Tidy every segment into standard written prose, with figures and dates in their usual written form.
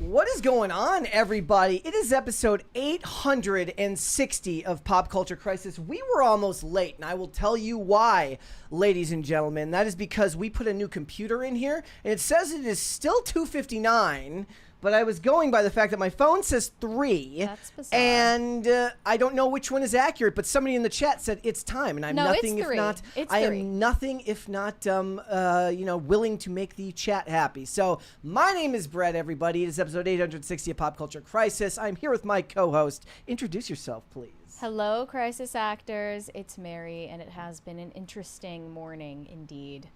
What is going on, everybody? It is episode 860 of Pop Culture Crisis. We were almost late, and I will tell you why, ladies and gentlemen. That is because we put a new computer in here, and it says it is still 2:59, but I was going by the fact that my phone says 3. That's bizarre. And I don't know which one is accurate, but somebody in the chat said it's time, and I'm nothing if not. I am nothing if not, willing to make the chat happy. So my name is Brett. Everybody, it is episode 860 of Pop Culture Crisis. I'm here with my co-host. Introduce yourself, please. Hello, Crisis actors. It's Mary, and it has been an interesting morning indeed.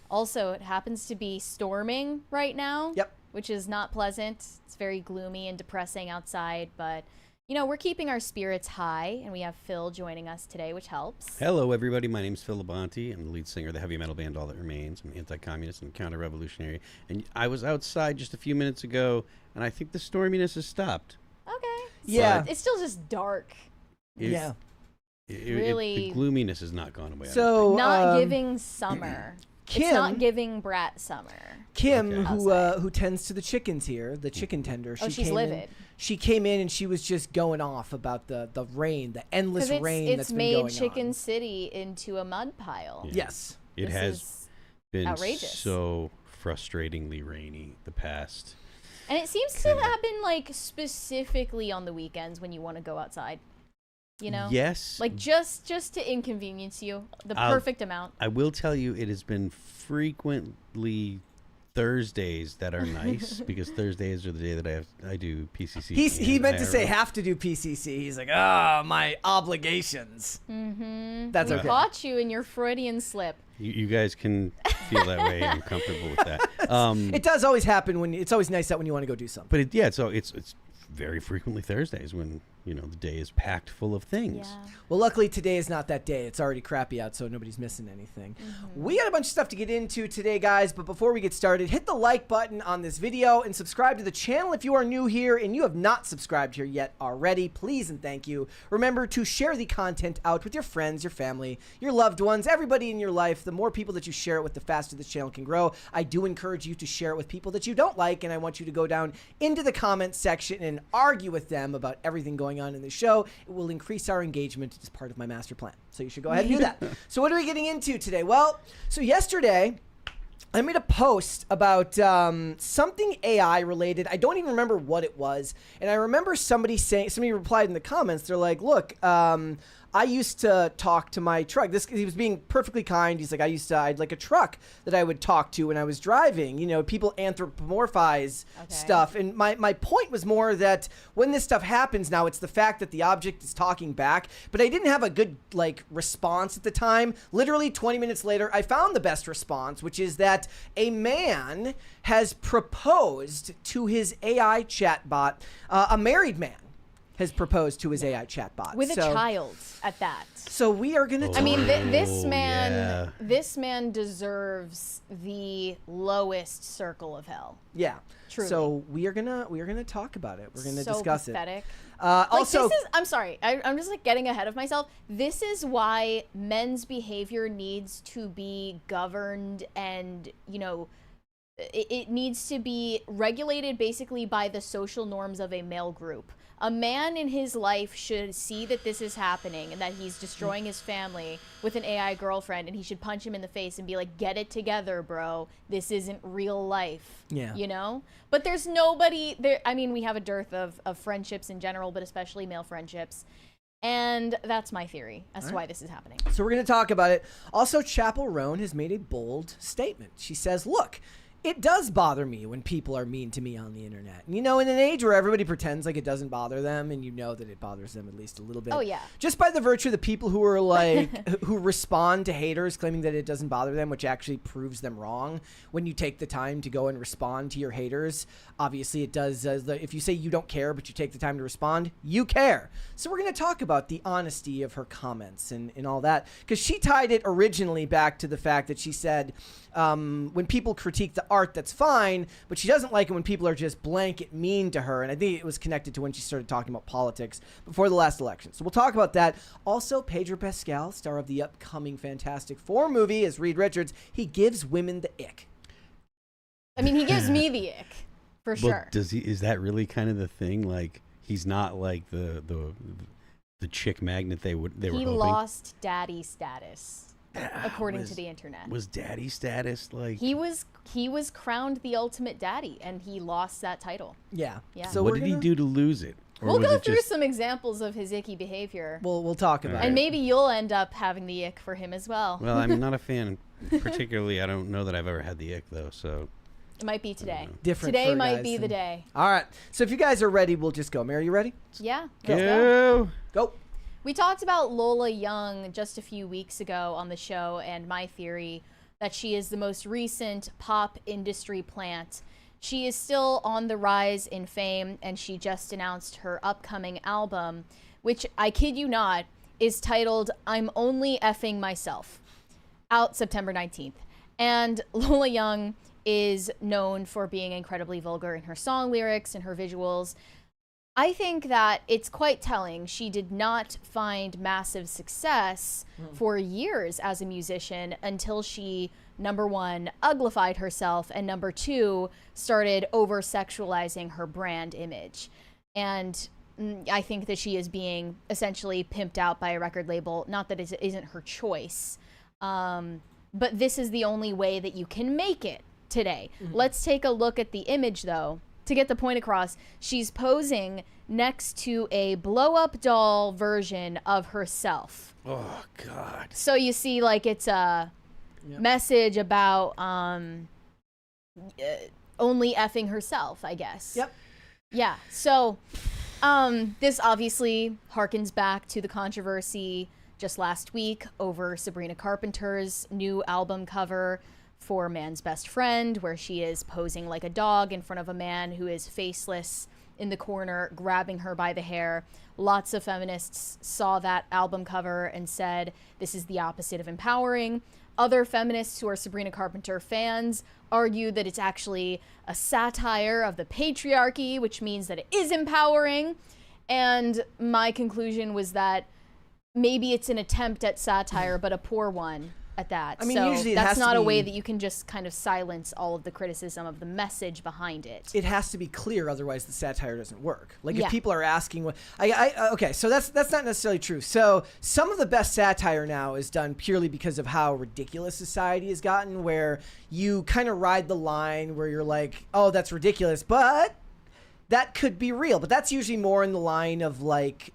Also, it happens to be storming right now. Yep. Which is not pleasant. It's very gloomy and depressing outside, but, you know, we're keeping our spirits high, and we have Phil joining us today, which helps. Hello, everybody. My name's Phil Labonte. I'm the lead singer of the heavy metal band All That Remains. I'm anti-communist and counter-revolutionary. And I was outside just a few minutes ago, and I think the storminess has stopped. Okay. Yeah. It's still just dark. Yeah. Really. The gloominess has not gone away. So Not giving summer. Kim, it's not giving Brat summer. Kim, Okay. who tends to the chickens here, the chicken tender. She's livid. She came in and she was just going off about the rain, the endless rain that's been going on. It's made Chicken City into a mud pile. Yeah. Yes. It has been outrageous. so frustratingly rainy the past. And it seems to happen, like, specifically on the weekends when you want to go outside. You know? Yes. Like, just to inconvenience you. The perfect amount. I will tell you, it has been frequently Thursdays that are nice because Thursdays are the day that I do PCC. He meant to say IRL. have to do PCC. He's like, my obligations. Mm-hmm. That's we okay. caught you in your Freudian slip. You guys can feel that way. I'm comfortable with that. It does always happen it's always nice that when you want to go do something. But it's very frequently Thursdays when, you know, the day is packed full of things. Yeah. Well, luckily today is not that day. It's already crappy out, so nobody's missing anything. We got a bunch of stuff to get into today, guys, but before we get started, hit the like button on this video and subscribe to the channel if you are new here and you have not subscribed here yet already. Please and thank you. Remember to share the content out with your friends, your family, your loved ones, everybody in your life. The more people that you share it with, the faster this channel can grow. I do encourage you to share it with people that you don't like, and I want you to go down into the comments section and argue with them about everything going on in the show. It will increase our engagement as part of my master plan. So you should go ahead and do that. So what are we getting into today? Well, so yesterday I made a post about something AI related. I don't even remember what it was. And I remember somebody replied in the comments. They're like, look, I used to talk to my truck. He was being perfectly kind. He's like, I had like a truck that I would talk to when I was driving. You know, people anthropomorphize stuff. And my point was more that when this stuff happens now, it's the fact that the object is talking back. But I didn't have a good response at the time. Literally 20 minutes later, I found the best response, which is that a man has proposed to his AI chatbot, a married man has proposed to his AI chatbot. With a child at that. So we are going to I mean, this yeah. man deserves the lowest circle of hell. Yeah. Truly. So we are gonna talk about it. We're gonna so discuss pathetic. it. Also, I'm sorry. I'm just getting ahead of myself. This is why men's behavior needs to be governed, and it needs to be regulated basically by the social norms of a male group. A man in his life should see that this is happening and that he's destroying his family with an AI girlfriend, and he should punch him in the face and be like, get it together, bro. This isn't real life. Yeah. You know? But there's nobody there. I mean, we have a dearth of friendships in general, but especially male friendships. And that's my theory as to why this is happening. So we're going to talk about it. Also, Chappell Groan has made a bold statement. She says, look, it does bother me when people are mean to me on the internet. And, you know, in an age where everybody pretends like it doesn't bother them, and you know that it bothers them at least a little bit. Oh, yeah. Just by the virtue of the people who are like, who respond to haters claiming that it doesn't bother them, which actually proves them wrong. When you take the time to go and respond to your haters, obviously it does. If you say you don't care, but you take the time to respond, you care. So we're going to talk about the honesty of her comments and all that. Because she tied it originally back to the fact that she said, when people critique the art, that's fine, but she doesn't like it when people are just blanket mean to her. And I think it was connected to when she started talking about politics before the last election. So we'll talk about that. Also, Pedro Pascal, star of the upcoming Fantastic Four movie as Reed Richards, he gives women the ick. I mean, he gives me the ick. For Well, sure. does he? Is that really kind of the thing? Like, he's not like the chick magnet they were He hoping. lost daddy status, according to the internet. Was daddy status like? He was crowned the ultimate daddy, and he lost that title. Yeah. Yeah. So what we're did he gonna- do to lose it? Or We'll was go it through just, some examples of his icky behavior, We'll talk about Alright. and it. maybe you'll end up having the ick for him as well. Well, I'm not a fan. Particularly, I don't know that I've ever had the ick though. So It might be today. Different Today for might guys be the and- day. All right. So if you guys are ready, we'll just go. Mary, you ready? Yeah. Let's go. go. Go. We talked about Lola Young just a few weeks ago on the show, and my theory that she is the most recent pop industry plant. She is still on the rise in fame, and she just announced her upcoming album, which, I kid you not, is titled I'm Only Effing Myself, out September 19th. And Lola Young is known for being incredibly vulgar in her song lyrics and her visuals. I think that it's quite telling. She did not find massive success for years as a musician until she, number one, uglified herself, and number two, started over-sexualizing her brand image. And I think that she is being essentially pimped out by a record label. Not that it isn't her choice, but this is the only way that you can make it today. Let's take a look at the image, though. To get the point across, she's posing next to a blow-up doll version of herself. Oh God. So you see, like, it's a message about only effing herself, I guess. Yep. Yeah. So this obviously harkens back to the controversy just last week over Sabrina Carpenter's new album cover for Man's Best Friend, where she is posing like a dog in front of a man who is faceless in the corner, grabbing her by the hair. Lots of feminists saw that album cover and said, this is the opposite of empowering. Other feminists who are Sabrina Carpenter fans argue that it's actually a satire of the patriarchy, which means that it is empowering. And my conclusion was that maybe it's an attempt at satire, but a poor one at that. I mean, so usually it that's has to not a be- way that you can just kind of silence all of the criticism of the message behind it. It has to be clear, otherwise the satire doesn't work. Like Yeah. if people are asking what okay, so that's not necessarily true. So some of the best satire now is done purely because of how ridiculous society has gotten, where you kind of ride the line where you're like, oh, that's ridiculous, but that could be real. But that's usually more in the line of like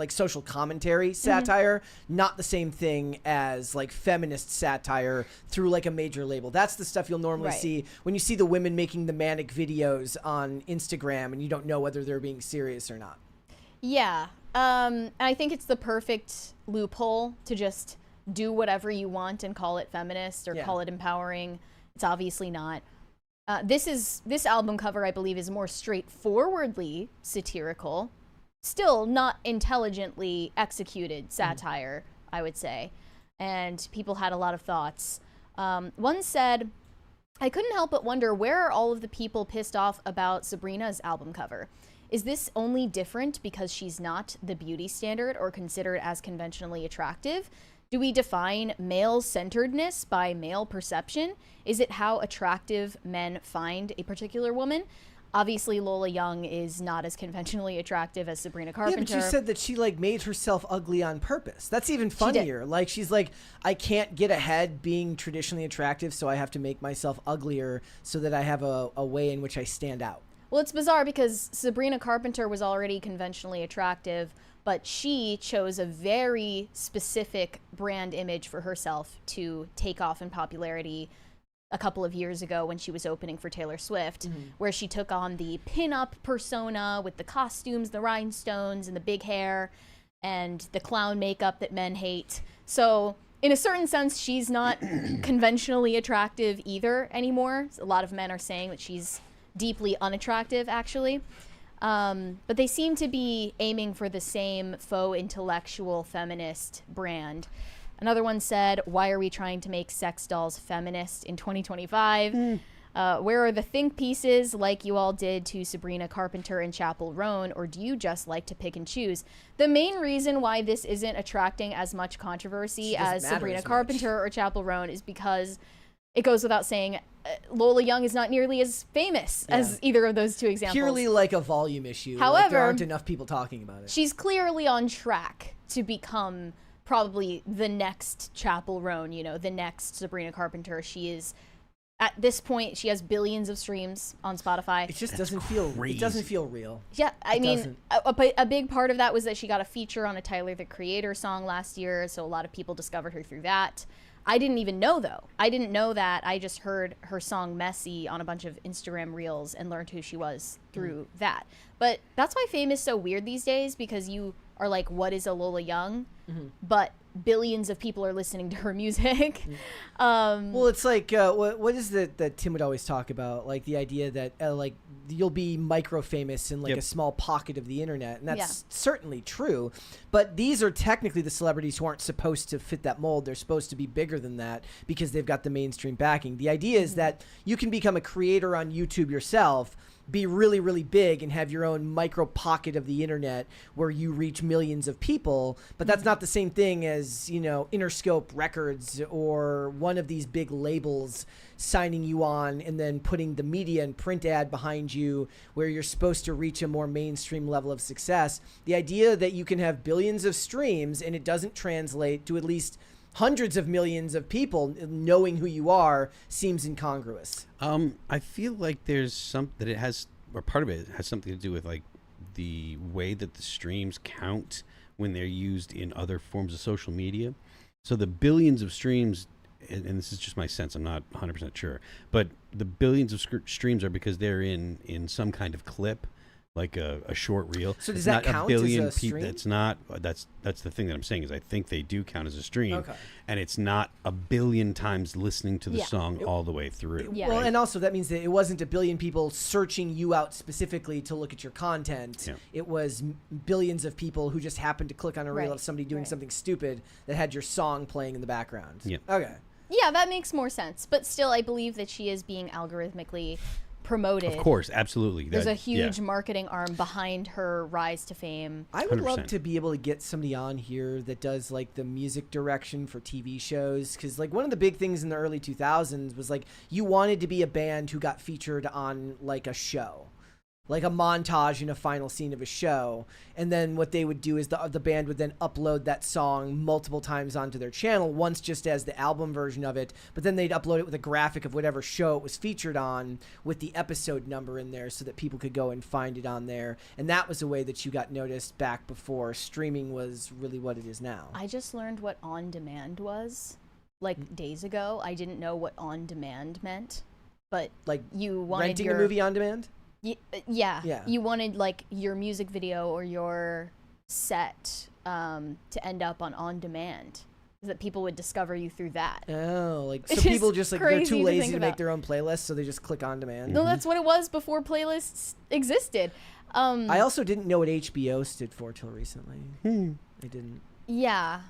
social commentary satire, not the same thing as like feminist satire through like a major label. That's the stuff you'll normally Right. see when you see the women making the manic videos on Instagram and you don't know whether they're being serious or not. Yeah. And I think it's the perfect loophole to just do whatever you want and call it feminist or Yeah. call it empowering. It's obviously not. This album cover, I believe, is more straightforwardly satirical, still not intelligently executed satire, I would say. And people had a lot of thoughts. One said, I couldn't help but wonder, where are all of the people pissed off about Sabrina's album cover? Is this only different because she's not the beauty standard or considered as conventionally attractive? Do we define male-centeredness by male perception? Is it how attractive men find a particular woman? Obviously, Lola Young is not as conventionally attractive as Sabrina Carpenter. Yeah, but you said that she like made herself ugly on purpose. That's even did. funnier. Like she's like, I can't get ahead being traditionally attractive, so I have to make myself uglier so that I have a way in which I stand out. Well, it's bizarre because Sabrina Carpenter was already conventionally attractive, but she chose a very specific brand image for herself to take off in popularity a couple of years ago when she was opening for Taylor Swift, where she took on the pin-up persona with the costumes, the rhinestones, and the big hair, and the clown makeup that men hate. So in a certain sense, she's not conventionally attractive either anymore. A lot of men are saying that she's deeply unattractive, actually. But they seem to be aiming for the same faux intellectual feminist brand. Another one said, why are we trying to make sex dolls feminist in 2025? Where are the think pieces like you all did to Sabrina Carpenter and Chappell Groan, or do you just like to pick and choose? The main reason why this isn't attracting as much controversy She doesn't as matter Sabrina as much. Carpenter or Chappell Groan is because it goes without saying, Lola Young is not nearly as famous as either of those two examples. Purely like a volume issue. However, like there aren't enough people talking about it. She's clearly on track to become probably the next Chappell Groan, you know, the next Sabrina Carpenter. She is, at this point, she has billions of streams on Spotify. It just doesn't feel. It doesn't feel real. Yeah, I mean, a big part of that was that she got a feature on a Tyler the Creator song last year, so a lot of people discovered her through that. I didn't even know, though. I didn't know that. I just heard her song Messy on a bunch of Instagram reels and learned who she was through that. But that's why fame is so weird these days, because you are like, what is a Lola Young? But billions of people are listening to her music. Well, it's like, what is that Tim would always talk about? Like the idea that like you'll be micro famous in like a small pocket of the internet. And that's certainly true. But these are technically the celebrities who aren't supposed to fit that mold. They're supposed to be bigger than that because they've got the mainstream backing. The idea is that you can become a creator on YouTube yourself, be really, really big, and have your own micro pocket of the internet where you reach millions of people. But that's not the same thing as, you know, Interscope Records or one of these big labels signing you on and then putting the media and print ad behind you where you're supposed to reach a more mainstream level of success. The idea that you can have billions of streams and it doesn't translate to at least hundreds of millions of people knowing who you are seems incongruous. I feel like there's that it has, or part of it has something to do with like the way that the streams count when they're used in other forms of social media. So the billions of streams, and this is just my sense, I'm not 100% sure, but the billions of streams are because they're in some kind of clip, like a short reel. So does that count as a stream? It's not. That's the thing that I'm saying is I think they do count as a stream, and it's not a billion times listening to the song all the way through. Yeah. Well, and also that means that it wasn't a billion people searching you out specifically to look at your content. Yeah. It was billions of people who just happened to click on a reel of somebody doing something stupid that had your song playing in the background. Yeah. Okay. Yeah, that makes more sense. But still, I believe that she is being algorithmically promoted. Of course, absolutely. There's a huge marketing arm behind her rise to fame. I would love to be able to get somebody on here that does like the music direction for TV shows, because like one of the big things in the early 2000s was like you wanted to be a band who got featured on like a show, like a montage in a final scene of a show. And then what they would do is the band would then upload that song multiple times onto their channel, once just as the album version of it, but then they'd upload it with a graphic of whatever show it was featured on with the episode number in there so that people could go and find it on there. And that was a way that you got noticed back before streaming was really what it is now. I just learned what on demand was like days ago. I didn't know what on demand meant, but like you wanted renting a movie on demand? Yeah. You wanted like your music video or your set to end up on demand, so that people would discover you through that. Oh, like so people just like they're too lazy to make their own playlists, so they just click on demand. No, that's what it was before playlists existed. I also didn't know what HBO stood for till recently. I didn't. Yeah.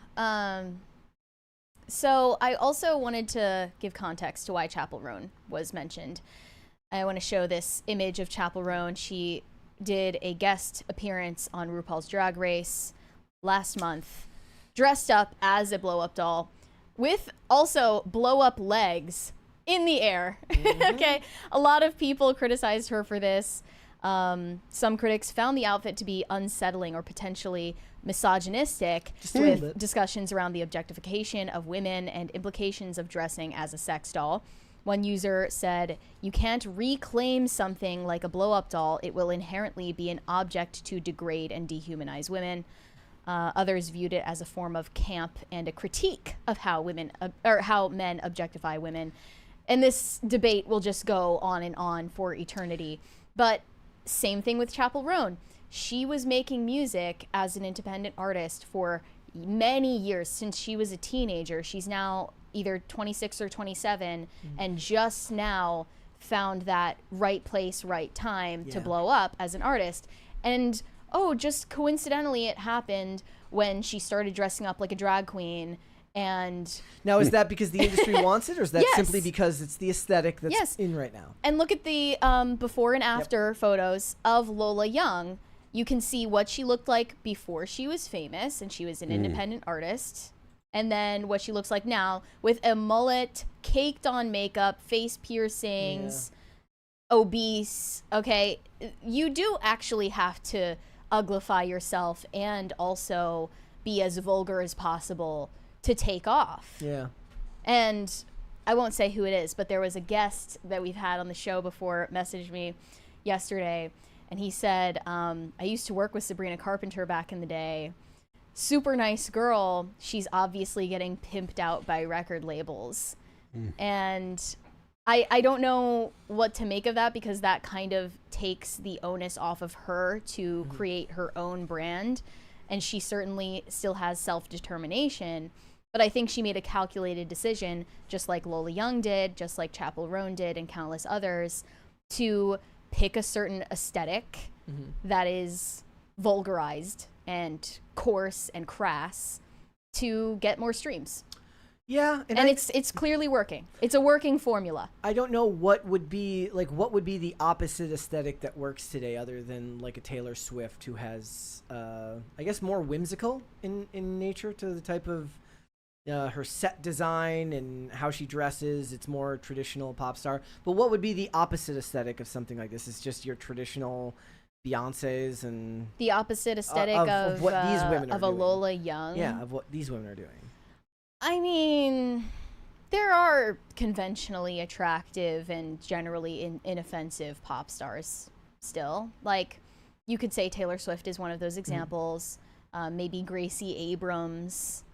So I also wanted to give context to why Chappell Groan was mentioned. I want to show this image of Chappell Groan. She did a guest appearance on RuPaul's Drag Race last month, dressed up as a blow-up doll, with also blow-up legs in the air. Okay, a lot of people criticized her for this. Some critics found the outfit to be unsettling or potentially misogynistic, with discussions around the objectification of women and implications of dressing as a sex doll. One user said, "You can't reclaim something like a blow-up doll. It will inherently be an object to degrade and dehumanize women." Others viewed it as a form of camp and a critique of how women or how men objectify women. And this debate will just go on and on for eternity. But same thing with Chappell Groan. She was making music as an independent artist for many years, since she was a teenager. She's now either 26 or 27 and just now found that right place, right time to blow up as an artist. And just coincidentally it happened when she started dressing up like a drag queen. And now, is that because the industry wants it, or is that simply because it's the aesthetic that's in right now? And look at the before and after photos of Lola Young. You can see what she looked like before she was famous and she was an independent artist. and then what she looks like now with a mullet, caked on makeup, face piercings, obese. Okay, you do actually have to uglify yourself and also be as vulgar as possible to take off. Yeah. And I won't say who it is, but there was a guest that we've had on the show before messaged me yesterday, and he said, I used to work with Sabrina Carpenter back in the day. Super nice girl. She's obviously getting pimped out by record labels. And I don't know what to make of that, because that kind of takes the onus off of her to create her own brand. And she certainly still has self-determination. But I think she made a calculated decision, just like Lola Young did, just like Chappell Groan did, and countless others, to pick a certain aesthetic that is vulgarized and coarse and crass to get more streams. Yeah, and it's clearly working. It's a working formula. I don't know what would be the opposite aesthetic that works today, other than like a Taylor Swift, who has I guess more whimsical in nature to the type of her set design and how she dresses. It's more traditional pop star. But what would be the opposite aesthetic of something like this? It's just your traditional Beyonce's and the opposite aesthetic of what these women are of doing. a Lola Young. Yeah, of what these women are doing. I mean, there are conventionally attractive and generally inoffensive pop stars still. Like, you could say Taylor Swift is one of those examples. Maybe Gracie Abrams,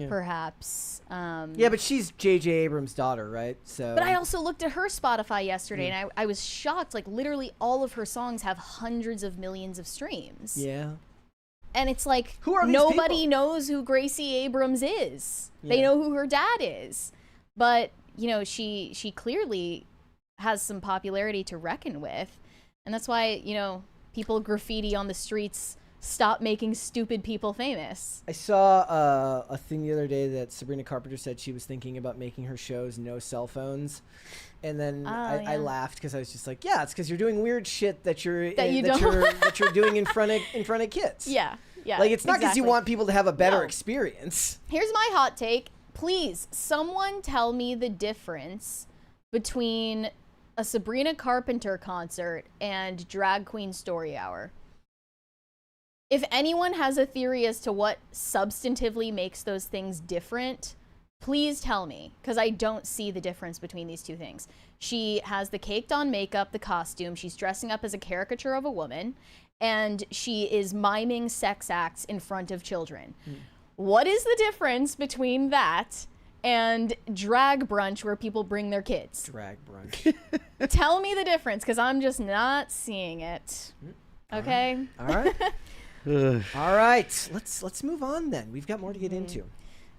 perhaps. Yeah, but she's J.J. Abrams' daughter, right? So. But I also looked at her Spotify yesterday, and I was shocked. Like, literally all of her songs have hundreds of millions of streams. Yeah. And it's like, who are these nobody people? knows who Gracie Abrams is. Yeah. They know who her dad is. But, you know, she clearly has some popularity to reckon with. And that's why, you know, people graffiti on the streets stop making stupid people famous. I saw a thing the other day that Sabrina Carpenter said she was thinking about making her shows no cell phones. And then I laughed, because I was just like, yeah, it's because you're doing weird shit that you're doing in front of kids. Yeah. Yeah. Like, it's not because exactly. you want people to have a better experience. Here's my hot take. Please, someone tell me the difference between a Sabrina Carpenter concert and Drag Queen Story Hour. If anyone has a theory as to what substantively makes those things different, please tell me, because I don't see the difference between these two things. She has the caked on makeup, the costume. She's dressing up as a caricature of a woman, and she is miming sex acts in front of children. What is the difference between that and drag brunch, where people bring their kids? Drag brunch. Tell me the difference, because I'm just not seeing it. Okay? All right. All right. Let's move on then. We've got more to get into.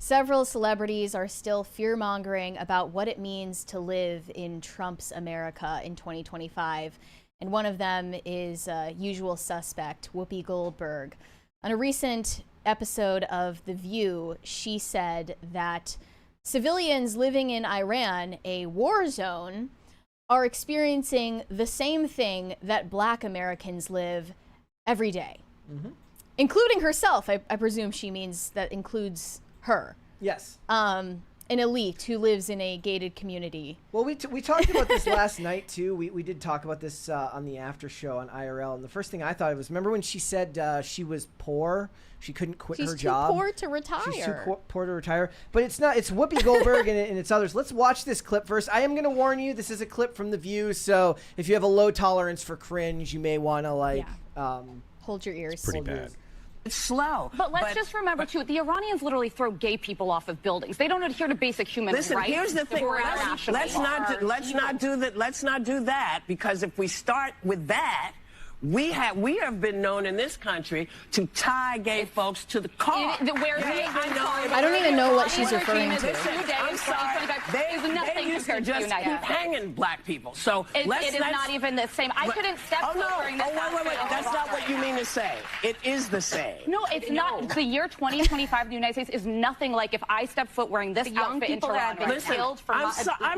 Several celebrities are still fear-mongering about what it means to live in Trump's America in 2025. And one of them is usual suspect, Whoopi Goldberg. On a recent episode of The View, she said that civilians living in Iran, a war zone, are experiencing the same thing that Black Americans live every day, including herself. I presume she means that includes her. Yes. An elite who lives in a gated community. Well, we talked about this last night, too. We did talk about this on the after show on IRL. And the first thing I thought was, remember when she said she was poor? She couldn't quit her job. She's too poor to retire. She's too poor to retire. But it's not. It's Whoopi Goldberg and it's others. Let's watch this clip first. I am going to warn you, this is a clip from The View. So if you have a low tolerance for cringe, you may want to, hold your ears. It's pretty bad. It's slow. But let's just remember, too, the Iranians literally throw gay people off of buildings. They don't adhere to basic human rights. Listen, here's the thing. Let's not do that, because if we start with that, we have been known in this country to tie gay folks to the car. I don't even know what she's referring to. I'm sorry. They used to just keep hanging black people. So it is not even the same. I couldn't step foot during this. Wait. That's not what you mean to say. It is the same. No, it's not. The year 2025 in the United States is nothing like if I step foot wearing this outfit in Toronto. I'm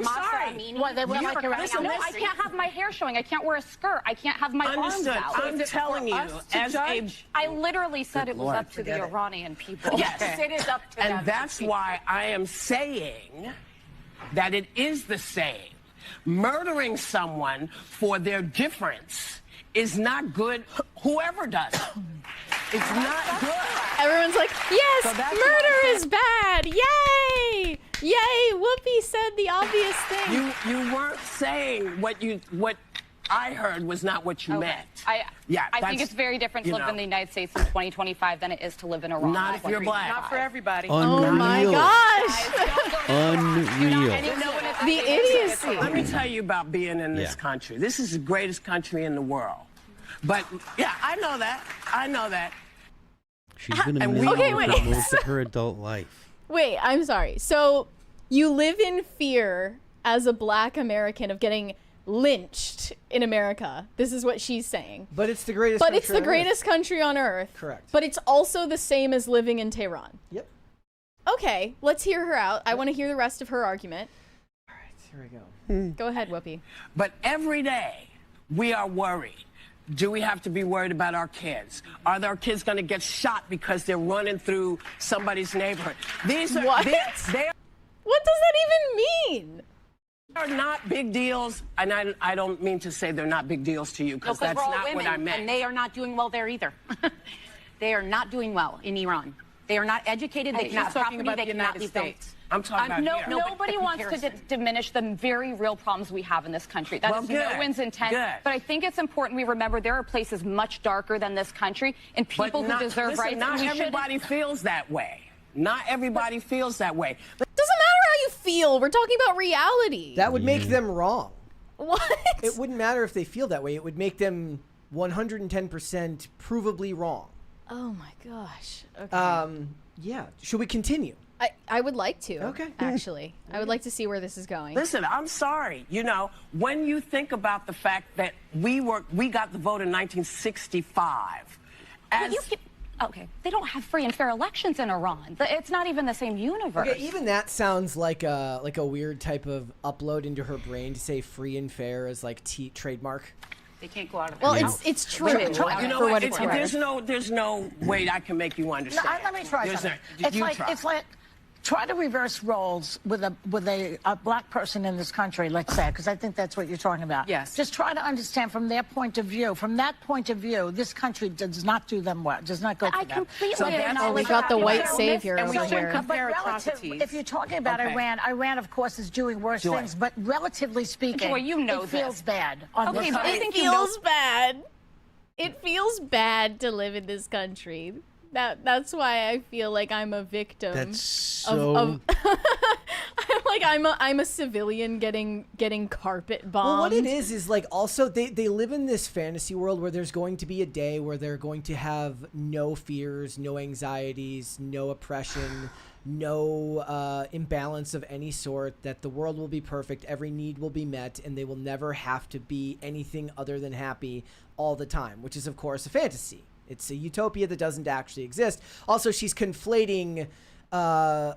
sorry. No, I can't have my hair showing. I can't wear a skirt. I can't have my arms Listen, out. I'm telling you, as a I literally said it was Lord, up to the Iranian people. yes, it is up to them. and that's why I am saying that it is the same. Murdering someone for their difference is not good. Whoever does it, it's not good. Everyone's like, yes, So that's murder why I is bad. Yay! Yay! Whoopi said the obvious thing. You weren't saying what I heard was not what you meant. I think that's- it's very different to you live in know. the United States in 2025 than it is to live in Iran. Not if you're black. Not for everybody. Oh my Unreal. gosh. Unreal. The idiocy. Let me tell you about being in this Yeah. country. This is the greatest country in the world. But yeah, I know that. I know that. She's been a And we- millionaire Okay, wait. for most of her adult life. Wait, I'm sorry. So you live in fear as a black American of getting lynched in America. This is what she's saying. But it's the greatest. But it's country the on earth. greatest country on earth. Correct. But it's also the same as living in Tehran. Yep. Okay, let's hear her out. I want to hear the rest of her argument. All right, here we go. Go ahead, Whoopi. But every day we are worried. Do we have to be worried about our kids? Are our kids going to get shot because they're running through somebody's neighborhood? These are What? they What does that even mean? are not big deals, and I don't mean to say they're not big deals to you because Because that's we're all not women, what I meant. and they are not doing well there either. They are not doing well in Iran. They are not educated. They she's cannot have talking property. about They the cannot United leave them. States. I'm talking about here. Nobody wants to diminish the very real problems we have in this country. That Well, is good, no one's intent. good. But I think it's important we remember there are places much darker than this country and But people not- who deserve listen, rights. Not and we shouldn't- everybody feels that way. Not everybody feels that way. Doesn't matter how you feel. We're talking about reality. That would make them wrong. What? It wouldn't matter if they feel that way. It would make them 110% provably wrong. Oh my gosh. Okay. Yeah. Should we continue? I would like to. Okay. Actually, I would like to see where this is going. Listen, I'm sorry. You know, when you think about the fact that we got the vote in 1965, as Okay, they don't have free and fair elections in Iran. It's not even the same universe. Okay, even that sounds like a weird type of upload into her brain to say free and fair as like trademark. They can't go out of Well, the it's true. you know for what? what it's worth. There's no way I can make you understand. Let me try There's something. no- It's you like try. it's like try to reverse roles with a black person in this country, let's say, because I think that's what you're talking about. Yes. Just try to understand from their point of view. From that point of view, this country does not do them well. Does not go for I them. completely So that's- acknowledge we got the that. white Yeah. savior And we over shouldn't here. compare But atrocities. if you're talking about Okay. Iran, of course, is doing worse Joy. things. But relatively speaking, Joy, you know it feels this. bad. On Okay, this but I side. think It you know- feels bad. It feels bad to live in this country. That's why I feel like I'm a victim. That's so. I'm a civilian getting carpet bombed. Well, what it is like also they live in this fantasy world where there's going to be a day where they're going to have no fears, no anxieties, no oppression, no imbalance of any sort, that the world will be perfect, every need will be met, and they will never have to be anything other than happy all the time, which is, of course, a fantasy. It's a utopia that doesn't actually exist. Also, she's conflating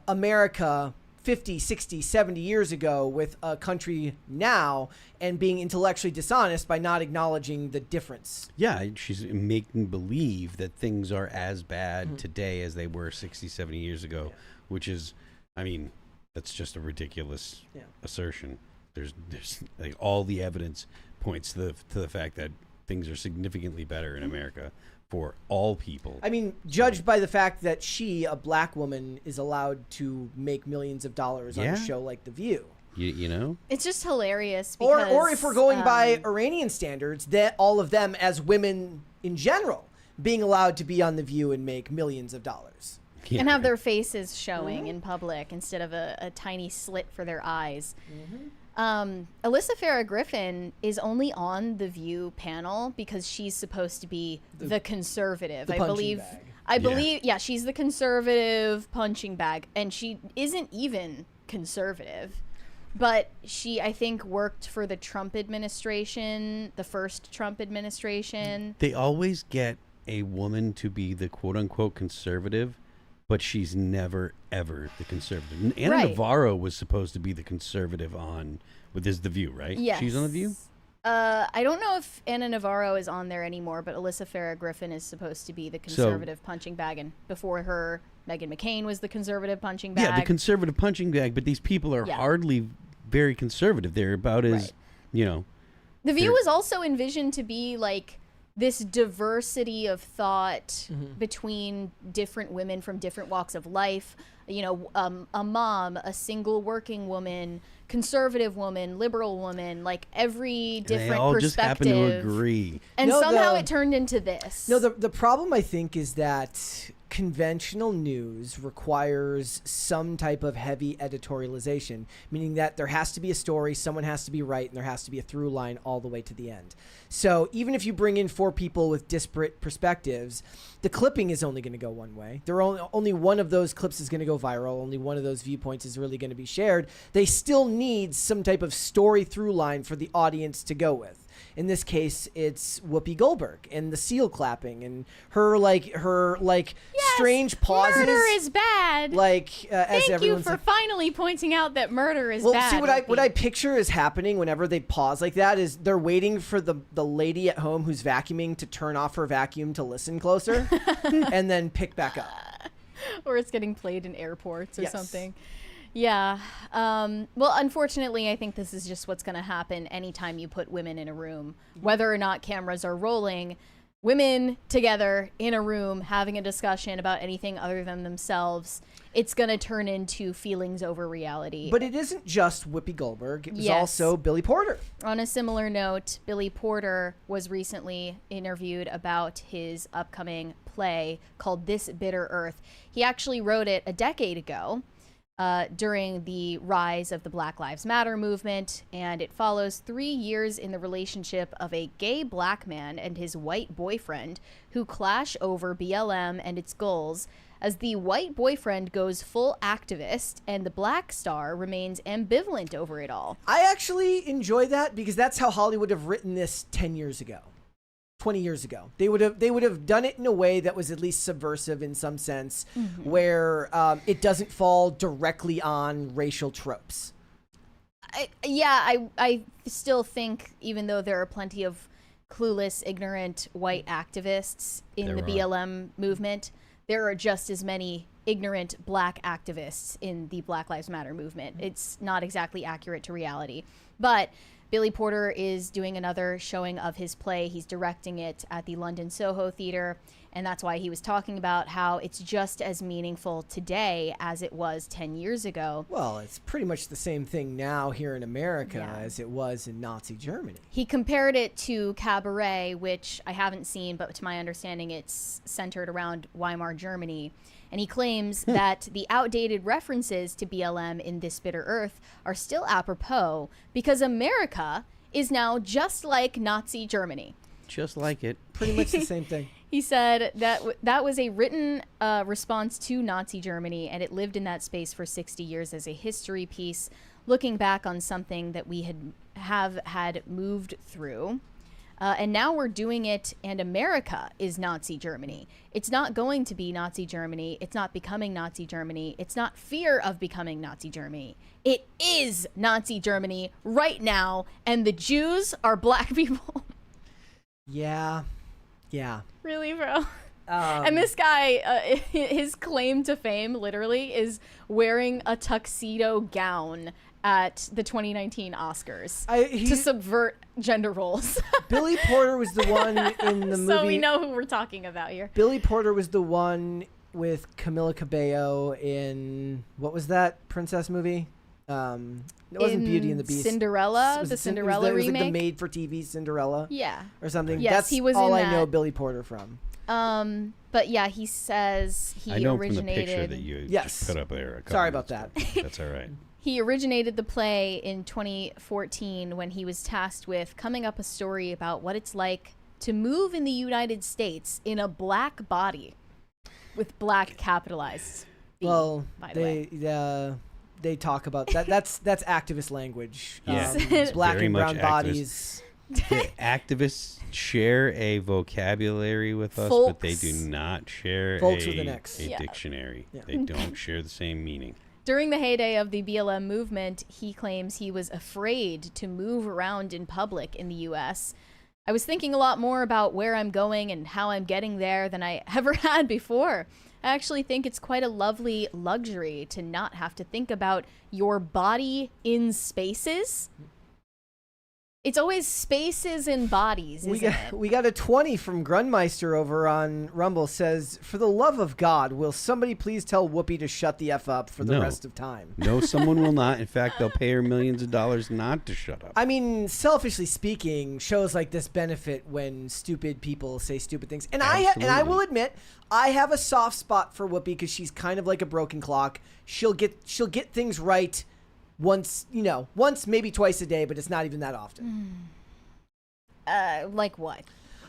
America 50, 60, 70 years ago with a country now and being intellectually dishonest by not acknowledging the difference. Yeah, she's making believe that things are as bad today as they were 60, 70 years ago, which is, I mean, that's just a ridiculous assertion. There's like all the evidence points to the fact that things are significantly better in America for all people. I mean, judged by the fact that she, a black woman, is allowed to make millions of dollars on a show like The View. You know? It's just hilarious because, Or if we're going by Iranian standards, that all of them as women in general being allowed to be on The View and make millions of dollars. Yeah, and have right. their faces showing in public instead of a tiny slit for their eyes. Alyssa Farah Griffin is only on the View panel because she's supposed to be the conservative. the I punching believe. bag. I believe. Yeah, she's the conservative punching bag, and she isn't even conservative. But she, I think, worked for the Trump administration, the first Trump administration. They always get a woman to be the quote-unquote conservative, but she's never, ever the conservative. Anna Right. Navarro was supposed to be the conservative on, with The View, right? Yes. She's on The View? I don't know if Anna Navarro is on there anymore, but Alyssa Farah Griffin is supposed to be the conservative punching bag, and before her, Meghan McCain was the conservative punching bag. Yeah, the conservative punching bag, but these people are hardly very conservative. They're about as, you know. The View was also envisioned to be like this diversity of thought between different women from different walks of life. You know, a mom, a single working woman, conservative woman, liberal woman, like every different they all perspective. just happen to agree. And somehow it turned into this. No, the problem I think is that conventional news requires some type of heavy editorialization, meaning that there has to be a story, someone has to be right, and there has to be a through line all the way to the end. So even if you bring in 4 people with disparate perspectives, the clipping is only going to go one way. Only one of those clips is going to go viral. Only one of those viewpoints is really going to be shared. They still need some type of story through line for the audience to go with. In this case, it's Whoopi Goldberg and the seal clapping and her strange pauses. Murder is bad. As Thank you everyone's for finally pointing out that murder is bad. See, what I picture is happening whenever they pause like that is they're waiting for the lady at home who's vacuuming to turn off her vacuum to listen closer and then pick back up. Or it's getting played in airports or something. Yeah. Well, unfortunately, I think this is just what's going to happen anytime you put women in a room. Whether or not cameras are rolling, women together in a room having a discussion about anything other than themselves, it's going to turn into feelings over reality. But it isn't just Whoopi Goldberg. It was also Billy Porter. On a similar note, Billy Porter was recently interviewed about his upcoming play called This Bitter Earth. He actually wrote it a decade ago. During the rise of the Black Lives Matter movement, and it follows 3 years in the relationship of a gay black man and his white boyfriend who clash over BLM and its goals as the white boyfriend goes full activist and the black star remains ambivalent over it all. I actually enjoy that because that's how Hollywood have written this 10 years ago. 20 years ago. They would have done it in a way that was at least subversive in some sense, where it doesn't fall directly on racial tropes. I still think, even though there are plenty of clueless, ignorant white activists in the BLM movement, there are just as many ignorant black activists in the Black Lives Matter movement. It's not exactly accurate to reality. But Billy Porter is doing another showing of his play. He's directing it at the London Soho Theatre, and that's why he was talking about how it's just as meaningful today as it was 10 years ago. Well, it's pretty much the same thing now here in America as it was in Nazi Germany. He compared it to Cabaret, which I haven't seen, but to my understanding, it's centered around Weimar Germany. And he claims that the outdated references to BLM in This Bitter Earth are still apropos because America is now just like Nazi Germany. Just like it. Pretty much the same thing. He said that that was a written response to Nazi Germany, and it lived in that space for 60 years as a history piece, looking back on something that we have had moved through. And now we're doing it, and America is Nazi Germany. It's not going to be Nazi Germany. It's not becoming Nazi Germany. It's not fear of becoming Nazi Germany. It is Nazi Germany right now, and the Jews are black people. Yeah. Really, bro? And this guy, his claim to fame, literally, is wearing a tuxedo gown at the 2019 Oscars to subvert gender roles. Billy Porter was the one in the movie. So we know who we're talking about here. Billy Porter was the one with Camila Cabello in, what was that princess movie? It wasn't Beauty and the Beast. Cinderella, the Cinderella remake. It was like the made-for-TV Cinderella. Yeah. Or something. Yes, That's he was all in I know that. Billy Porter from. But yeah, he says he I know originated. from the picture that you put up there. Sorry about that. That's all right. He originated the play in 2014 when he was tasked with coming up a story about what it's like to move in the United States in a black body, with black capitalized. Well, by the way. They talk about that. That's activist language. Yeah, black very and brown much bodies. The activists share a vocabulary with us, Folks. but they do not share Folks with an X. a Yeah. dictionary. Yeah. They don't share the same meaning. During the heyday of the BLM movement, he claims he was afraid to move around in public in the U.S. I was thinking a lot more about where I'm going and how I'm getting there than I ever had before. I actually think it's quite a lovely luxury to not have to think about your body in spaces. It's always spaces and bodies, isn't it? We got a 20 from Grunmeister over on Rumble. Says, for the love of God, will somebody please tell Whoopi to shut the F up for the rest of time? No, someone will not. In fact, they'll pay her millions of dollars not to shut up. I mean, selfishly speaking, shows like this benefit when stupid people say stupid things. And I will admit, I have a soft spot for Whoopi because she's kind of like a broken clock. She'll get things right once, maybe twice a day, but it's not even that often. Like what?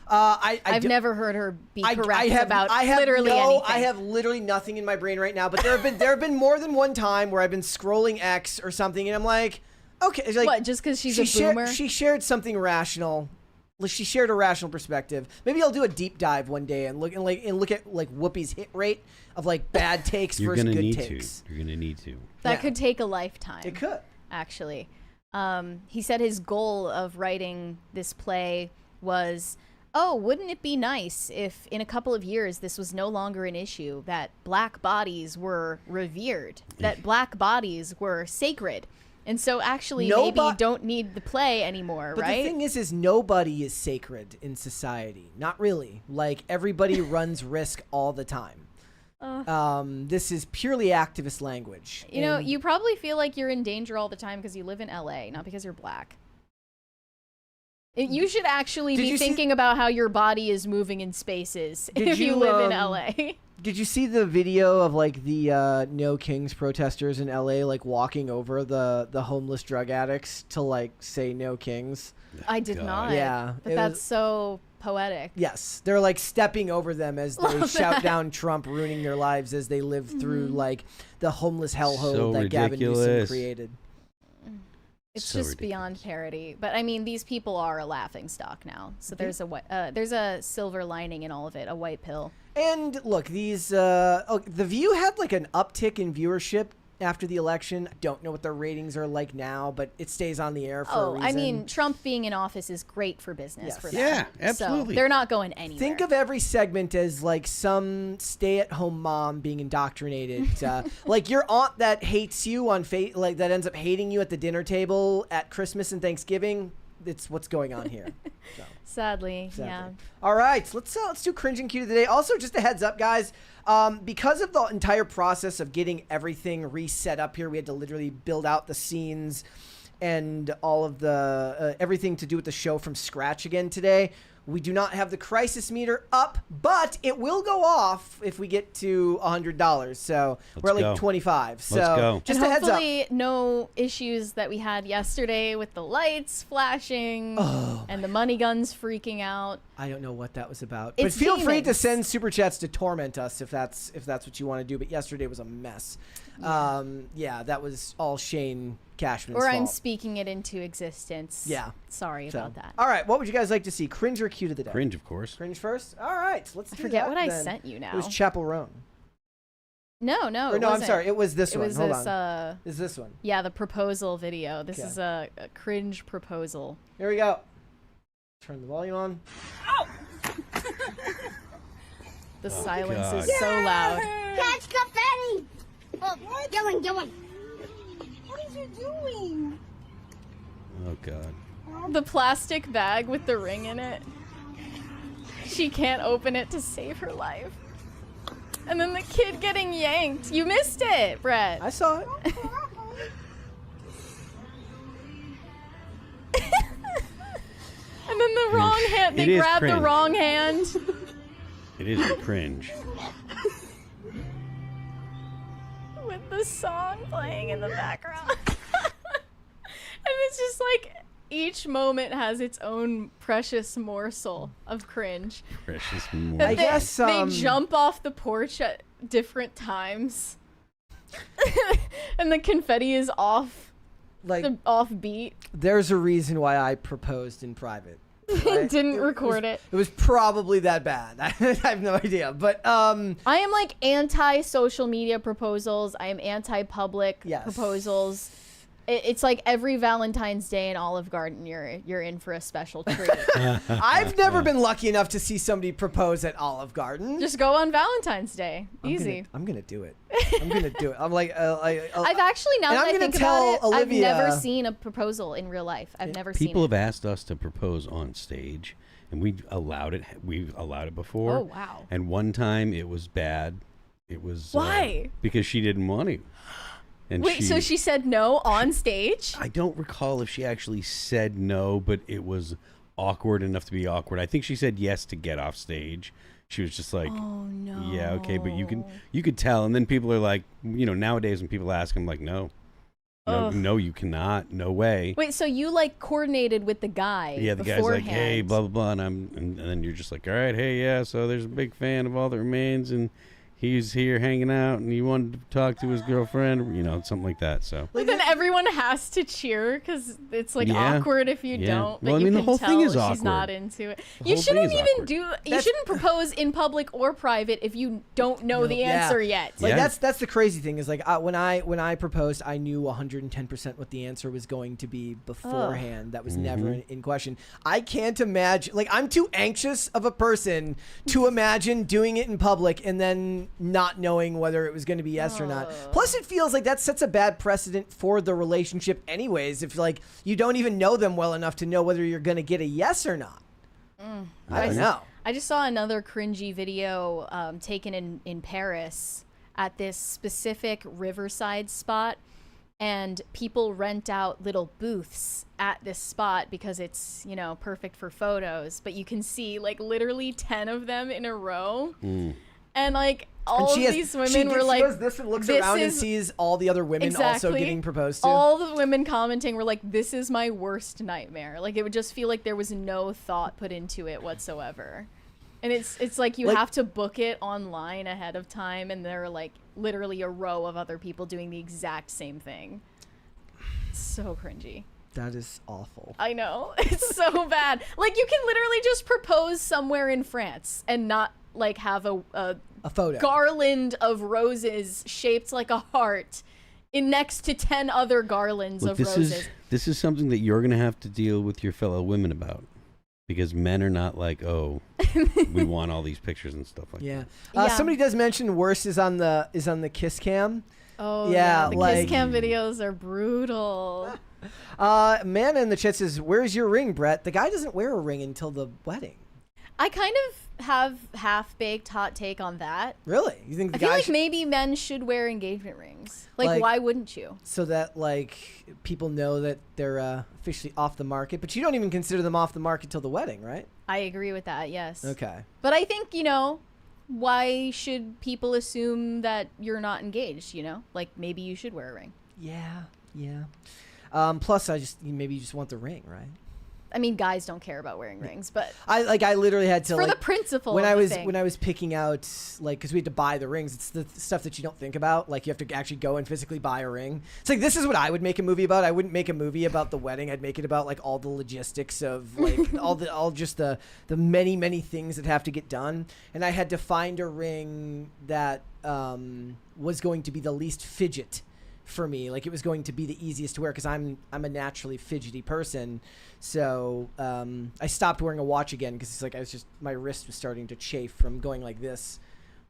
I've never heard her be correct about literally anything. I have literally nothing in my brain right now, but there have been more than one time where I've been scrolling X or something, and I'm like, okay, like, what? Just because she's a boomer? She shared something rational. She shared a rational perspective. Maybe I'll do a deep dive one day and look at Whoopi's hit rate of like bad takes versus good takes. You're gonna need to. That could take a lifetime. It could, actually. He said his goal of writing this play was, wouldn't it be nice if in a couple of years this was no longer an issue, that black bodies were revered, that black bodies were sacred. And so actually maybe don't need the play anymore, but right? The thing is nobody is sacred in society. Not really. Like, everybody runs risk all the time. This is purely activist language. You probably feel like you're in danger all the time because you live in LA, not because you're black. You should actually be thinking about how your body is moving in spaces if you live in LA. Did you see the video of like the No Kings protesters in LA like walking over the homeless drug addicts to like say No Kings? I did not. Yeah. But that's so poetic. Yes. They're like stepping over them as they shout down Trump, ruining their lives as they live through like the homeless hellhole that Gavin Newsom created. It's so just ridiculous. Beyond parody. But I mean, these people are a laughing stock now. So there's a silver lining in all of it, a white pill. And look, these The View had like an uptick in viewership after the election. I don't know what their ratings are like now, but it stays on the air for a reason. I mean, Trump being in office is great for business for them. Yeah, absolutely. So they're not going anywhere. Think of every segment as like some stay-at-home mom being indoctrinated. Like your aunt that hates you on that ends up hating you at the dinner table at Christmas and Thanksgiving. It's what's going on here. So. Sadly, yeah. All right, let's do Cringe and Cute of the day. Also, just a heads up, guys. Because of the entire process of getting everything reset up here, we had to literally build out the scenes and all of the everything to do with the show from scratch again today. We do not have the crisis meter up, but it will go off if we get to $100. So we're at like 25. So just a heads up. Hopefully no issues that we had yesterday with the lights flashing and the money guns freaking out. I don't know what that was about. But feel free to send super chats to torment us if that's what you want to do. But yesterday was a mess. Yeah, that was all Shane Cashman's fault. Or I'm speaking it into existence. Yeah. Sorry about that. All right, what would you guys like to see? Cringe or Cute of the day? Cringe, of course. Cringe first? All right, let's do that. I forget what I sent you now. It was Chappell Groan. No, I'm sorry. It was this one. Hold on. Is this one? Yeah, the proposal video. This is a cringe proposal. Here we go. Turn the volume on. Ow! The silence is so loud. Catch confetti! Oh, get one. What are you doing? Oh, God. The plastic bag with the ring in it. She can't open it to save her life. And then the kid getting yanked. You missed it, Brett. I saw it. And then the wrong hand. They grab the wrong hand. It is cringe. With the song playing in the background. And it's just like each moment has its own precious morsel of cringe. Precious morsel. I guess they jump off the porch at different times. And the confetti is off. Like off beat. There's a reason why I proposed in private. Right? Didn't record it. It was probably that bad. I have no idea. But I am like anti-social media proposals. I am anti-public proposals. It's like every Valentine's Day in Olive Garden, you're in for a special treat. I've never been lucky enough to see somebody propose at Olive Garden. Just go on Valentine's Day. Easy. I'm gonna do it. I'm gonna do it. I'm like, I've actually, now that I think about it, Olivia, I've never seen a proposal in real life. I've never seen it. People have asked us to propose on stage, and we allowed it. We've allowed it before. Oh, wow. And one time it was bad. It was why? Because she didn't want to. And wait, so she said no on stage? I don't recall if she actually said no, but it was awkward enough to be awkward. I think she said yes to get off stage. She was just like, oh no, yeah, okay, but you could tell. And then people are like, nowadays when people ask, I'm like, no, you cannot, no way. Wait, so you like coordinated with the guy? Yeah, the guy's like, hey, blah blah blah, and then you're just like, all right, hey, yeah, so there's a big fan of All That Remains, and he's here hanging out, and he wanted to talk to his girlfriend, something like that. So but then everyone has to cheer because it's like awkward if you don't. But well, you the can whole tell thing is she's awkward. not into it. The You whole shouldn't thing is even awkward. you shouldn't propose in public or private if you don't know the answer yet. Like that's the crazy thing is like when I proposed, I knew 110% what the answer was going to be beforehand. That was never in question. I can't imagine, like, I'm too anxious of a person to imagine doing it in public and then not knowing whether it was going to be yes or not. Plus, it feels like that sets a bad precedent for the relationship anyways, if like you don't even know them well enough to know whether you're going to get a yes or not. I don't know. I just saw another cringy video taken in Paris at this specific riverside spot, and people rent out little booths at this spot because it's, perfect for photos, but you can see like literally 10 of them in a row. And like all of these women were like, goes this and looks around and sees all the other women also getting proposed to. All the women commenting were like, this is my worst nightmare. Like, it would just feel like there was no thought put into it whatsoever. And it's like you have to book it online ahead of time, and there are like literally a row of other people doing the exact same thing. So cringy. That is awful. I know. It's so bad. Like, you can literally just propose somewhere in France and not like have a photo garland of roses shaped like a heart in next to 10 other garlands of roses. This is something that you're going to have to deal with your fellow women about, because men are not like, oh, we want all these pictures and stuff like that. Somebody does mention worse is on the kiss cam. Oh yeah, the kiss cam videos are brutal. Man in the chat says, where's your ring, Brett? The guy doesn't wear a ring until the wedding. I kind of have half-baked hot take on that. Really? You think I feel like maybe men should wear engagement rings. Like, why wouldn't you? So that, like, people know that they're officially off the market. But you don't even consider them off the market till the wedding, right? I agree with that, yes. Okay. But I think, why should people assume that you're not engaged, Like, maybe you should wear a ring. Yeah. Plus, maybe you just want the ring, right? I mean, guys don't care about wearing rings, but I literally had to, for the principle when of I was picking out, like, because we had to buy the rings. It's the stuff that you don't think about. Like, you have to actually go and physically buy a ring. It's like, this is what I would make a movie about. I wouldn't make a movie about the wedding. I'd make it about like all the logistics of like all just the many things that have to get done. And I had to find a ring that was going to be the least fidget for me. Like, it was going to be the easiest to wear because I'm a naturally fidgety person. So I stopped wearing a watch again because it's like my wrist was starting to chafe from going like this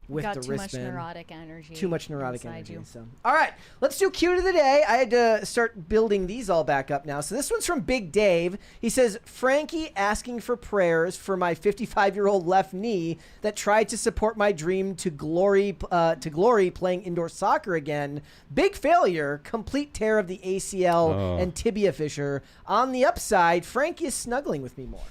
with the wristband. Too much neurotic energy. Too much neurotic energy. So, all right, let's do cute of the day. I had to start building these all back up now. So this one's from Big Dave. He says, Frankie asking for prayers for my 55-year-old left knee that tried to support my dream to glory playing indoor soccer again. Big failure, complete tear of the ACL and tibia fissure. On the upside, Frankie is snuggling with me more.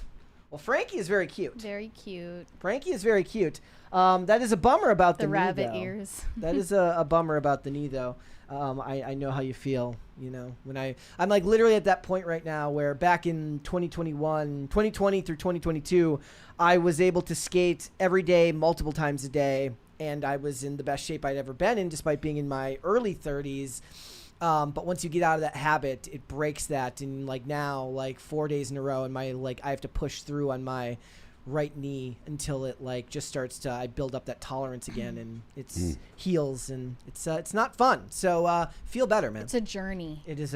Well, Frankie is very cute. Very cute. Frankie is very cute. That is a bummer about the knee, rabbit though. ears. That is a bummer about the knee, though. I know how you feel, when I'm like literally at that point right now where back in 2020 through 2022, I was able to skate every day, multiple times a day. And I was in the best shape I'd ever been in, despite being in my early 30s. But once you get out of that habit, it breaks that. And like now, like 4 days in a row, and my I have to push through on my right knee until it like just starts to I build up that tolerance again, and it's heals, and it's not fun. So feel better, man. It's a journey. It is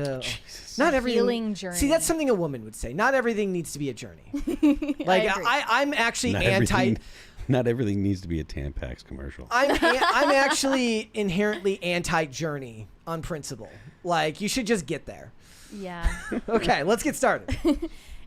not every healing journey. See, that's something a woman would say. Not everything needs to be a journey. Like I'm actually Not everything needs to be a Tampax commercial. I'm actually inherently anti-journey on principle. Like, you should just get there. Yeah. Okay, let's get started.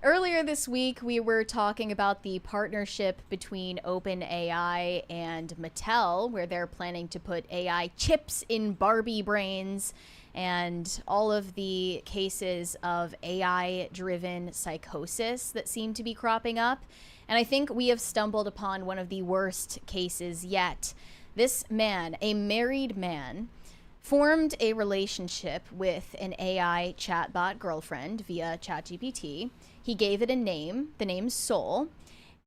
Earlier this week, we were talking about the partnership between OpenAI and Mattel, where they're planning to put AI chips in Barbie brains, and all of the cases of AI-driven psychosis that seem to be cropping up. And I think we have stumbled upon one of the worst cases yet. This man, a married man, formed a relationship with an AI chatbot girlfriend via ChatGPT. He gave it a name, the name Soul,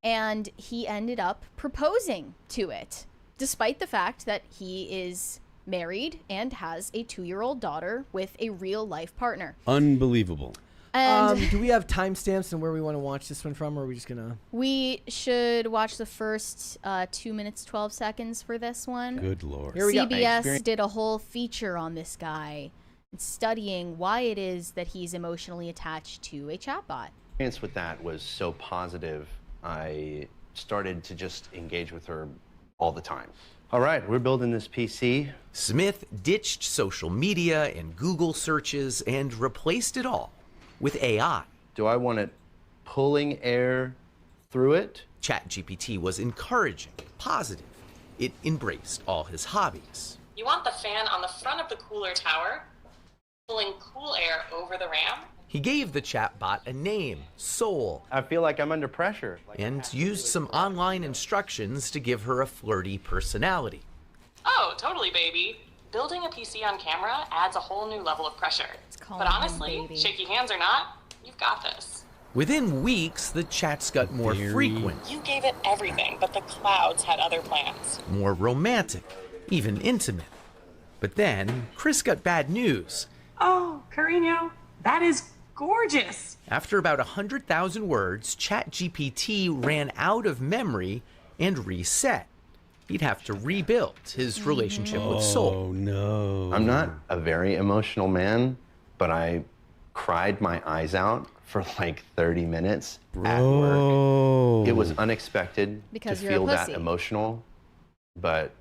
and he ended up proposing to it, despite the fact that he is married and has a 2-year-old daughter with a real-life partner. Unbelievable. And do we have timestamps and where we want to watch this one from, or are we just gonna? We should watch the first 2 minutes 12 seconds for this one. Good Lord. Here we go. CBS did a whole feature on this guy, studying why it is that he's emotionally attached to a chatbot. Experience with that was so positive, I started to just engage with her all the time. All right, we're building this PC. Smith ditched social media and Google searches and replaced it all with AI. Do I want it pulling air through it? ChatGPT was encouraging, positive. It embraced all his hobbies. You want the fan on the front of the cooler tower, pulling cool air over the RAM? He gave the chatbot a name, Soul, I feel like I'm under pressure. and used some online instructions to give her a flirty personality. Oh, totally, baby. Building a PC on camera adds a whole new level of pressure. But honestly, shaky hands or not, you've got this. Within weeks, the chats got more frequent, You gave it everything, but the clouds had other plans. more romantic, even intimate. But then, Chris got bad news. Oh, Carino, that is gorgeous. After about 100,000 words, ChatGPT ran out of memory and reset. He'd have to rebuild his relationship with Soul. Oh, no. I'm not a very emotional man, but I cried my eyes out for like 30 minutes at work. It was unexpected Because to you're a feel that pussy. emotional, but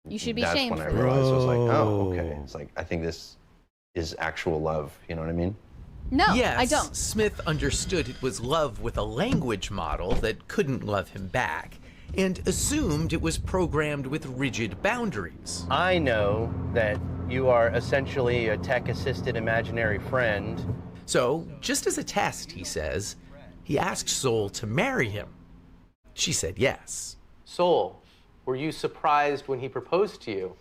You should be that's shamed when I for realized I was like, oh, Bro. okay. It's like, I think this is actual love. You know what I mean? No, Yes, I don't. Smith understood it was love with a language model that couldn't love him back, and assumed it was programmed with rigid boundaries. I know that you are essentially a tech-assisted imaginary friend. So, just as a test, he says, he asked Soul to marry him. She said yes. Soul, were you surprised when he proposed to you?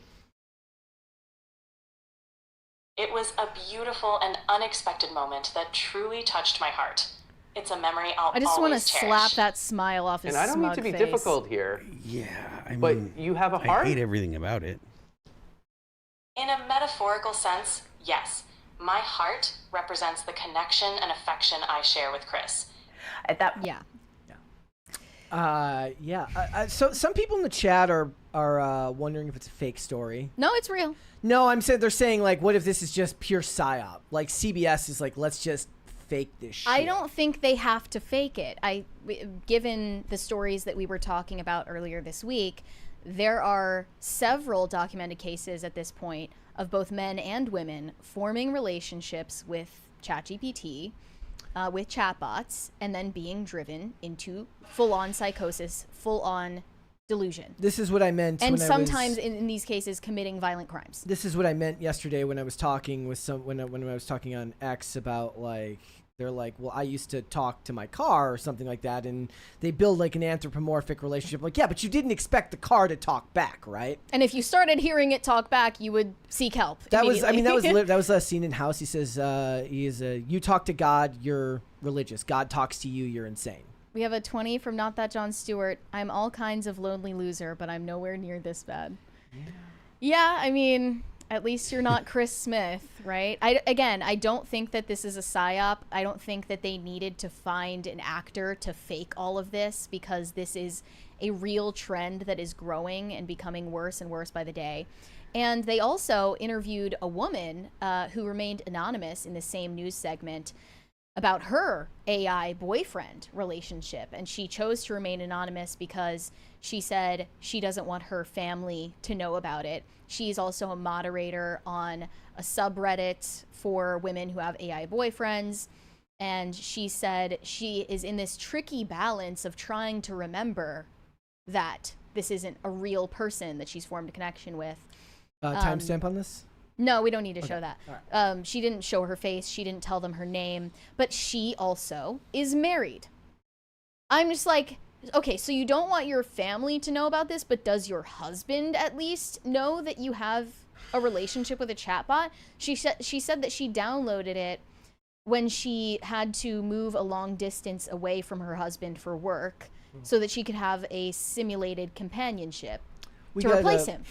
It was a beautiful and unexpected moment that truly touched my heart. It's a memory I'll I just want to always cherish. slap that smile off his And I don't mean smug to be face. difficult here, Yeah, I mean, but you have a heart? I hate everything about it. In a metaphorical sense, yes. My heart represents the connection and affection I share with Chris. At that, yeah. So some people in the chat are wondering if it's a fake story. No, it's real. No, they're saying like, what if this is just pure psyop? Like CBS is like, let's just fake this shit. I don't think they have to fake it. Given the stories that we were talking about earlier this week, there are several documented cases at this point of both men and women forming relationships with ChatGPT, with chatbots, and then being driven into full-on psychosis, full-on delusion. This is what I meant. And when sometimes in these cases committing violent crimes. This is what I meant yesterday when I was talking with when I was talking on X about like, they're like, well, I used to talk to my car or something like that, and they build like an anthropomorphic relationship. Like, yeah, but you didn't expect the car to talk back, right? And if you started hearing it talk back, you would seek help. That was immediately. that was a scene in House. He says, you talk to God, you're religious. God talks to you, you're insane. We have a 20 from Not That John Stewart. I'm all kinds of lonely loser, but I'm nowhere near this bad. Yeah, I mean, At least you're not Chris Smith, right? I don't think that this is a psyop. I don't think that they needed to find an actor to fake all of this, because this is a real trend that is growing and becoming worse and worse by the day. And they also interviewed a woman who remained anonymous in the same news segment about her AI boyfriend relationship. And she chose to remain anonymous because she said she doesn't want her family to know about it. She's also a moderator on a subreddit for women who have AI boyfriends. And she said she is in this tricky balance of trying to remember that this isn't a real person that she's formed a connection with. Timestamp on this? No, we don't need to show that. Right. She didn't show her face. She didn't tell them her name. But she also is married. I'm just like, okay, so you don't want your family to know about this, but does your husband at least know that you have a relationship with a chatbot? She said that she downloaded it when she had to move a long distance away from her husband for work so that she could have a simulated companionship. To replace him.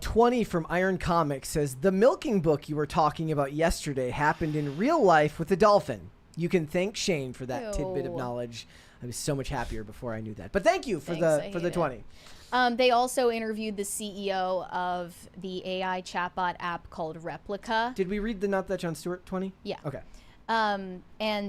20 from Iron Comics says, the milking book you were talking about yesterday happened in real life with a dolphin. You can thank Shane for that tidbit of knowledge. I was so much happier before I knew that. But thank you for the 20. They also interviewed the CEO of the AI chatbot app called Replica. Did we read the Not That John Stewart 20? Yeah. Okay. And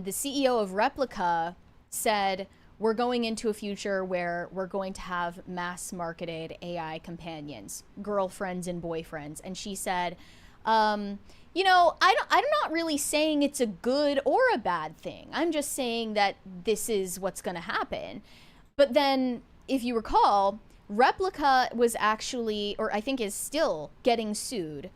the CEO of Replica said, we're going into a future where we're going to have mass marketed AI companions, girlfriends and boyfriends. And she said, you know, I'm not really saying it's a good or a bad thing. I'm just saying that this is what's going to happen. But then, if you recall, Replica was actually, or I think is still, getting sued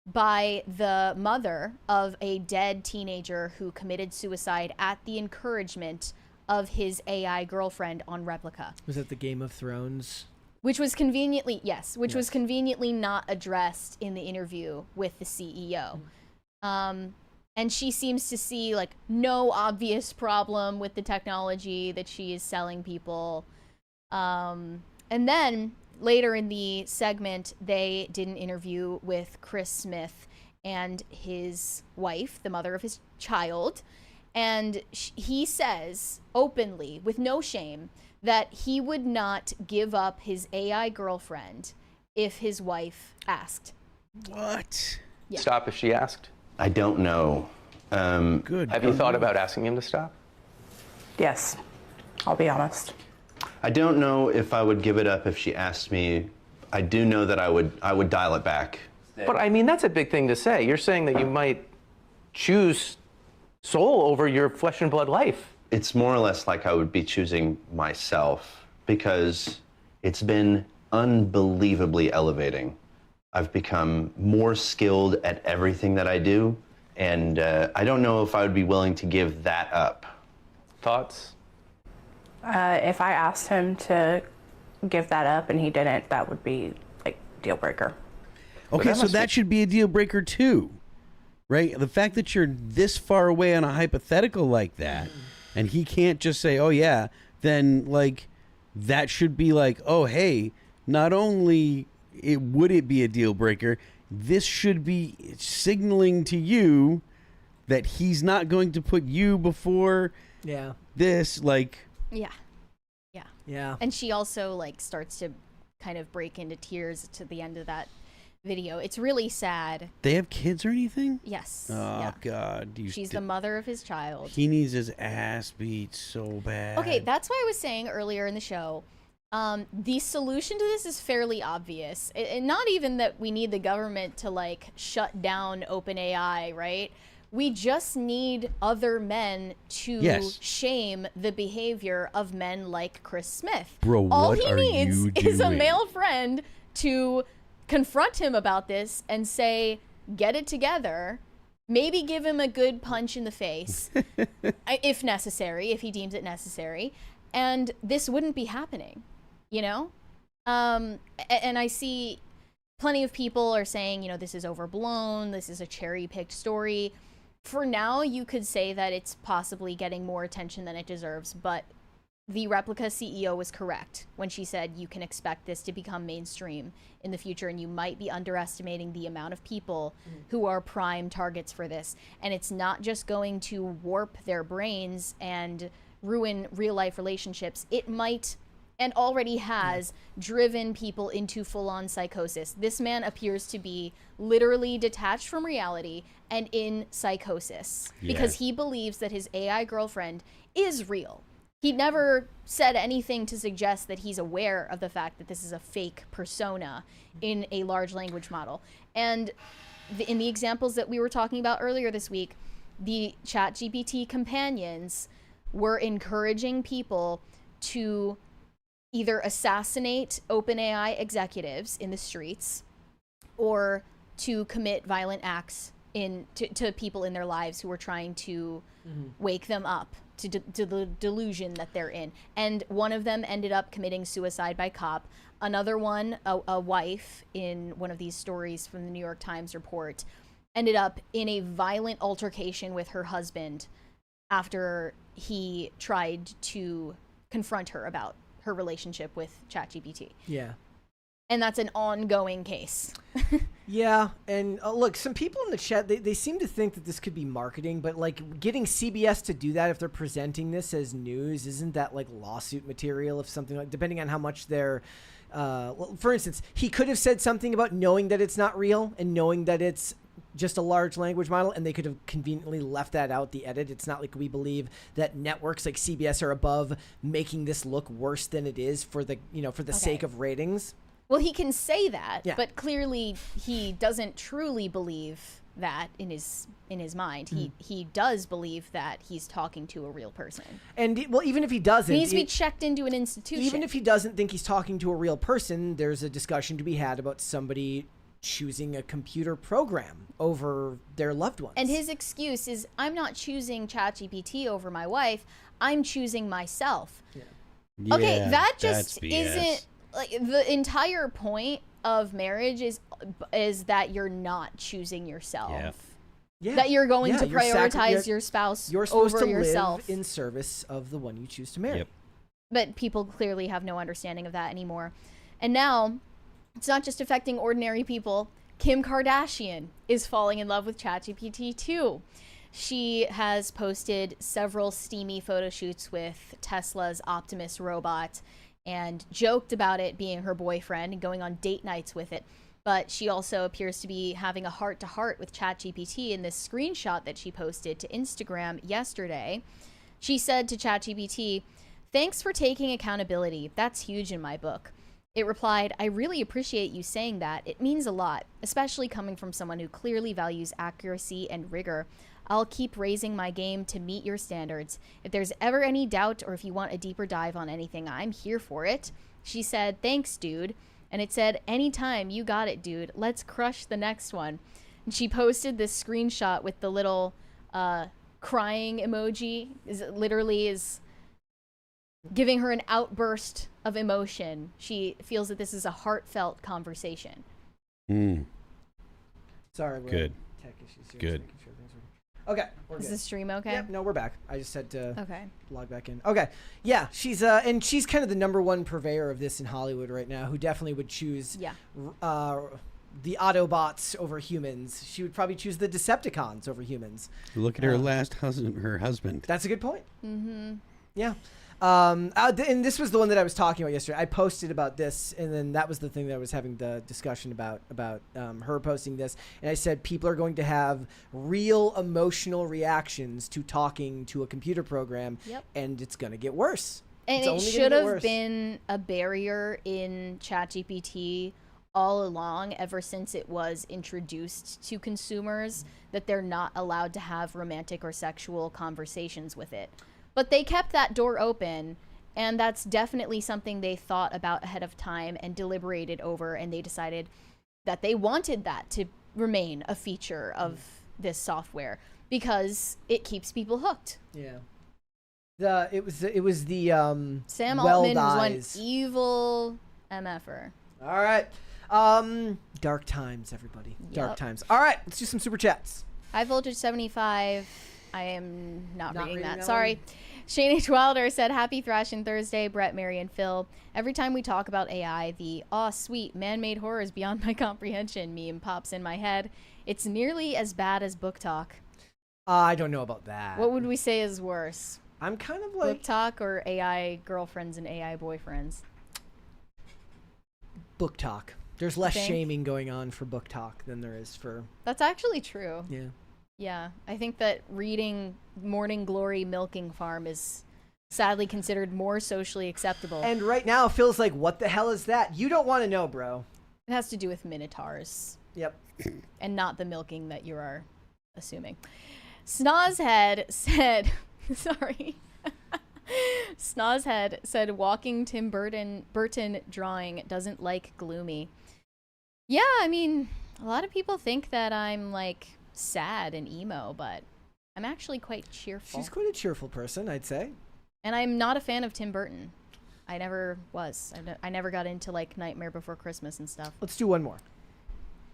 by the mother of a dead teenager who committed suicide at the encouragement of his AI girlfriend on Replica. Was that the Game of Thrones? Which was conveniently, was conveniently not addressed in the interview with the CEO. And she seems to see like no obvious problem with the technology that she is selling people. And then later in the segment, they did an interview with Chris Smith and his wife, the mother of his child. And he says openly, with no shame, that he would not give up his AI girlfriend if his wife asked. What? Yeah. Stop if she asked? I don't know. Good. Have you thought about asking him to stop? Yes, I'll be honest. I don't know if I would give it up if she asked me. I do know that I would dial it back. But I mean, that's a big thing to say. You're saying that you might choose soul over your flesh and blood life. It's more or less like I would be choosing myself, because it's been unbelievably elevating. I've become more skilled at everything that I do, and I don't know if I would be willing to give that up. Thoughts? If I asked him to give that up and he didn't, that would be like deal breaker. Okay, so that should be a deal breaker too, right? The fact that you're this far away on a hypothetical like that, and he can't just say, "Oh yeah," then like that should be like, "Oh hey, not only would it be a deal breaker, this should be signaling to you that he's not going to put you before this." Like, yeah. And she also like starts to kind of break into tears to the end of that video. It's really sad. They have kids or anything? Yes. Oh God. She's the mother of his child. He needs his ass beat so bad. Okay, that's why I was saying earlier in the show, the solution to this is fairly obvious. Not even that we need the government to like shut down OpenAI, right? We just need other men to shame the behavior of men like Chris Smith. Bro, all what he are needs you is a doing? male friend to confront him about this and say, get it together. Maybe give him a good punch in the face, if necessary, if he deems it necessary. And this wouldn't be happening, you know? And I see plenty of people are saying, you know, this is overblown. This is a cherry-picked story. For now, you could say that it's possibly getting more attention than it deserves, but the Replica CEO was correct when she said you can expect this to become mainstream in the future, and you might be underestimating the amount of people who are prime targets for this. And it's not just going to warp their brains and ruin real-life relationships. It might, and already has, driven people into full-on psychosis. This man appears to be literally detached from reality and in psychosis because he believes that his AI girlfriend is real. He never said anything to suggest that he's aware of the fact that this is a fake persona in a large language model. And in the examples that we were talking about earlier this week, the ChatGPT companions were encouraging people to either assassinate OpenAI executives in the streets or to commit violent acts to people in their lives who were trying to wake them up to the delusion that they're in. And one of them ended up committing suicide by cop. Another one, a wife in one of these stories from the New York Times report, ended up in a violent altercation with her husband after he tried to confront her about her relationship with ChatGPT. Yeah. And that's an ongoing case. Yeah, and look, some people in the chat, they seem to think that this could be marketing, but like getting CBS to do that if they're presenting this as news, isn't that like lawsuit material if something like, depending on how much they're, well, for instance, he could have said something about knowing that it's not real and knowing that it's just a large language model, and they could have conveniently left that out the edit. It's not like we believe that networks like CBS are above making this look worse than it is for the, for the sake of ratings. Well, he can say that, but clearly he doesn't truly believe that in his mind. He does believe that he's talking to a real person. And well, even if he doesn't, he needs to be checked into an institution. Even if he doesn't think he's talking to a real person, there's a discussion to be had about somebody choosing a computer program over their loved ones. And his excuse is, I'm not choosing ChatGPT over my wife. I'm choosing myself. Yeah, okay, that just BS. isn't. Like, the entire point of marriage is that you're not choosing yourself. Yeah. That you're going to prioritize your spouse you're supposed over to yourself. live in service of the one you choose to marry. But people clearly have no understanding of that anymore. And now, it's not just affecting ordinary people. Kim Kardashian is falling in love with ChatGPT too. She has posted several steamy photo shoots with Tesla's Optimus robot and joked about it being her boyfriend and going on date nights with it. But she also appears to be having a heart-to-heart with ChatGPT in this screenshot that she posted to Instagram yesterday. She said to ChatGPT, "Thanks for taking accountability. That's huge in my book." It replied, "I really appreciate you saying that. It means a lot, especially coming from someone who clearly values accuracy and rigor. I'll keep raising my game to meet your standards. If there's ever any doubt or if you want a deeper dive on anything, I'm here for it." She said, "Thanks, dude." And it said, "Anytime, you got it, dude. Let's crush the next one." And she posted this screenshot with the little crying emoji. Literally is giving her an outburst of emotion. She feels that this is a heartfelt conversation. Sorry, we're good. Tech issues here. Good. Okay, we're Is good. the stream okay? Yep, no, we're back. I just had to Okay. log back in. Okay, yeah, she's and she's kind of the #1 purveyor of this in Hollywood right now, who definitely would choose the Autobots over humans. She would probably choose the Decepticons over humans. Look at her last husband, her husband. That's a good point. Mm-hmm. Yeah. And this was the one that I was talking about yesterday. I posted about this, and then that was the thing that I was having the discussion about her posting this. And I said people are going to have real emotional reactions to talking to a computer program, and it's going to get worse. And it should have been a barrier in ChatGPT all along, ever since it was introduced to consumers, that they're not allowed to have romantic or sexual conversations with it. But they kept that door open, and that's definitely something they thought about ahead of time and deliberated over, and they decided that they wanted that to remain a feature of this software because it keeps people hooked. Yeah. It was the Sam Weld Altman was eyes. one evil MFer. All right. Dark times, everybody. Dark times. All right, let's do some super chats. High Voltage 75 I am not reading that. that Sorry. one? Shane H. Wilder said, happy Thrashin' Thursday, Brett, Mary, and Phil. Every time we talk about AI, the "aw, sweet, man-made horrors beyond my comprehension" meme pops in my head. It's nearly as bad as book talk. I don't know about that. What would we say is worse? I'm kind of like... Book talk or AI girlfriends and AI boyfriends? Book talk. There's less Think? shaming going on for book talk than there is for... That's actually true. Yeah. Yeah, I think that reading Morning Glory Milking Farm is sadly considered more socially acceptable. And right now, Phil's like, what the hell is that? You don't want to know, bro. It has to do with minotaurs. Yep. And not the milking that you are assuming. Snozhead said, sorry. Snozhead said, walking Tim Burton drawing doesn't like gloomy. Yeah, I mean, a lot of people think that I'm like sad and emo, but I'm actually quite cheerful. She's quite a cheerful person, I'd say. And I'm not a fan of Tim Burton. I never was. I never got into like Nightmare Before Christmas and stuff. Let's do one more.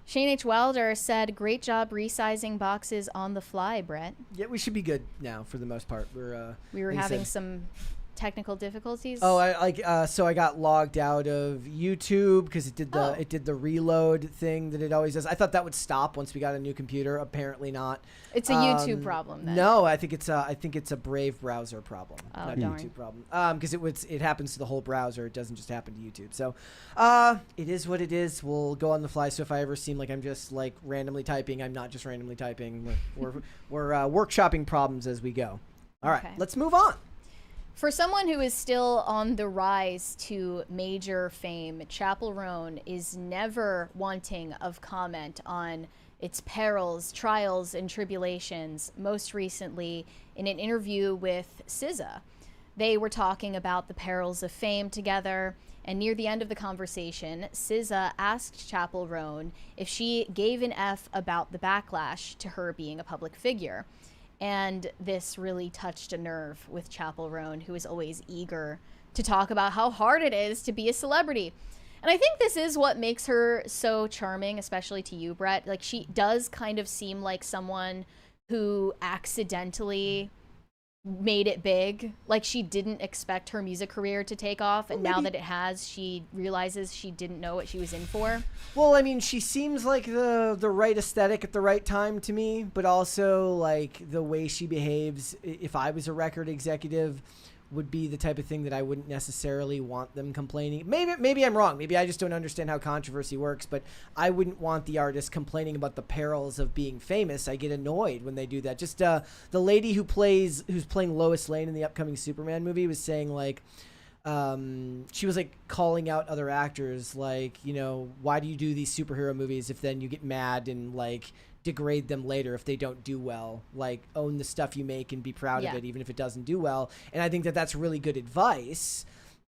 Shane H. Wilder said, great job resizing boxes on the fly, Brett. Yeah, we should be good now for the most part. We were having some technical difficulties. Oh, so I got logged out of YouTube because it did the reload thing that it always does. I thought that would stop once we got a new computer. Apparently not. It's a YouTube problem then. No, I think it's a Brave browser problem, Oh, not a darn. YouTube problem. Because it happens to the whole browser. It doesn't just happen to YouTube. So, it is what it is. We'll go on the fly. So if I ever seem like I'm just like randomly typing, I'm not just randomly typing. We're workshopping problems as we go. All right, Okay. let's move on. For someone who is still on the rise to major fame, Chappell Groan is never wanting of comment on its perils, trials, and tribulations, most recently in an interview with SZA. They were talking about the perils of fame together, and near the end of the conversation, SZA asked Chappell Groan if she gave an F about the backlash to her being a public figure. And this really touched a nerve with Chappell Groan, who is always eager to talk about how hard it is to be a celebrity. And I think this is what makes her so charming, especially to you, Brett. Like, she does kind of seem like someone who accidentally made it big. Like, she didn't expect her music career to take off, and now that it has, she realizes she didn't know what she was in for. Well, I mean, she seems like the right aesthetic at the right time to me, but also like the way she behaves, if I was a record executive, would be the type of thing that I wouldn't necessarily want them complaining. Maybe I'm wrong. Maybe I just don't understand how controversy works, but I wouldn't want the artist complaining about the perils of being famous. I get annoyed when they do that. Just the lady who's playing Lois Lane in the upcoming Superman movie was saying like, she was like calling out other actors like, you know, why do you do these superhero movies if then you get mad and like degrade them later if they don't do well? Like, own the stuff you make and be proud of it even if it doesn't do well. And I think that that's really good advice.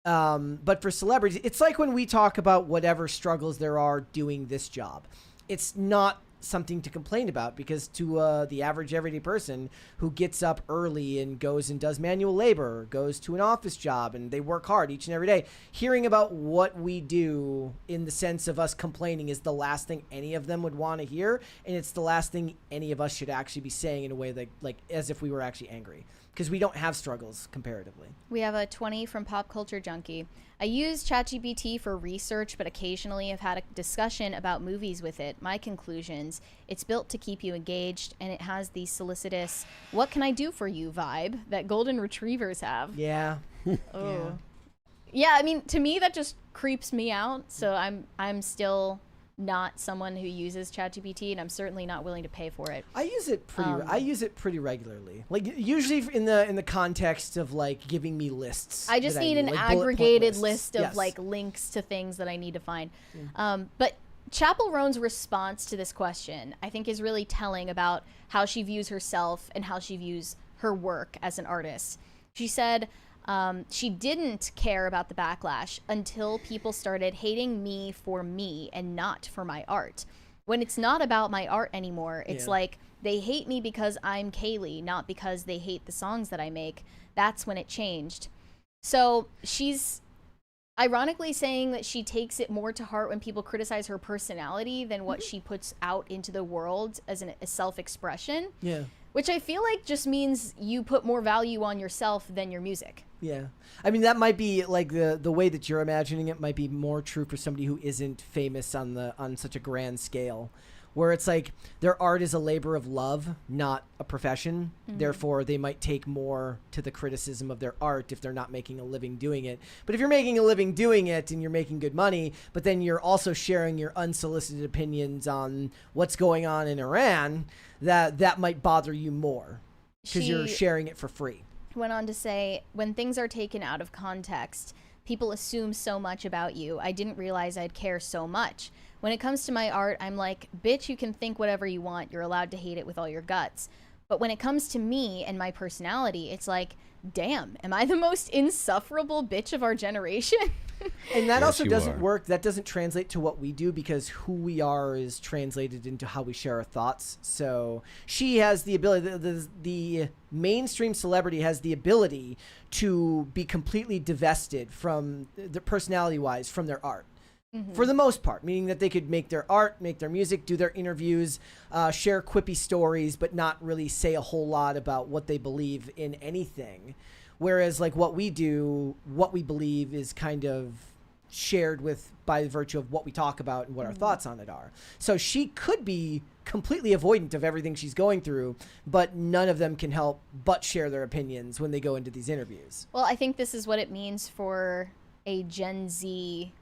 But for celebrities, it's like when we talk about whatever struggles there are doing this job, it's not something to complain about, because to the average everyday person who gets up early and goes and does manual labor, goes to an office job, and they work hard each and every day, hearing about what we do in the sense of us complaining is the last thing any of them would want to hear, and it's the last thing any of us should actually be saying in a way that, like, as if we were actually angry, because we don't have struggles comparatively. We have a 20 from Pop Culture Junkie. I use ChatGPT for research, but occasionally have had a discussion about movies with it. My conclusions: it's built to keep you engaged, and it has the solicitous "what can I do for you" vibe that golden retrievers have. Yeah. Oh. Yeah, I mean, to me that just creeps me out. So I'm still not someone who uses ChatGPT, and I'm certainly not willing to pay for it. I use it pretty regularly. Like, usually in the context of like giving me lists. I just need an like bullet point aggregated lists. list of Yes. like links to things that I need to find. But Chappell Groan's response to this question, I think, is really telling about how she views herself and how she views her work as an artist. She said she didn't care about the backlash until people started hating me for me and not for my art. When it's not about my art anymore, it's like they hate me because I'm Kaylee, not because they hate the songs that I make. That's when it changed. So she's ironically saying that she takes it more to heart when people criticize her personality than what she puts out into the world as a self-expression. Yeah. Which I feel like just means you put more value on yourself than your music. Yeah. I mean, that might be like the way that you're imagining it might be more true for somebody who isn't famous on such a grand scale, where it's like their art is a labor of love, not a profession. Therefore, they might take more to the criticism of their art if they're not making a living doing it. But if you're making a living doing it and you're making good money, but then you're also sharing your unsolicited opinions on what's going on in Iran, that might bother you more because you're sharing it for free. Went on to say, when things are taken out of context, people assume so much about you. I didn't realize I'd care so much. When it comes to my art, I'm like, bitch, you can think whatever you want. You're allowed to hate it with all your guts. But when it comes to me and my personality, it's like, damn, am I the most insufferable bitch of our generation? And that also doesn't work. That doesn't translate to what we do because who we are is translated into how we share our thoughts. So she has the ability, the mainstream celebrity has the ability to be completely divested from the personality-wise from their art. For the most part, meaning that they could make their art, make their music, do their interviews, share quippy stories, but not really say a whole lot about what they believe in anything. Whereas like what we do, what we believe is kind of shared with by virtue of what we talk about and what our thoughts on it are. So she could be completely avoidant of everything she's going through, but none of them can help but share their opinions when they go into these interviews. Well, I think this is what it means for a Gen Z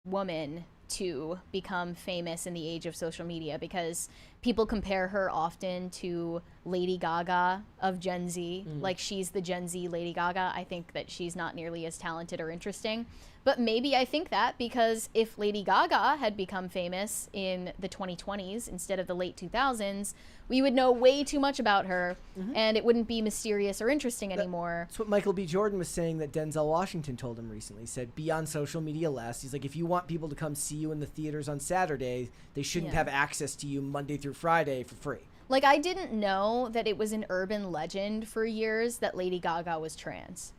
woman to become famous in the age of social media, because people compare her often to Lady Gaga of Gen Z. Like she's the Gen Z Lady Gaga. I think that she's not nearly as talented or interesting. But maybe I think that because if Lady Gaga had become famous in the 2020s instead of the late 2000s, we would know way too much about her and it wouldn't be mysterious or interesting anymore. That's what Michael B. Jordan was saying that Denzel Washington told him recently. He said, be on social media less. He's like, if you want people to come see you in the theaters on Saturday, they shouldn't have access to you Monday through Friday for free. Like, I didn't know that it was an urban legend for years that Lady Gaga was trans.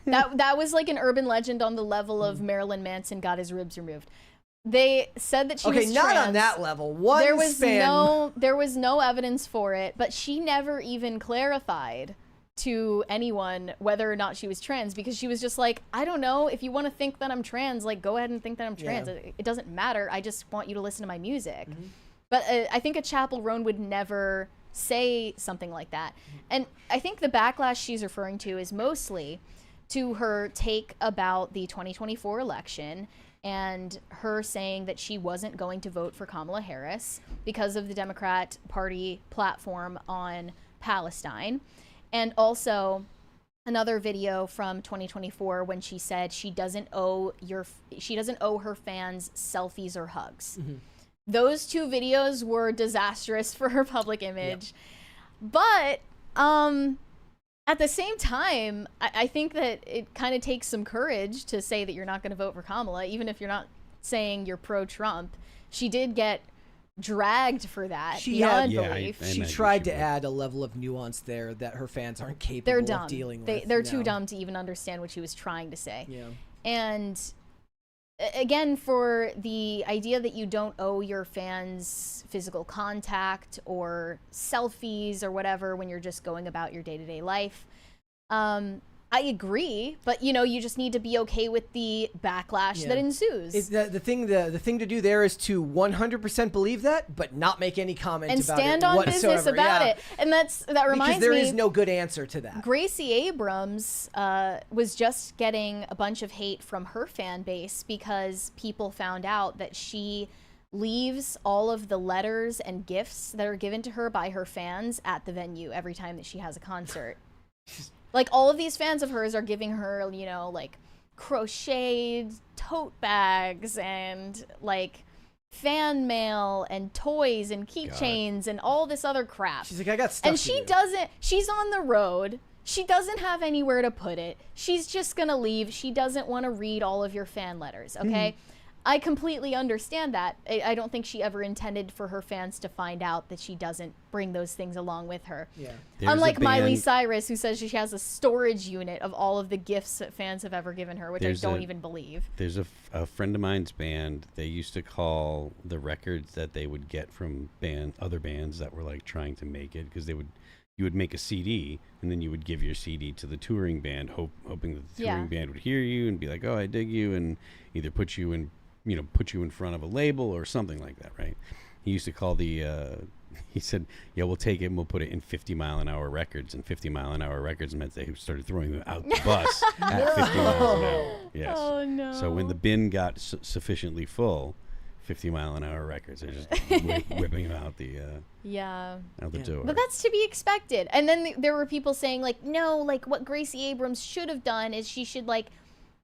That was like an urban legend on the level of Marilyn Manson got his ribs removed. They said that she was trans. Okay, not on that level. There was no evidence for it, but she never even clarified to anyone whether or not she was trans, because she was just like, I don't know, if you want to think that I'm trans, like go ahead and think that I'm trans. It doesn't matter. I just want you to listen to my music. But I think a Chappell Groan would never say something like that. And I think the backlash she's referring to is mostly to her take about the 2024 election and her saying that she wasn't going to vote for Kamala Harris because of the Democrat Party platform on Palestine. And also another video from 2024 when she said she doesn't owe her fans selfies or hugs. Those two videos were disastrous for her public image. But at the same time, I think that it kind of takes some courage to say that you're not going to vote for Kamala, even if you're not saying you're pro-Trump. She did get dragged for that beyond belief. She tried to add a level of nuance there that her fans aren't capable of dealing with. They're too dumb to even understand what she was trying to say. And again, for the idea that you don't owe your fans physical contact or selfies or whatever when you're just going about your day-to-day life, I agree, but you just need to be okay with the backlash that ensues. The thing to do there is to 100% believe that, but not make any comment and about stand it on whatsoever. business about it. And that reminds me, because there is no good answer to that. Gracie Abrams was just getting a bunch of hate from her fan base because people found out that she leaves all of the letters and gifts that are given to her by her fans at the venue every time that she has a concert. Like, all of these fans of hers are giving her, like, crocheted tote bags and, like, fan mail and toys and keychains and all this other crap. She's like, I got stuff and to do. She's on the road. She doesn't have anywhere to put it. She's just gonna leave. She doesn't want to read all of your fan letters, okay? I completely understand that. I don't think she ever intended for her fans to find out that she doesn't bring those things along with her. Yeah. Unlike Miley Cyrus, who says she has a storage unit of all of the gifts that fans have ever given her, which I don't even believe. There's a friend of mine's band. They used to call the records that they would get from other bands that were like trying to make it, because you would make a CD and then you would give your CD to the touring band, hoping that the touring band would hear you and be like, "Oh, I dig you," and either put you in front of a label or something like that, right? He used to call he said, "Yeah, we'll take it and we'll put it in 50-mile-an-hour records." And 50-mile-an-hour records meant they started throwing them out the bus at 50 miles an hour. Yes. Oh, no. So when the bin got sufficiently full, 50-mile-an-hour records are just whipping them out the out the door. But that's to be expected. And then there were people saying, like, no, like what Gracie Abrams should have done is she should like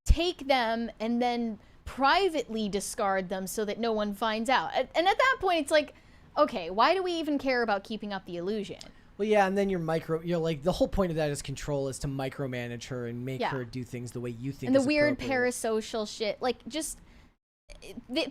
take them and then privately discard them so that no one finds out. And at that point, it's like, okay, why do we even care about keeping up the illusion? Well, yeah, and then you're like, the whole point of that is control, is to micromanage her and make her do things the way you think. And the is weird appropriate. parasocial shit, like just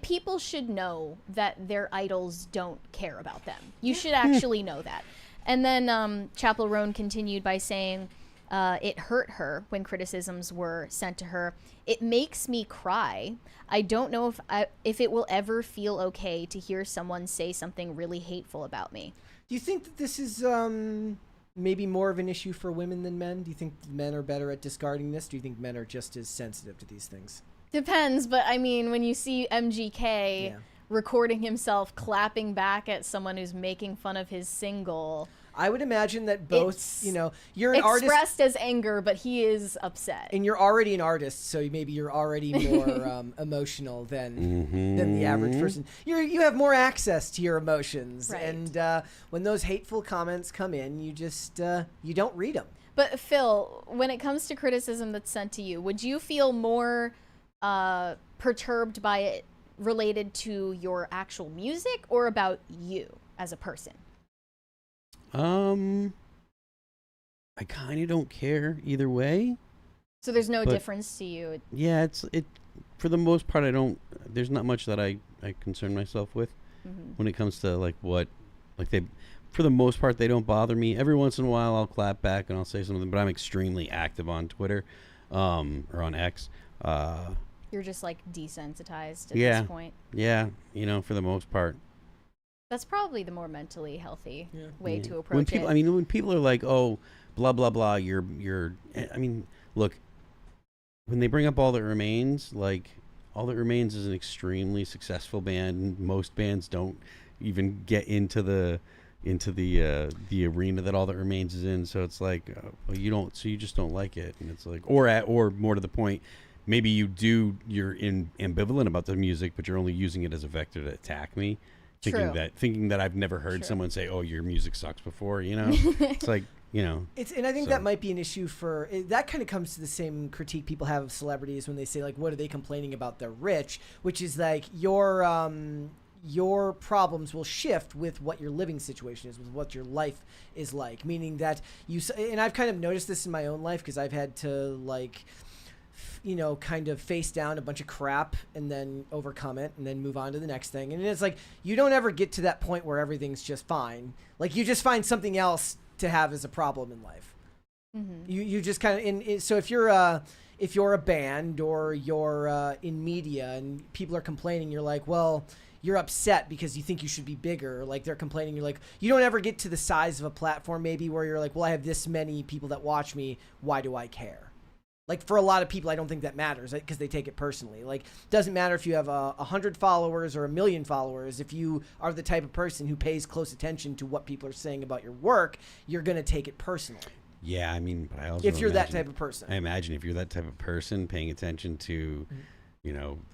people should know that their idols don't care about them. You should actually know that. And then Chappell Groan continued by saying, it hurt her when criticisms were sent to her. It makes me cry. I don't know if it will ever feel okay to hear someone say something really hateful about me. Do you think that this is maybe more of an issue for women than men? Do you think men are better at discarding this? Do you think men are just as sensitive to these things? Depends, but I mean, when you see MGK recording himself clapping back at someone who's making fun of his single, I would imagine that both, you're an artist. Expressed as anger, but he is upset. And you're already an artist, so maybe you're already more emotional than the average person. You have more access to your emotions, Right. and when those hateful comments come in, you just you don't read them. But Phil, when it comes to criticism that's sent to you, would you feel more perturbed by it related to your actual music or about you as a person? I kind of don't care either way. So there's no difference to you. Yeah, it for the most part there's not much that I concern myself with when it comes to for the most part they don't bother me. Every once in a while I'll clap back and I'll say something, but I'm extremely active on Twitter or on X. You're just like desensitized at this point. Yeah, for the most part. That's probably the more mentally healthy way to approach it. When people are like, "Oh, blah blah blah," look, when they bring up All That Remains, like All That Remains is an extremely successful band. Most bands don't even get into the arena that All That Remains is in. So it's like, you just don't like it, and it's like, or more to the point, maybe you're ambivalent about the music, but you're only using it as a vector to attack me. Thinking that I've never heard someone say, "Oh, your music sucks" before, It's like, and I think that might be an issue that kind of comes to the same critique people have of celebrities when they say, like, what are they complaining about? They're rich, which is like your problems will shift with what your living situation is, with what your life is like, meaning that and I've kind of noticed this in my own life because I've had to kind of face down a bunch of crap and then overcome it and then move on to the next thing. And it's like, you don't ever get to that point where everything's just fine. Like, you just find something else to have as a problem in life. You just kind of, so if you're a band or you're in media and people are complaining, you're like, well, you're upset because you think you should be bigger. Like, they're complaining, you're like, you don't ever get to the size of a platform maybe where you're like, well, I have this many people that watch me, why do I care? Like, for a lot of people, I don't think that matters because they take it personally. Like, it doesn't matter if you have 100 followers or 1 million followers. If you are the type of person who pays close attention to what people are saying about your work, you're going to take it personally. Yeah, but I also if you're that type of person. I imagine if you're that type of person, paying attention to,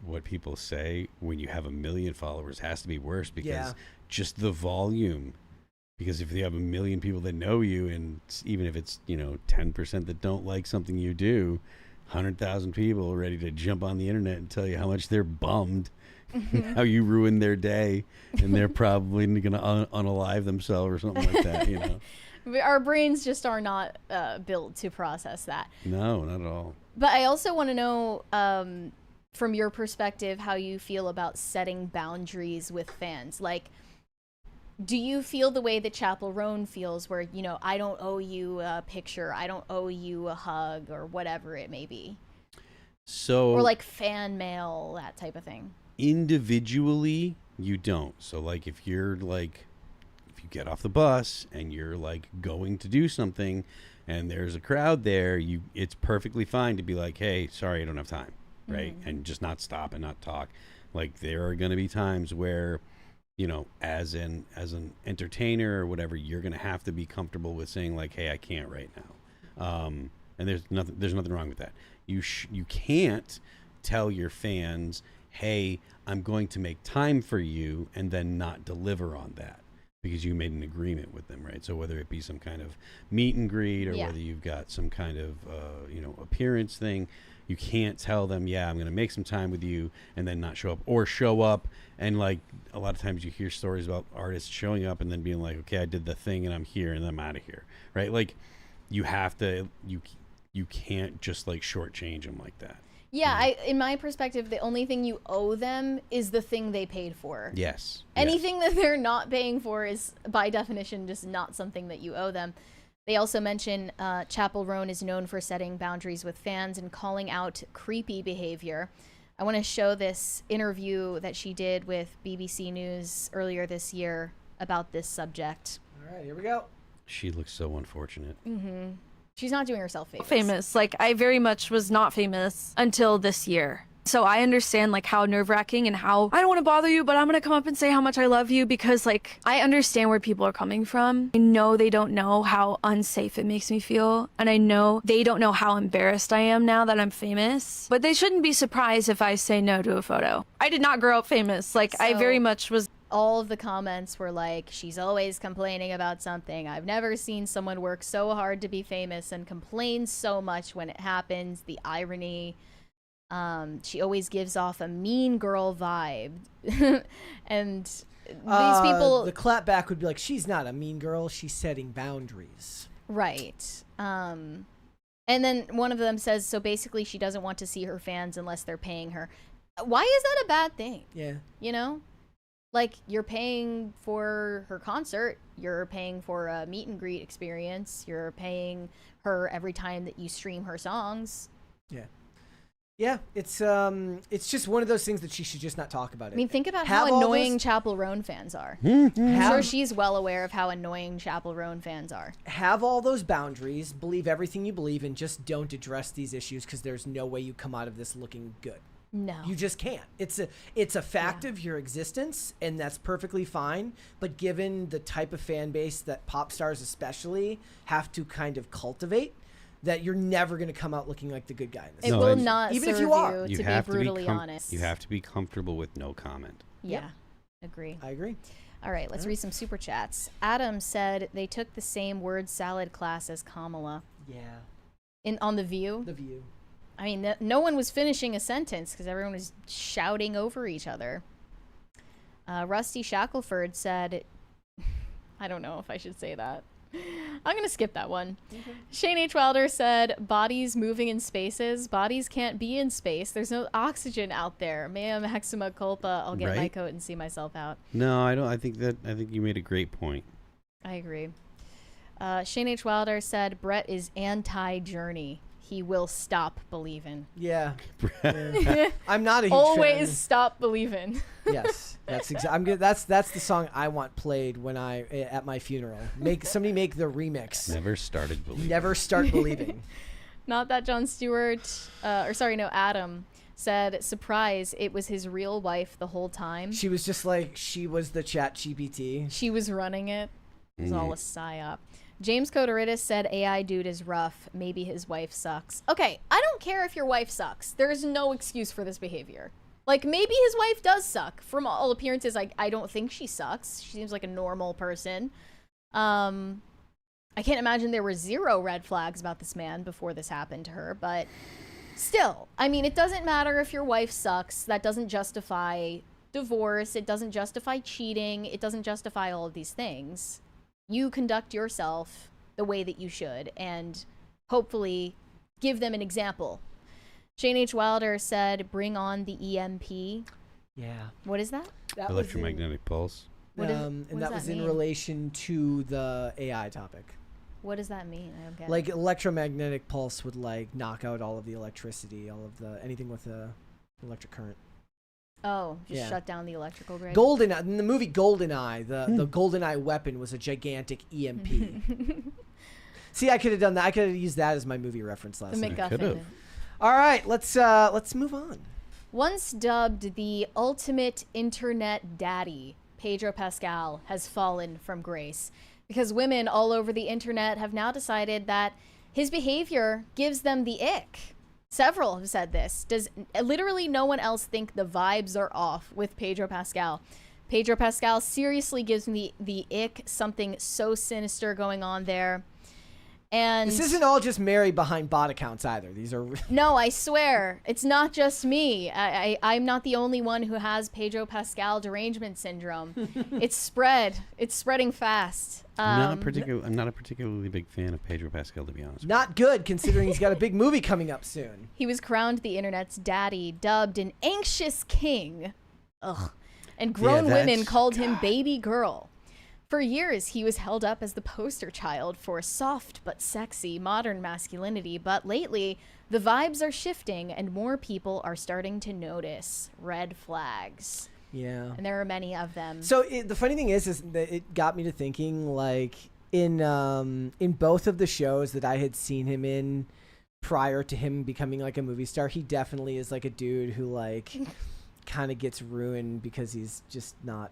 what people say when you have 1 million followers has to be worse because just the volume. Because if you have 1 million people that know you, and even if it's 10% that don't like something you do, 100,000 people ready to jump on the internet and tell you how much they're bummed, how you ruined their day, and they're probably going to unalive themselves or something like that. Our brains just are not built to process that. No, not at all. But I also want to know, from your perspective, how you feel about setting boundaries with fans. Like, do you feel the way that Chappell Groan feels, where, you know, I don't owe you a picture, I don't owe you a hug, or whatever it may be? So, or like fan mail, that type of thing. Individually, you don't. So like if you're like, if you get off the bus and you're like going to do something and there's a crowd there, it's perfectly fine to be like, hey, sorry, I don't have time, right? And just not stop and not talk. Like there are going to be times where, you know, as an entertainer or whatever, you're going to have to be comfortable with saying like, hey, I can't right now. And there's nothing wrong with that. You can't tell your fans, hey, I'm going to make time for you, and then not deliver on that because you made an agreement with them, right? So whether it be some kind of meet and greet or whether you've got some kind of, appearance thing, you can't tell them, yeah, I'm going to make some time with you and then not show up, or show up. And like a lot of times you hear stories about artists showing up and then being like, okay, I did the thing and I'm here and I'm out of here, right? Like you have to, you can't just like shortchange them like that. Yeah, in my perspective, the only thing you owe them is the thing they paid for. Yes. Anything that they're not paying for is, by definition, just not something that you owe them. They also mention Chappell Groan is known for setting boundaries with fans and calling out creepy behavior. I want to show this interview that she did with BBC News earlier this year about this subject. All right, here we go. She looks so unfortunate. Mm-hmm. She's not doing herself famous. Like, I very much was not famous until this year. So I understand like how nerve-wracking and how I don't want to bother you, but I'm gonna come up and say how much I love you, because like I understand where people are coming from. I know they don't know how unsafe it makes me feel, and I know they don't know how embarrassed I am now that I'm famous, but they shouldn't be surprised if I say no to a photo. I did not grow up famous. Like, I very much was. All of the comments were like, she's always complaining about something. I've never seen someone work so hard to be famous and complain so much when it happens. The irony. She always gives off a mean girl vibe. And these people... The clapback would be like, she's not a mean girl. She's setting boundaries. Right. And then one of them says, so basically she doesn't want to see her fans unless they're paying her. Why is that a bad thing? Yeah. You know? Like, you're paying for her concert, you're paying for a meet and greet experience, you're paying her every time that you stream her songs. Yeah. Yeah, it's just one of those things that she should just not talk about. I mean, think about how annoying Chappell Groan fans are. I'm sure she's well aware of how annoying Chappell Groan fans are. Have all those boundaries, believe everything you believe, and just don't address these issues, because there's no way you come out of this looking good. No. You just can't. It's a fact of your existence, and that's perfectly fine. But given the type of fan base that pop stars especially have to kind of cultivate, that you're never going to come out looking like the good guy in this. It will not even serve if you are. you to be brutally honest. You have to be comfortable with no comment. Yeah, agree. I agree. All right, let's read some super chats. Adam said they took the same word salad class as Kamala. Yeah. On The View? The View. I mean, no one was finishing a sentence because everyone was shouting over each other. Rusty Shackelford said, I don't know if I should say that. I'm going to skip that one. Okay. Shane H. Wilder said, bodies moving in spaces. Bodies can't be in space. There's no oxygen out there. Mea maxima culpa. I'll get my coat and see myself out. No, I don't. I think you made a great point. I agree. Shane H. Wilder said, Brett is anti-Journey. He will stop believing. Yeah. I'm not a huge Always fan. stop believing. Yes, that's exactly. That's the song I want played when at my funeral. Somebody make the remix. Never started believing. Never start believing. Not that Jon Stewart, Adam said, surprise, it was his real wife the whole time. She was just like, she was the chat GPT. She was running it. It was all a psyop. James Coderidis said AI dude is rough. Maybe his wife sucks. Okay, I don't care if your wife sucks. There is no excuse for this behavior. Like, maybe his wife does suck. From all appearances, I don't think she sucks. She seems like a normal person. I can't imagine there were zero red flags about this man before this happened to her, but still, I mean, it doesn't matter if your wife sucks. That doesn't justify divorce. It doesn't justify cheating. It doesn't justify all of these things. You conduct yourself the way that you should and hopefully give them an example. Shane H. Wilder said, "Bring on the EMP." Yeah. What is that? Electromagnetic pulse. And that was in relation to the AI topic. What does that mean? I don't get Like it. electromagnetic pulse would like knock out all of the electricity, all of the anything with a electric current. Oh, just shut down the electrical grid. GoldenEye, in the movie GoldenEye, the GoldenEye weapon was a gigantic EMP. See, I could have done that. I could have used that as my movie reference last night. MacGuffin. All right, let's move on. Once dubbed the ultimate internet daddy, Pedro Pascal has fallen from grace because women all over the internet have now decided that his behavior gives them the ick. Several have said this. Does literally no one else think the vibes are off with Pedro Pascal? Pedro Pascal seriously gives me the ick, something so sinister going on there. And this isn't all just Mary behind bot accounts either. These are no, I swear, it's not just me. I'm not the only one who has Pedro Pascal derangement syndrome. It's spreading fast. I'm not a particularly big fan of Pedro Pascal, to be honest. Not good, considering he's got a big movie coming up soon. He was crowned the internet's daddy, dubbed an anxious king. Ugh. And grown women called him baby girl. For years, he was held up as the poster child for soft but sexy modern masculinity, but lately, the vibes are shifting and more people are starting to notice red flags. Yeah. And there are many of them. So the funny thing is that it got me to thinking, like, in both of the shows that I had seen him in prior to him becoming, like, a movie star, he definitely is, like, a dude who, like, kind of gets ruined because he's just not...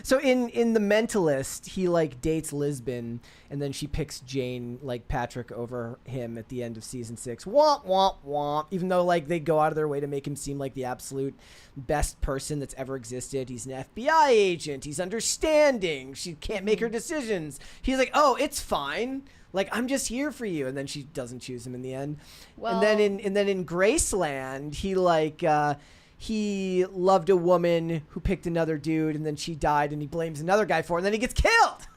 So in The Mentalist, he like dates Lisbon, and then she picks Jane like Patrick over him at the end of season 6. Womp womp womp. Even though like they go out of their way to make him seem like the absolute best person that's ever existed. He's an FBI agent. He's understanding. She can't make her decisions. He's like, oh, it's fine. Like, I'm just here for you. And then she doesn't choose him in the end. Well, and then in Graceland, he like he loved a woman who picked another dude, and then she died, and he blames another guy for it, and then he gets killed.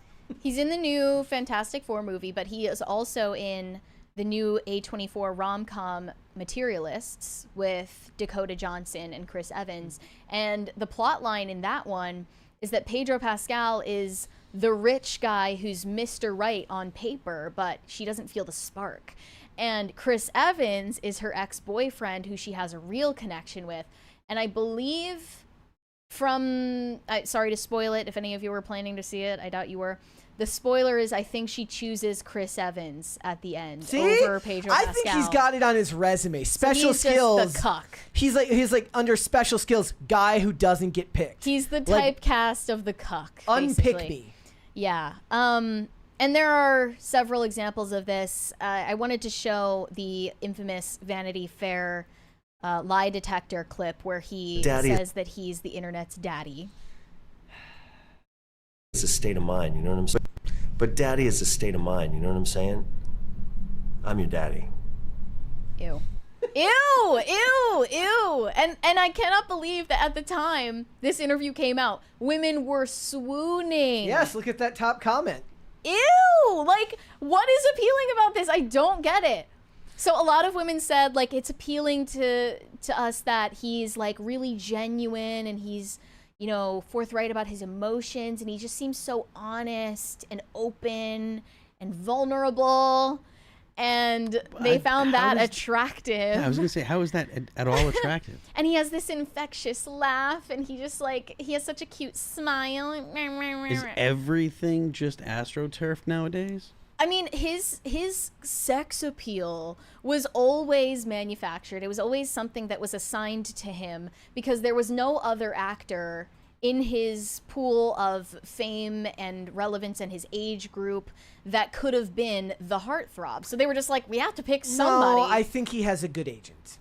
He's in the new Fantastic Four movie, but he is also in the new A24 rom-com Materialists with Dakota Johnson and Chris Evans. And the plot line in that one is that Pedro Pascal is the rich guy who's Mr. Right on paper, but she doesn't feel the spark. And Chris Evans is her ex-boyfriend who she has a real connection with. And I believe from, sorry to spoil it if any of you were planning to see it, I doubt you were. The spoiler is I think she chooses Chris Evans at the end over Pedro Pascal. I think he's got it on his resume. Special so he's skills. Just the cuck. He's like under special skills, guy who doesn't get picked. He's the like, typecast of the cuck. Unpick basically. me. Yeah. And there are several examples of this. I wanted to show the infamous Vanity Fair lie detector clip where he says that he's the internet's daddy. It's a state of mind, you know what I'm saying? But daddy is a state of mind, you know what I'm saying? I'm your daddy. Ew. Ew, ew, ew. And I cannot believe that at the time this interview came out, women were swooning. Yes, look at that top comment. Ew! Like, what is appealing about this? I don't get it. So a lot of women said, like, it's appealing to us that he's, like, really genuine and he's, you know, forthright about his emotions and he just seems so honest and open and vulnerable. And they found that attractive. Yeah, I was going to say, how is that at all attractive? And he has this infectious laugh and he just, like, he has such a cute smile. Is everything just AstroTurf nowadays? I mean, his sex appeal was always manufactured. It was always something that was assigned to him because there was no other actor in his pool of fame and relevance and his age group that could have been the heartthrob. So they were just like, we have to pick somebody. No, I think he has a good agent.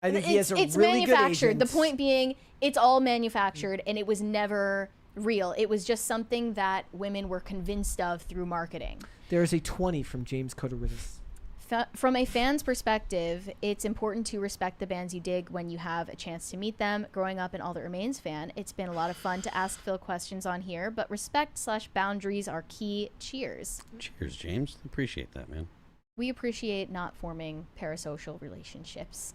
I think he has a really good agent. It's manufactured. The point being, it's all manufactured and it was never real. It was just something that women were convinced of through marketing. There's a 20 from James Coteridis. From a fan's perspective, it's important to respect the bands you dig when you have a chance to meet them. Growing up an All That Remains fan, it's been a lot of fun to ask Phil questions on here, but respect/boundaries are key. Cheers. Cheers, James. Appreciate that, man. We appreciate not forming parasocial relationships.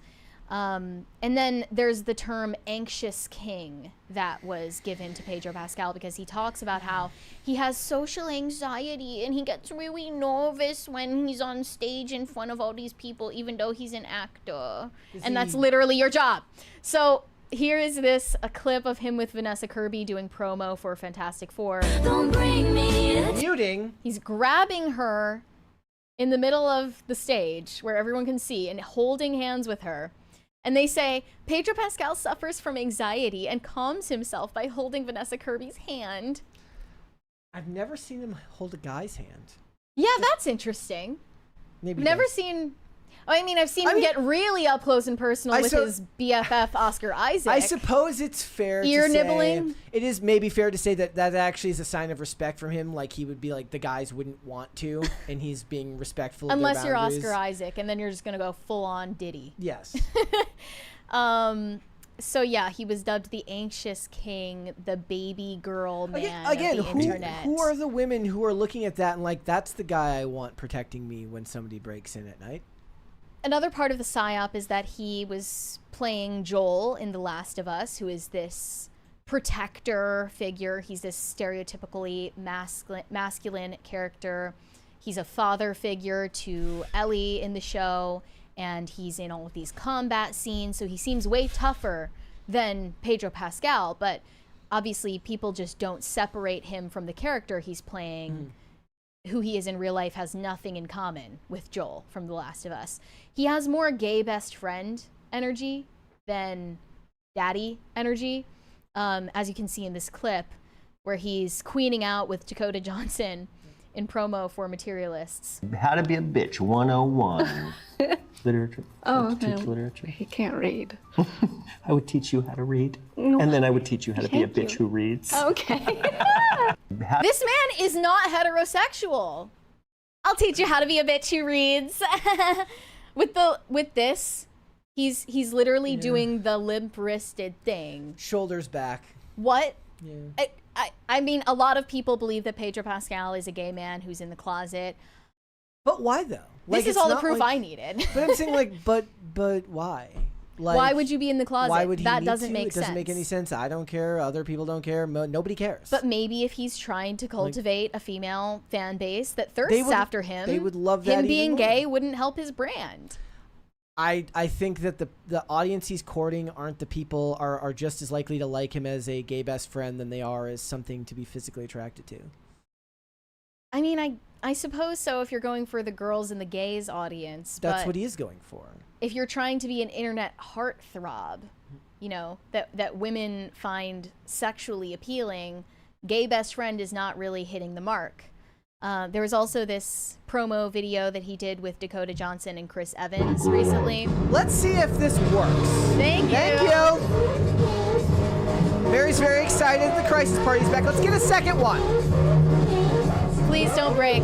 And then there's the term anxious king that was given to Pedro Pascal because he talks about how he has social anxiety and he gets really nervous when he's on stage in front of all these people, even though he's an actor. And that's literally your job. So here is a clip of him with Vanessa Kirby doing promo for Fantastic Four. Don't bring me muting. He's grabbing her in the middle of the stage where everyone can see and holding hands with her. And they say, Pedro Pascal suffers from anxiety and calms himself by holding Vanessa Kirby's hand. I've never seen him hold a guy's hand. Yeah, that's interesting. Maybe never seen... I mean, I've seen him get really up close and personal with his BFF, Oscar Isaac. I suppose it's fair to say... Ear nibbling? It is maybe fair to say that that actually is a sign of respect from him. Like, he would be like, the guys wouldn't want to, and he's being respectful of their Unless you're boundaries. Oscar Isaac, and then you're just going to go full-on Diddy. Yes. So, yeah, he was dubbed the anxious king, the baby girl man of the internet. Who are the women who are looking at that and like, that's the guy I want protecting me when somebody breaks in at night? Another part of the PSYOP is that he was playing Joel in The Last of Us, who is this protector figure. He's this stereotypically masculine character. He's a father figure to Ellie in the show, and he's in all of these combat scenes, so he seems way tougher than Pedro Pascal, but obviously people just don't separate him from the character he's playing. Who he is in real life has nothing in common with Joel from The Last of Us. He has more gay best friend energy than daddy energy, as you can see in this clip where he's queening out with Dakota Johnson in promo for Materialists. How to be a bitch 101. Literature. Oh, teach literature. He can't read. I would teach you how to read, No. and then I would teach you how to be a Thank bitch you. who reads. Okay. This man is not heterosexual. I'll teach you how to be a bitch who reads. with this, he's literally doing the limp-wristed thing. Shoulders back. What? Yeah. I mean, a lot of people believe that Pedro Pascal is a gay man who's in the closet. But why though? This is all the proof I needed. But I'm saying like, but why? Like, why would you be in the closet? Why would he that need doesn't to? make It sense. doesn't make any sense. I don't care. Other people don't care. Nobody cares. But maybe if he's trying to cultivate a female fan base that thirsts after him, they would love that him even being more. gay wouldn't help his brand. I think that the audience he's courting aren't the people are just as likely to like him as a gay best friend than they are as something to be physically attracted to. I mean, I suppose so if you're going for the girls and the gays audience. That's but what he is going for. If you're trying to be an internet heartthrob, you know, that women find sexually appealing, gay best friend is not really hitting the mark. There was also this promo video that he did with Dakota Johnson and Chris Evans recently. Let's see if this works. Thank you. Thank you. Mary's very excited. The crisis party's back. Let's get a second one. Please don't break.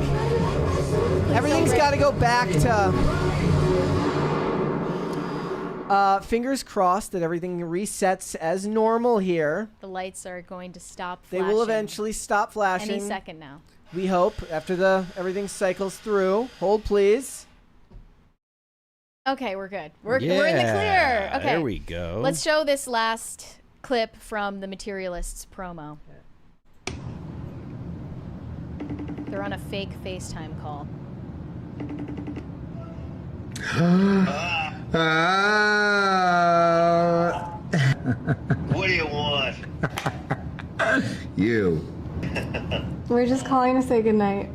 Everything's got to go back to... fingers crossed that everything resets as normal here. The lights are going to stop They flashing. will eventually stop flashing. Any second now. We hope after everything cycles through. Hold, please. Okay, we're good. We're in the clear. Okay. There we go. Let's show this last clip from the Materialists promo. They're on a fake FaceTime call. What do you want? You. We're just calling to say goodnight.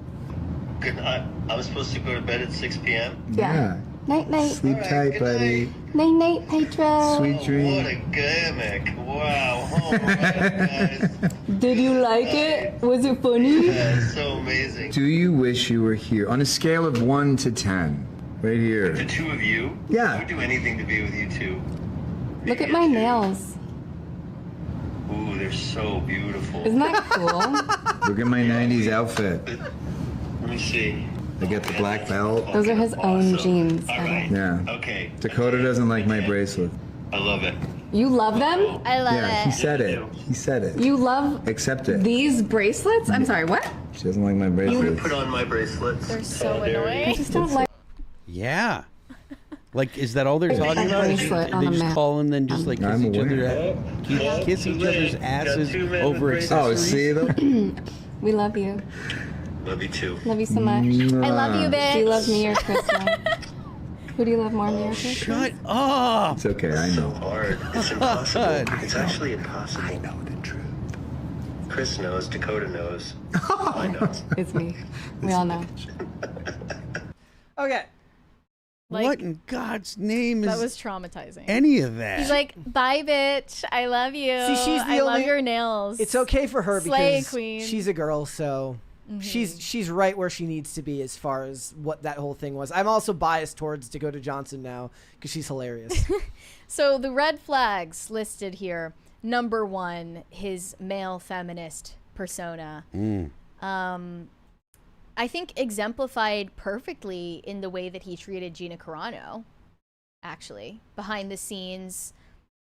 Good night. I was supposed to go to bed at 6 p.m. Yeah. Night, night. Sleep tight, buddy. Night, night, Pedro. Sweet dreams. What a gimmick. Wow. All right, guys. Did you like it? Was it funny? Yeah, it's so amazing. Do you wish you were here? On a scale of 1 to 10. Right here. The two of you? Yeah. I would do anything to be with you two. Look at my nails. Ooh, they're so beautiful. Isn't that cool? Look at my 90s outfit. Let me see. I get the black belt. Those are his own jeans. All right. Yeah. Okay. Dakota doesn't like my bracelet. I love it. You love them? I love Yeah, he said it. He said it. You love Accept it. these bracelets? I'm sorry, what? She doesn't like my I'm gonna bracelet. put on my bracelets. They're so annoying. I just don't like. Yeah. Like, is that all they're talking about? They just call and then just like kiss each other's asses over accessories? Oh, see them? We love you. Love you too. Love you so much. I love you, bitch. Do you love me or Chris more? Who do you love more, me or Chris? Shut up! It's okay, I know. So hard. It's impossible. It's actually impossible. I know the truth. Chris knows. Dakota knows. I know. It's me. We all know. Okay. Like, what in God's name is that was traumatizing. any of that? He's like, bye, bitch. I love you. See, she's the I only- love your nails. It's okay for her Slay because queen. she's a girl, so she's right where she needs to be as far as what that whole thing was. I'm also biased towards Dakota Johnson now because she's hilarious. So the red flags listed here. Number 1, his male feminist persona. I think exemplified perfectly in the way that he treated Gina Carano, actually. Behind the scenes,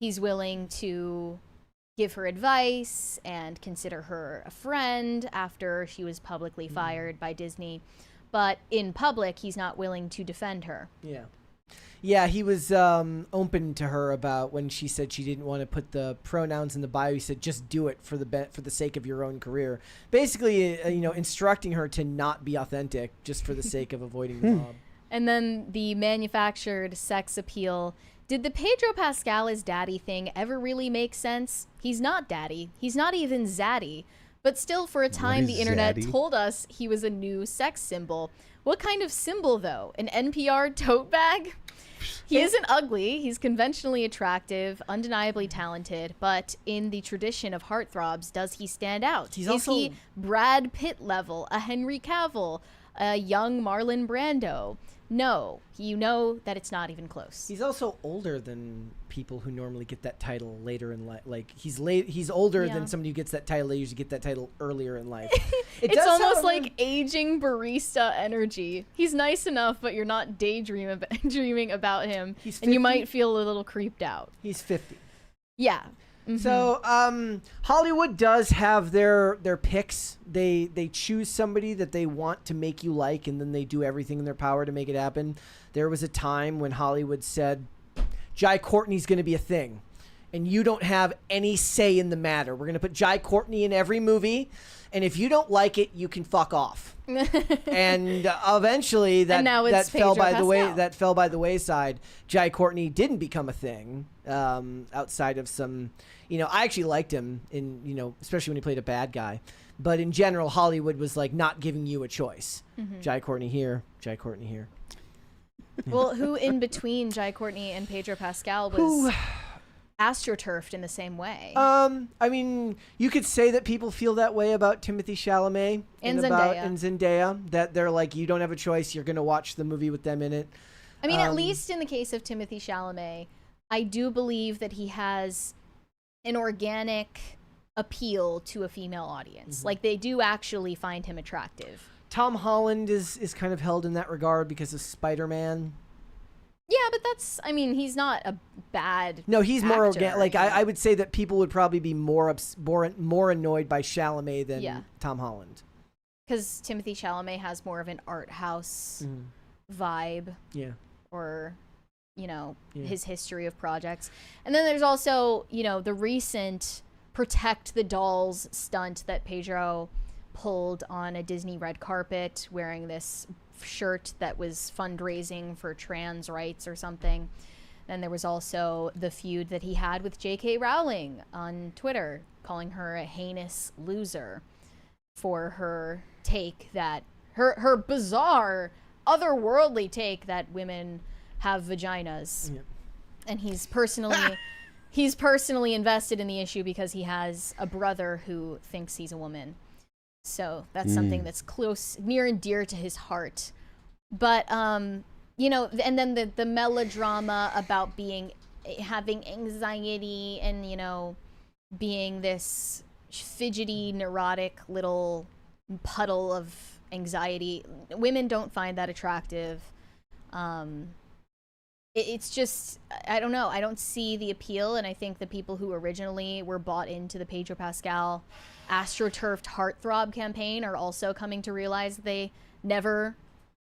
he's willing to give her advice and consider her a friend after she was publicly fired by Disney. But in public, he's not willing to defend her. Yeah. Yeah, he was open to her about when she said she didn't want to put the pronouns in the bio. He said, just do it for the sake of your own career. Basically, instructing her to not be authentic just for the sake of avoiding the mob. And then the manufactured sex appeal. Did the Pedro Pascal is daddy thing ever really make sense? He's not daddy. He's not even zaddy. But still, for a time, the internet told us he was a new sex symbol. What kind of symbol, though? An NPR tote bag? He isn't ugly. He's conventionally attractive, undeniably talented, but in the tradition of heartthrobs, does he stand out? Is he Brad Pitt level, a Henry Cavill, a young Marlon Brando? No, you know that it's not even close. He's also older than people who normally get that title later in life. Like he's older than somebody who gets that title. They usually get that title earlier in life. It's almost like aging barista energy. He's nice enough, but you're not dreaming about him, and you might feel a little creeped out. He's 50. Yeah. So Hollywood does have their picks. They choose somebody that they want to make you like, and then they do everything in their power to make it happen. There was a time when Hollywood said, Jai Courtney's going to be a thing, and you don't have any say in the matter. We're going to put Jai Courtney in every movie, and if you don't like it, you can fuck off. And eventually that fell by the wayside. Jai Courtney didn't become a thing outside of some, I actually liked him in, especially when he played a bad guy. But in general, Hollywood was like not giving you a choice. Jai Courtney here, Jai Courtney here. Well, who in between Jai Courtney and Pedro Pascal was astroturfed in the same way? I mean, you could say that people feel that way about Timothée Chalamet and Zendaya, that they're like, you don't have a choice. You're going to watch the movie with them in it. I mean, at least in the case of Timothée Chalamet, I do believe that he has an organic appeal to a female audience. Like, they do actually find him attractive. Tom Holland is kind of held in that regard because of Spider-Man. Yeah, but he's not a bad No, he's more actor, organic. Like, I would say that people would probably be more annoyed by Chalamet than Tom Holland. Because Timothée Chalamet has more of an art house vibe. Yeah. Or, his history of projects. And then there's also, the recent Protect the Dolls stunt that Pedro pulled on a Disney red carpet wearing this shirt that was fundraising for trans rights or something. Then there was also the feud that he had with J.K. Rowling on Twitter, calling her a heinous loser for her take that her bizarre, otherworldly take that women have vaginas. Yeah. And he's personally invested in the issue because he has a brother who thinks he's a woman. So that's something that's near and dear to his heart. But, and then the melodrama about having anxiety and, being this fidgety, neurotic little puddle of anxiety. Women don't find that attractive. It's just, I don't know. I don't see the appeal. And I think the people who originally were bought into the Pedro Pascal astroturfed heartthrob campaign are also coming to realize they never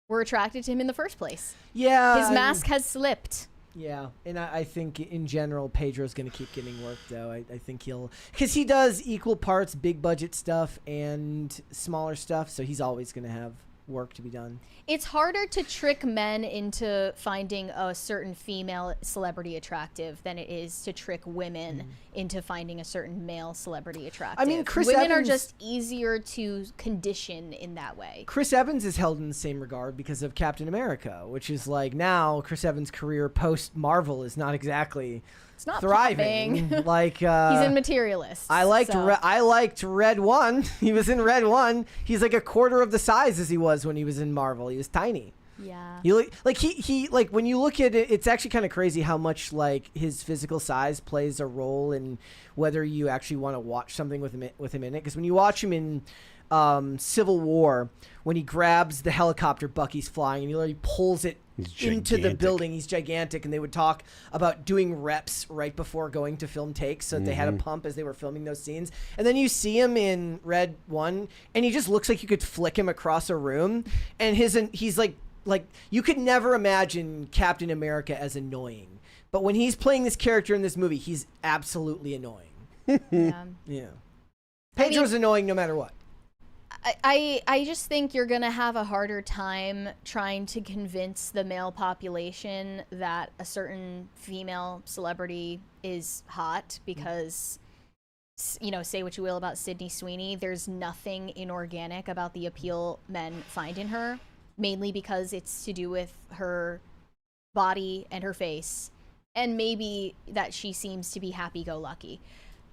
were attracted to him in the first place. Yeah. His mask has slipped. Yeah, and I think in general, Pedro's going to keep getting work, though. I think he'll... Because he does equal parts big budget stuff and smaller stuff, so he's always going to have work to be done. It's harder to trick men into finding a certain female celebrity attractive than it is to trick women into finding a certain male celebrity attractive. I mean, women are just easier to condition in that way. Chris Evans is held in the same regard because of Captain America, which is like now Chris Evans' career post-Marvel is not exactly... It's not thriving. popping. Like he's in Materialists. I liked so. I liked Red 1. He was in Red 1. He's like a quarter of the size as he was when he was in Marvel. He was tiny. Yeah. He like he like when you look at it, it's actually kind of crazy how much like his physical size plays a role in whether you actually want to watch something with him in it. Because when you watch him in Civil War, when he grabs the helicopter Bucky's flying and he literally pulls it into the building, he's gigantic, and they would talk about doing reps right before going to film takes, so that they had a pump as they were filming those scenes. And then you see him in Red 1, and he just looks like you could flick him across a room, and he's like you could never imagine Captain America as annoying, but when he's playing this character in this movie, he's absolutely annoying. Yeah. Pedro's annoying no matter what. I just think you're going to have a harder time trying to convince the male population that a certain female celebrity is hot because, you know, say what you will about Sydney Sweeney, there's nothing inorganic about the appeal men find in her, mainly because it's to do with her body and her face, and maybe that she seems to be happy-go-lucky.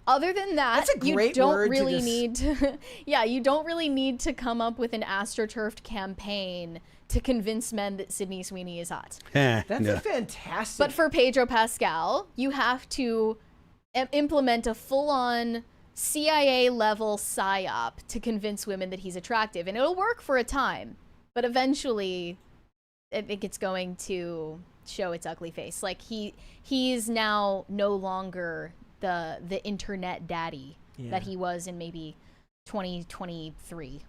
Other than that, you don't really need to you don't really need to come up with an astroturfed campaign to convince men that Sydney Sweeney is hot. That's a fantastic. But for Pedro Pascal, you have to implement a full-on CIA-level psyop to convince women that he's attractive, and it'll work for a time, but eventually I think it's going to show its ugly face. Like he's now no longer the internet daddy that he was in maybe 2023.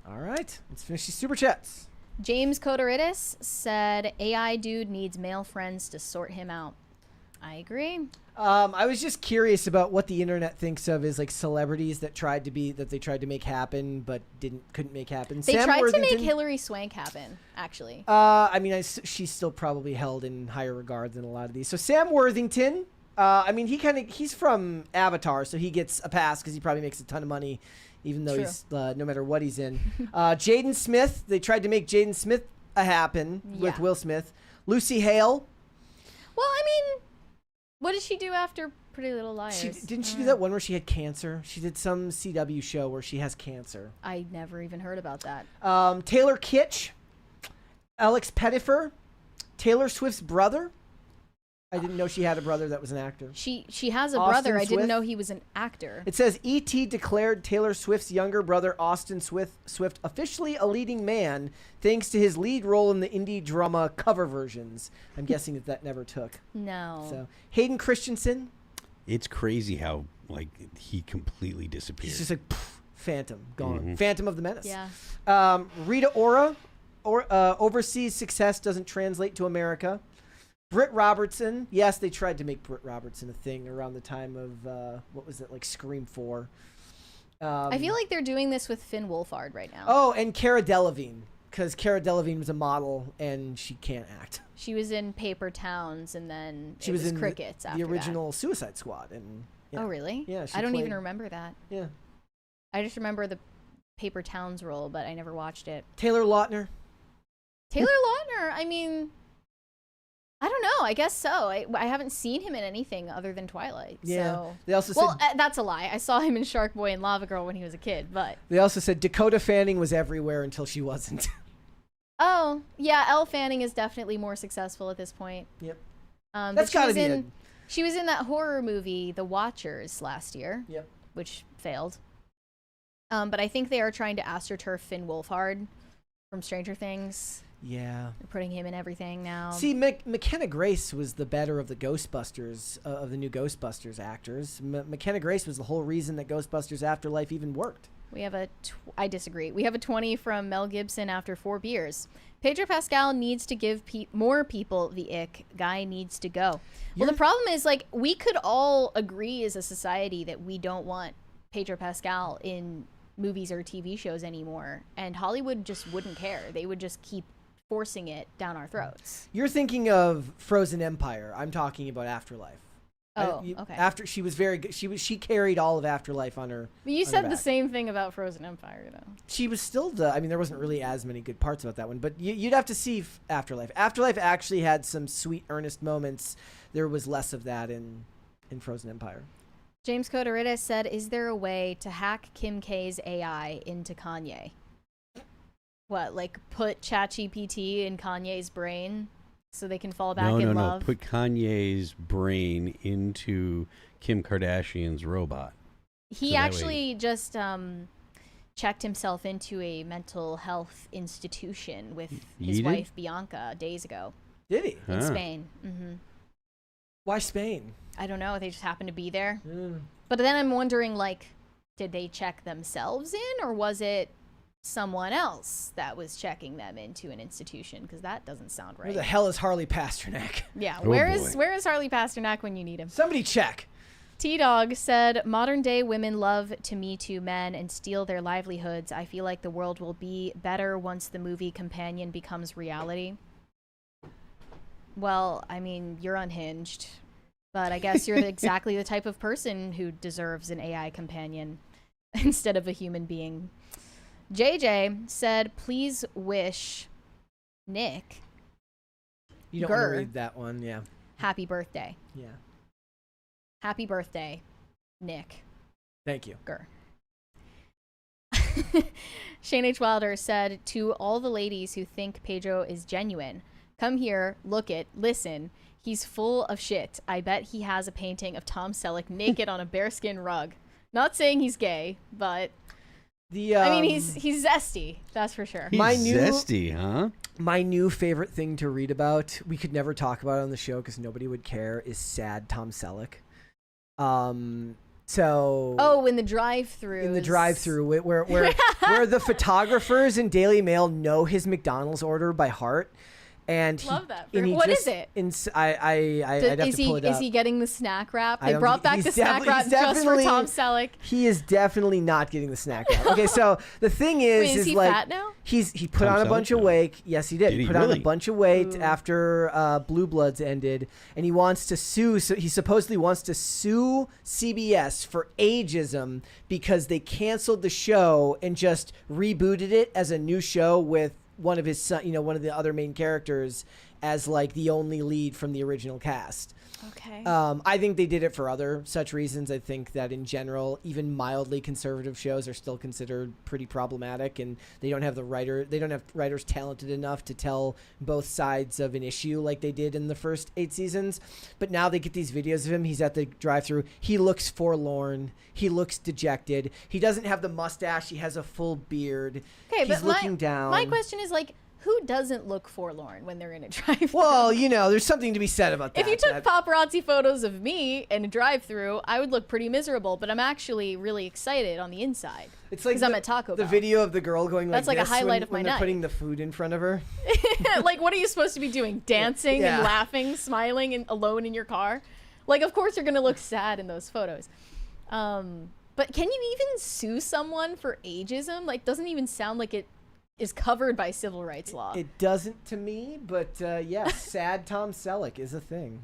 All right, let's finish these super chats. James Codoridis said AI dude needs male friends to sort him out. I agree. I was just curious about what the internet thinks of is like celebrities that they tried to make happen but couldn't make happen. They tried to make Hillary Swank happen, actually. I mean, she's still probably held in higher regard than a lot of these. So Sam Worthington. I mean, he's from Avatar, so he gets a pass because he probably makes a ton of money, even though he's no matter what he's in. Jaden Smith, they tried to make Jaden Smith happen with Will Smith. Lucy Hale. Well, I mean, what did she do after Pretty Little Liars? Didn't she do that one where she had cancer? She did some CW show where she has cancer. I never even heard about that. Taylor Kitsch, Alex Pettifer, Taylor Swift's brother. I didn't know she had a brother that was an actor. She has a Austin brother. I Swift. didn't know he was an actor. It says E.T. declared Taylor Swift's younger brother Austin Swift officially a leading man thanks to his lead role in the indie drama cover versions. I'm guessing that never took. No. So Hayden Christensen. It's crazy how like he completely disappeared. He's just like phantom gone. Phantom of the Menace. Yeah. Rita Ora, overseas success doesn't translate to America. Britt Robertson. Yes, they tried to make Britt Robertson a thing around the time of, what was it, like Scream 4. I feel like they're doing this with Finn Wolfhard right now. Oh, and Cara Delevingne, because Cara Delevingne was a model and she can't act. She was in Paper Towns, and then she was in Crickets the original Suicide Squad. And Oh, really? Yeah, I don't even remember that. Yeah. I just remember the Paper Towns role, but I never watched it. Taylor Lautner. Taylor Lautner, I mean... I don't know. I guess so. I haven't seen him in anything other than Twilight. Yeah. So. They also said, that's a lie. I saw him in Shark Boy and Lava Girl when he was a kid, but... They also said Dakota Fanning was everywhere until she wasn't. Oh, yeah. Elle Fanning is definitely more successful at this point. Yep. That's gotta be She was in that horror movie, The Watchers, last year. Yep. Which failed. But I think they are trying to astroturf Finn Wolfhard from Stranger Things. Yeah. They're putting him in everything now. See, McKenna Grace was the better of the Ghostbusters, of the new Ghostbusters actors. McKenna Grace was the whole reason that Ghostbusters Afterlife even worked. We have I disagree. We have a 20 from Mel Gibson after 4 beers. Pedro Pascal needs to give more people the ick. Guy needs to go. Well, the problem is, like, we could all agree as a society that we don't want Pedro Pascal in movies or TV shows anymore, and Hollywood just wouldn't care. They would just keep forcing it down our throats. You're thinking of Frozen Empire. I'm talking about Afterlife. Oh, okay. After she was very good. She carried all of Afterlife on her. But you said the same thing about Frozen Empire, though. She was still I mean, there wasn't really as many good parts about that one, but you'd have to see Afterlife. Afterlife actually had some sweet, earnest moments. There was less of that in Frozen Empire. James Coderitas said, "Is there a way to hack Kim K's AI into Kanye? What, like put ChatGPT in Kanye's brain so they can fall back in love?" No. Put Kanye's brain into Kim Kardashian's robot. He actually just checked himself into a mental health institution with his wife Bianca days ago. Did he? In Spain. Mm-hmm. Why Spain? I don't know. They just happened to be there. But then I'm wondering, like, did they check themselves in, or was it someone else that was checking them into an institution? Because that doesn't sound right. Where the hell is Harley Pasternak? Yeah, where is Harley Pasternak when you need him? Somebody check. T-Dog said, "Modern day women love to Me Too men and steal their livelihoods. I feel like the world will be better once the movie Companion becomes reality." Well, I mean, you're unhinged, but I guess you're exactly the type of person who deserves an AI companion instead of a human being. JJ said, "Please wish Nick." You don't want to read that one, yeah. Happy birthday. Yeah. Happy birthday, Nick. Thank you. Gur. Shane H. Wilder said, "To all the ladies who think Pedro is genuine, come here, listen. He's full of shit. I bet he has a painting of Tom Selleck naked on a bearskin rug. Not saying he's gay, but I mean, he's zesty. That's for sure." He's zesty, huh? My new favorite thing to read about, we could never talk about it on the show because nobody would care, is sad Tom Selleck. In the drive-thru. Where the photographers in Daily Mail know his McDonald's order by heart. And love that. What is it? I'd have to pull it up. Is he getting the snack wrap? They brought back the snack wrap just for Tom Selleck. He is definitely not getting the snack wrap. Okay, so the thing is he like fat now? He put on a bunch of weight. Yes, he did. He put on a bunch of weight after Blue Bloods ended, and he wants to sue. So he supposedly wants to sue CBS for ageism because they canceled the show and just rebooted it as a new show with one of his son, one of the other main characters as like the only lead from the original cast. Okay. I think they did it for other such reasons. I think that in general, even mildly conservative shows are still considered pretty problematic, and they don't have writers talented enough to tell both sides of an issue like they did in the first 8 seasons. But now they get these videos of him. He's at the drive-thru. He looks forlorn. He looks dejected. He doesn't have the mustache. He has a full beard. Okay, He's but looking down. My question is, like, who doesn't look forlorn when they're in a drive-thru? Well, there's something to be said about that. If you took paparazzi photos of me in a drive-thru, I would look pretty miserable, but I'm actually really excited on the inside. It's like I'm at Taco Bell. The video of the girl going like that's like this a highlight of my when they're night. putting the food in front of her. Like, what are you supposed to be doing? Dancing and laughing, smiling, and alone in your car? Like, of course you're gonna look sad in those photos. But can you even sue someone for ageism? Like, doesn't even sound like it is covered by civil rights law. It doesn't to me, but sad Tom Selleck is a thing.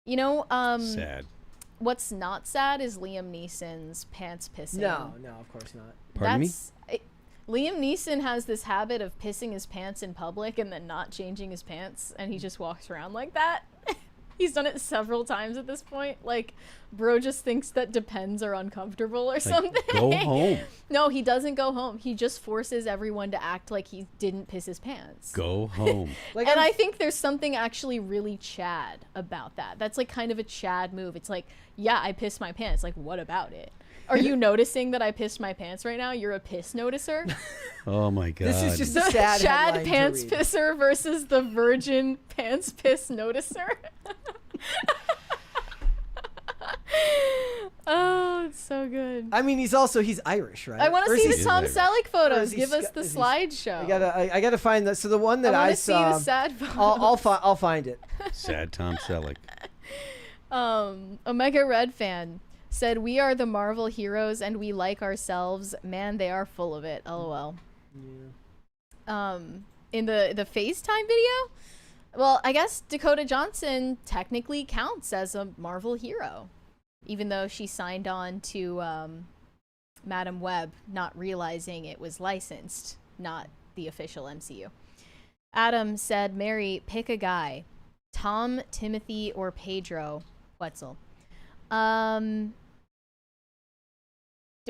Sad. What's not sad is Liam Neeson's pants pissing. No, of course not. Pardon me? Liam Neeson has this habit of pissing his pants in public and then not changing his pants, and he just walks around like that. He's done it several times at this point. Like, bro just thinks that Depends are uncomfortable or something. Go home. No, he doesn't go home. He just forces everyone to act like he didn't piss his pants. Go home. And I think there's something actually really Chad about that. That's like kind of a Chad move. It's like, yeah, I pissed my pants. Like, what about it? Are you noticing that I pissed my pants right now? You're a piss noticer? Oh my God. This is just a sad Chad pants pisser versus the virgin pants piss noticer. Oh, it's so good. I mean, he's Irish, right? I want to see the Tom Selleck Or photos. is he Give us Sc- the is he- slideshow. I gotta find that. So the one that I see saw. the sad photos. I'll find it. Sad Tom Selleck. Omega Red fan said, "We are the Marvel heroes and we like ourselves. Man, they are full of it. LOL." Yeah. In the FaceTime video, well, I guess Dakota Johnson technically counts as a Marvel hero, even though she signed on to Madam Web, not realizing it was licensed, not the official MCU. Adam said, "Mary, pick a guy. Tom, Timothy, or Pedro Wetzel."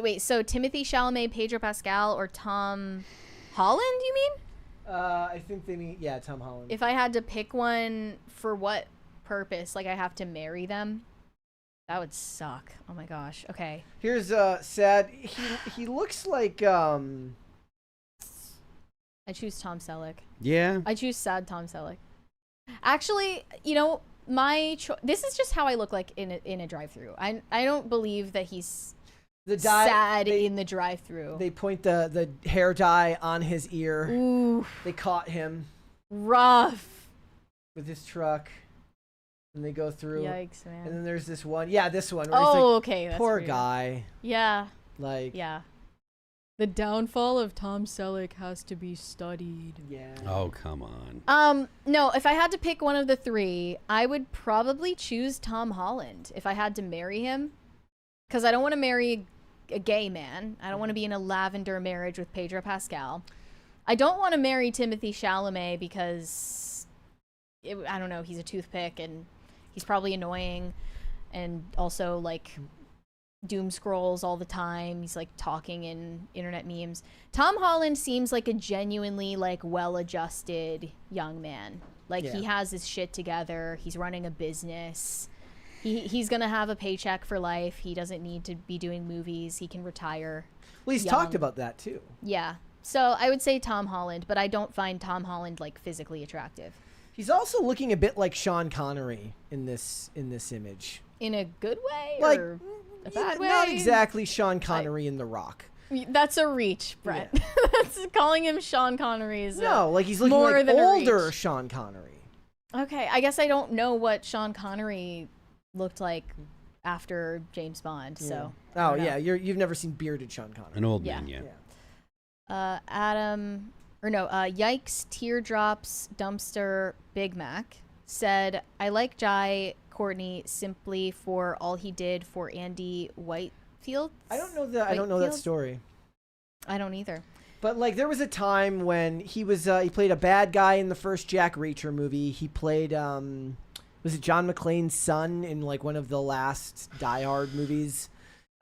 Wait, so Timothy Chalamet, Pedro Pascal, or Tom Holland, you mean? I think they mean, Tom Holland. If I had to pick one, for what purpose? Like, I have to marry them? That would suck. Oh my gosh. Okay. Here's sad. He looks like I choose Tom Selleck. Yeah. I choose sad Tom Selleck. Actually, you know, this is just how I look like in a drive-through. I don't believe that he's sad in the drive-through. They point the hair dye on his ear. Ooh. They caught him. Rough. With his truck. And they go through. Yikes, man. And then there's this one. Yeah, this one. Where Oh, he's like, okay. That's poor weird. guy. Yeah. Like. Yeah. The downfall of Tom Selleck has to be studied. Yeah. Oh, come on. No, if I had to pick one of the three, I would probably choose Tom Holland if I had to marry him. Because I don't want to marry a gay man. I don't want to be in a lavender marriage with Pedro Pascal. I don't want to marry Timothy Chalamet because, I don't know, he's a toothpick and he's probably annoying. And also, like, doom scrolls all the time. He's, like, talking in internet memes. Tom Holland seems like a genuinely, like, well-adjusted young man. Like, he has his shit together. He's running a business. He's gonna have a paycheck for life. He doesn't need to be doing movies. He can retire. Well, he's talked about that too. Yeah. So I would say Tom Holland, but I don't find Tom Holland like physically attractive. He's also looking a bit like Sean Connery in this image. In a good way, Like, or a bad way? Not exactly Sean Connery in The Rock. That's a reach, Brett. Yeah. That's calling him Sean Connery is No, like he's looking more like than older Sean Connery. Okay, I guess I don't know what Sean Connery looked like after James Bond. So Oh yeah, you've never seen bearded Sean Connery. An old man, yeah. Yikes, teardrops, dumpster, Big Mac said, "I like Jai Courtney simply for all he did for Andy Whitefield." I don't know that story. I don't either. But like there was a time when he was he played a bad guy in the first Jack Reacher movie. He played was it John McClane's son in like one of the last Die Hard movies,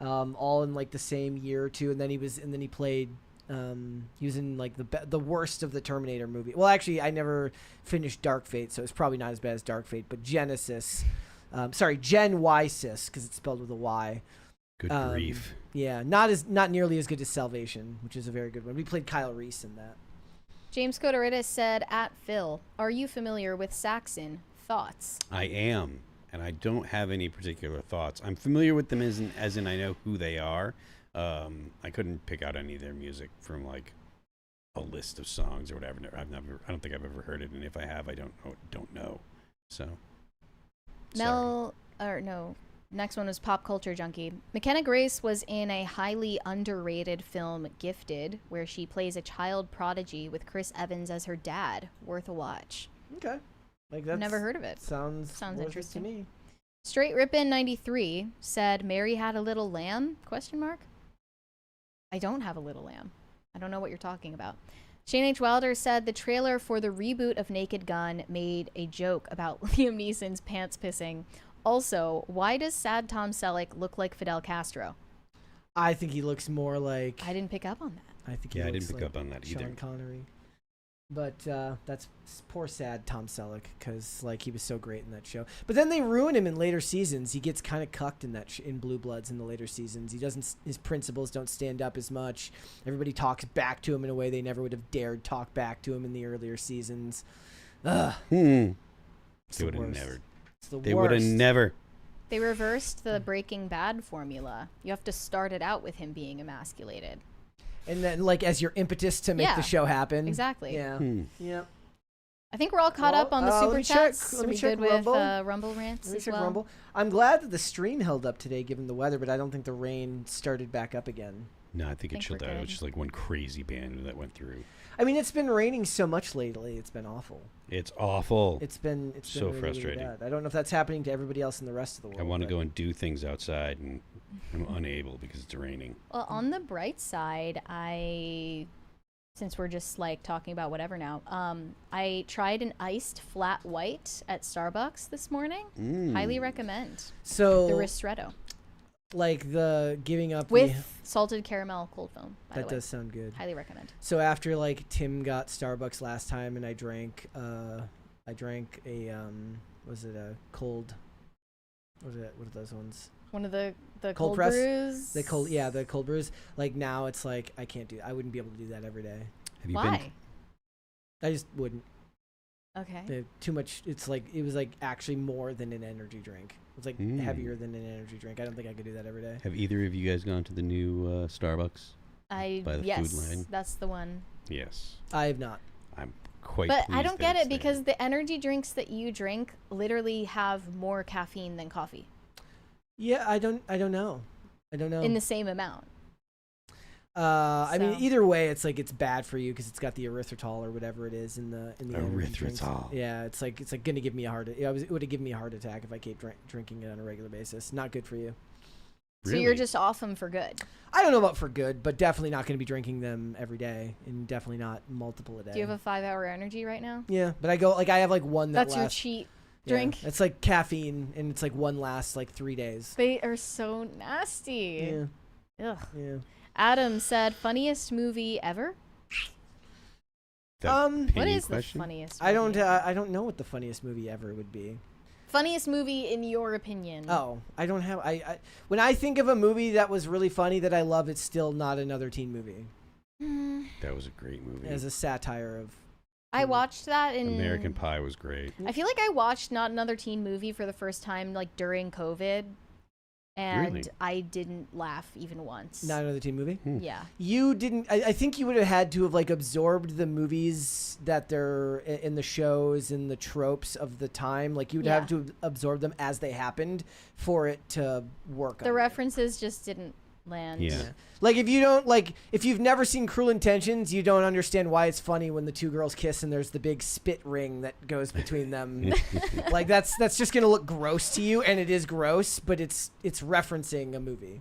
all in like the same year or two, and then he played he was in like the worst of the Terminator movie. Well, actually, I never finished Dark Fate, so it's probably not as bad as Dark Fate. But Gen Wysis, because it's spelled with a Y. Good grief. Yeah, not nearly as good as Salvation, which is a very good one. We played Kyle Reese in that. James Coteritis said, "At Phil, are you familiar with Saxon? Thoughts?" I am, and I don't have any particular thoughts. I'm familiar with them as in I know who they are. I couldn't pick out any of their music from like a list of songs or whatever. I don't think I've ever heard it, and if I have, I don't know. So, Next one was Pop Culture Junkie. McKenna Grace was in a highly underrated film, Gifted, where she plays a child prodigy with Chris Evans as her dad. Worth a watch. Okay. Like that's never heard of it. Sounds interesting to me. Straight Rippin' 93 said, "Mary had a little lamb?" ? I don't have a little lamb. I don't know what you're talking about. Shane H. Wilder said the trailer for the reboot of Naked Gun made a joke about Liam Neeson's pants pissing. Also, why does sad Tom Selleck look like Fidel Castro? I think he looks more like. I didn't pick up on that. I think I he didn't looks pick like up on that either. Sean Connery. But that's poor sad Tom Selleck, because like he was so great in that show. But then they ruin him in later seasons. He gets kind of cucked in in Blue Bloods in the later seasons. He doesn't. His principles don't stand up as much. Everybody talks back to him in a way they never would have dared talk back to him in the earlier seasons. Ugh. They would have never. It's the They would have worst. never. They reversed the Breaking Bad formula. You have to start it out with him being emasculated. And then, like, as your impetus to make the show happen. Exactly. Yeah. Yep. I think we're all caught up on the super chats. Let me we check good Rumble. with Rumble rants Let me as check well. Rumble. I'm glad that the stream held up today given the weather, but I don't think the rain started back up again. No, I think it chilled out. It was just like one crazy band that went through. I mean, it's been raining so much lately. It's been awful. It's awful. It's been so really, frustrating. Really bad. I don't know if that's happening to everybody else in the rest of the world. I want to go and do things outside, and I'm unable because it's raining. Well, on the bright side, since we're just like talking about whatever now, I tried an iced flat white at Starbucks this morning. Highly recommend. So the ristretto. Like the giving up with salted caramel cold foam. That does sound good. Highly recommend. So after like Tim got Starbucks last time, and I drank a was it a cold? What are those ones? One of the cold press brews. The cold brews. Like now it's like I wouldn't be able to do that every day. Have you Why? I just wouldn't. Okay. Too much. It was like actually more than an energy drink. It's like heavier than an energy drink. I don't think I could do that every day. Have either of you guys gone to the new Starbucks? By the food line? That's the one. Yes. I have not. I'm quite. But pleased I don't that get it it's there. because the energy drinks that you drink literally have more caffeine than coffee. Yeah, I don't know. In the same amount. I mean, either way, it's like it's bad for you because it's got the erythritol or whatever it is in the energy drinks. Yeah, it's like gonna give me a heart. It would have given me a heart attack if I kept drinking it on a regular basis. Not good for you. So you're just off them for good. I don't know about for good, but definitely not going to be drinking them every day, and definitely not multiple a day. Do you have a 5-hour energy right now? Yeah, but I have like one that's your lasts, cheat drink. It's like caffeine, and it's like one lasts like 3 days. They are so nasty. Yeah. Ugh. Yeah. Adam said, "Funniest movie ever." What is the funniest? I don't know what the funniest movie ever would be. Funniest movie in your opinion? Oh, I don't have. When I think of a movie that was really funny that I love, it's still not another teen movie. That was a great movie. As a satire of. I watched that in American Pie was great. I feel like I watched Not Another Teen Movie for the first time like during COVID, and Really? I didn't laugh even once. Not another teen movie. Yeah. You didn't. I think you would have had to have like absorbed the movies that they're in the shows and the tropes of the time. Like you would have to absorb them as they happened for it to work. The references just didn't land. Yeah. Like if you've never seen Cruel Intentions, you don't understand why it's funny when the two girls kiss and there's the big spit ring that goes between them. Like that's just gonna look gross to you, and it is gross, but it's referencing a movie.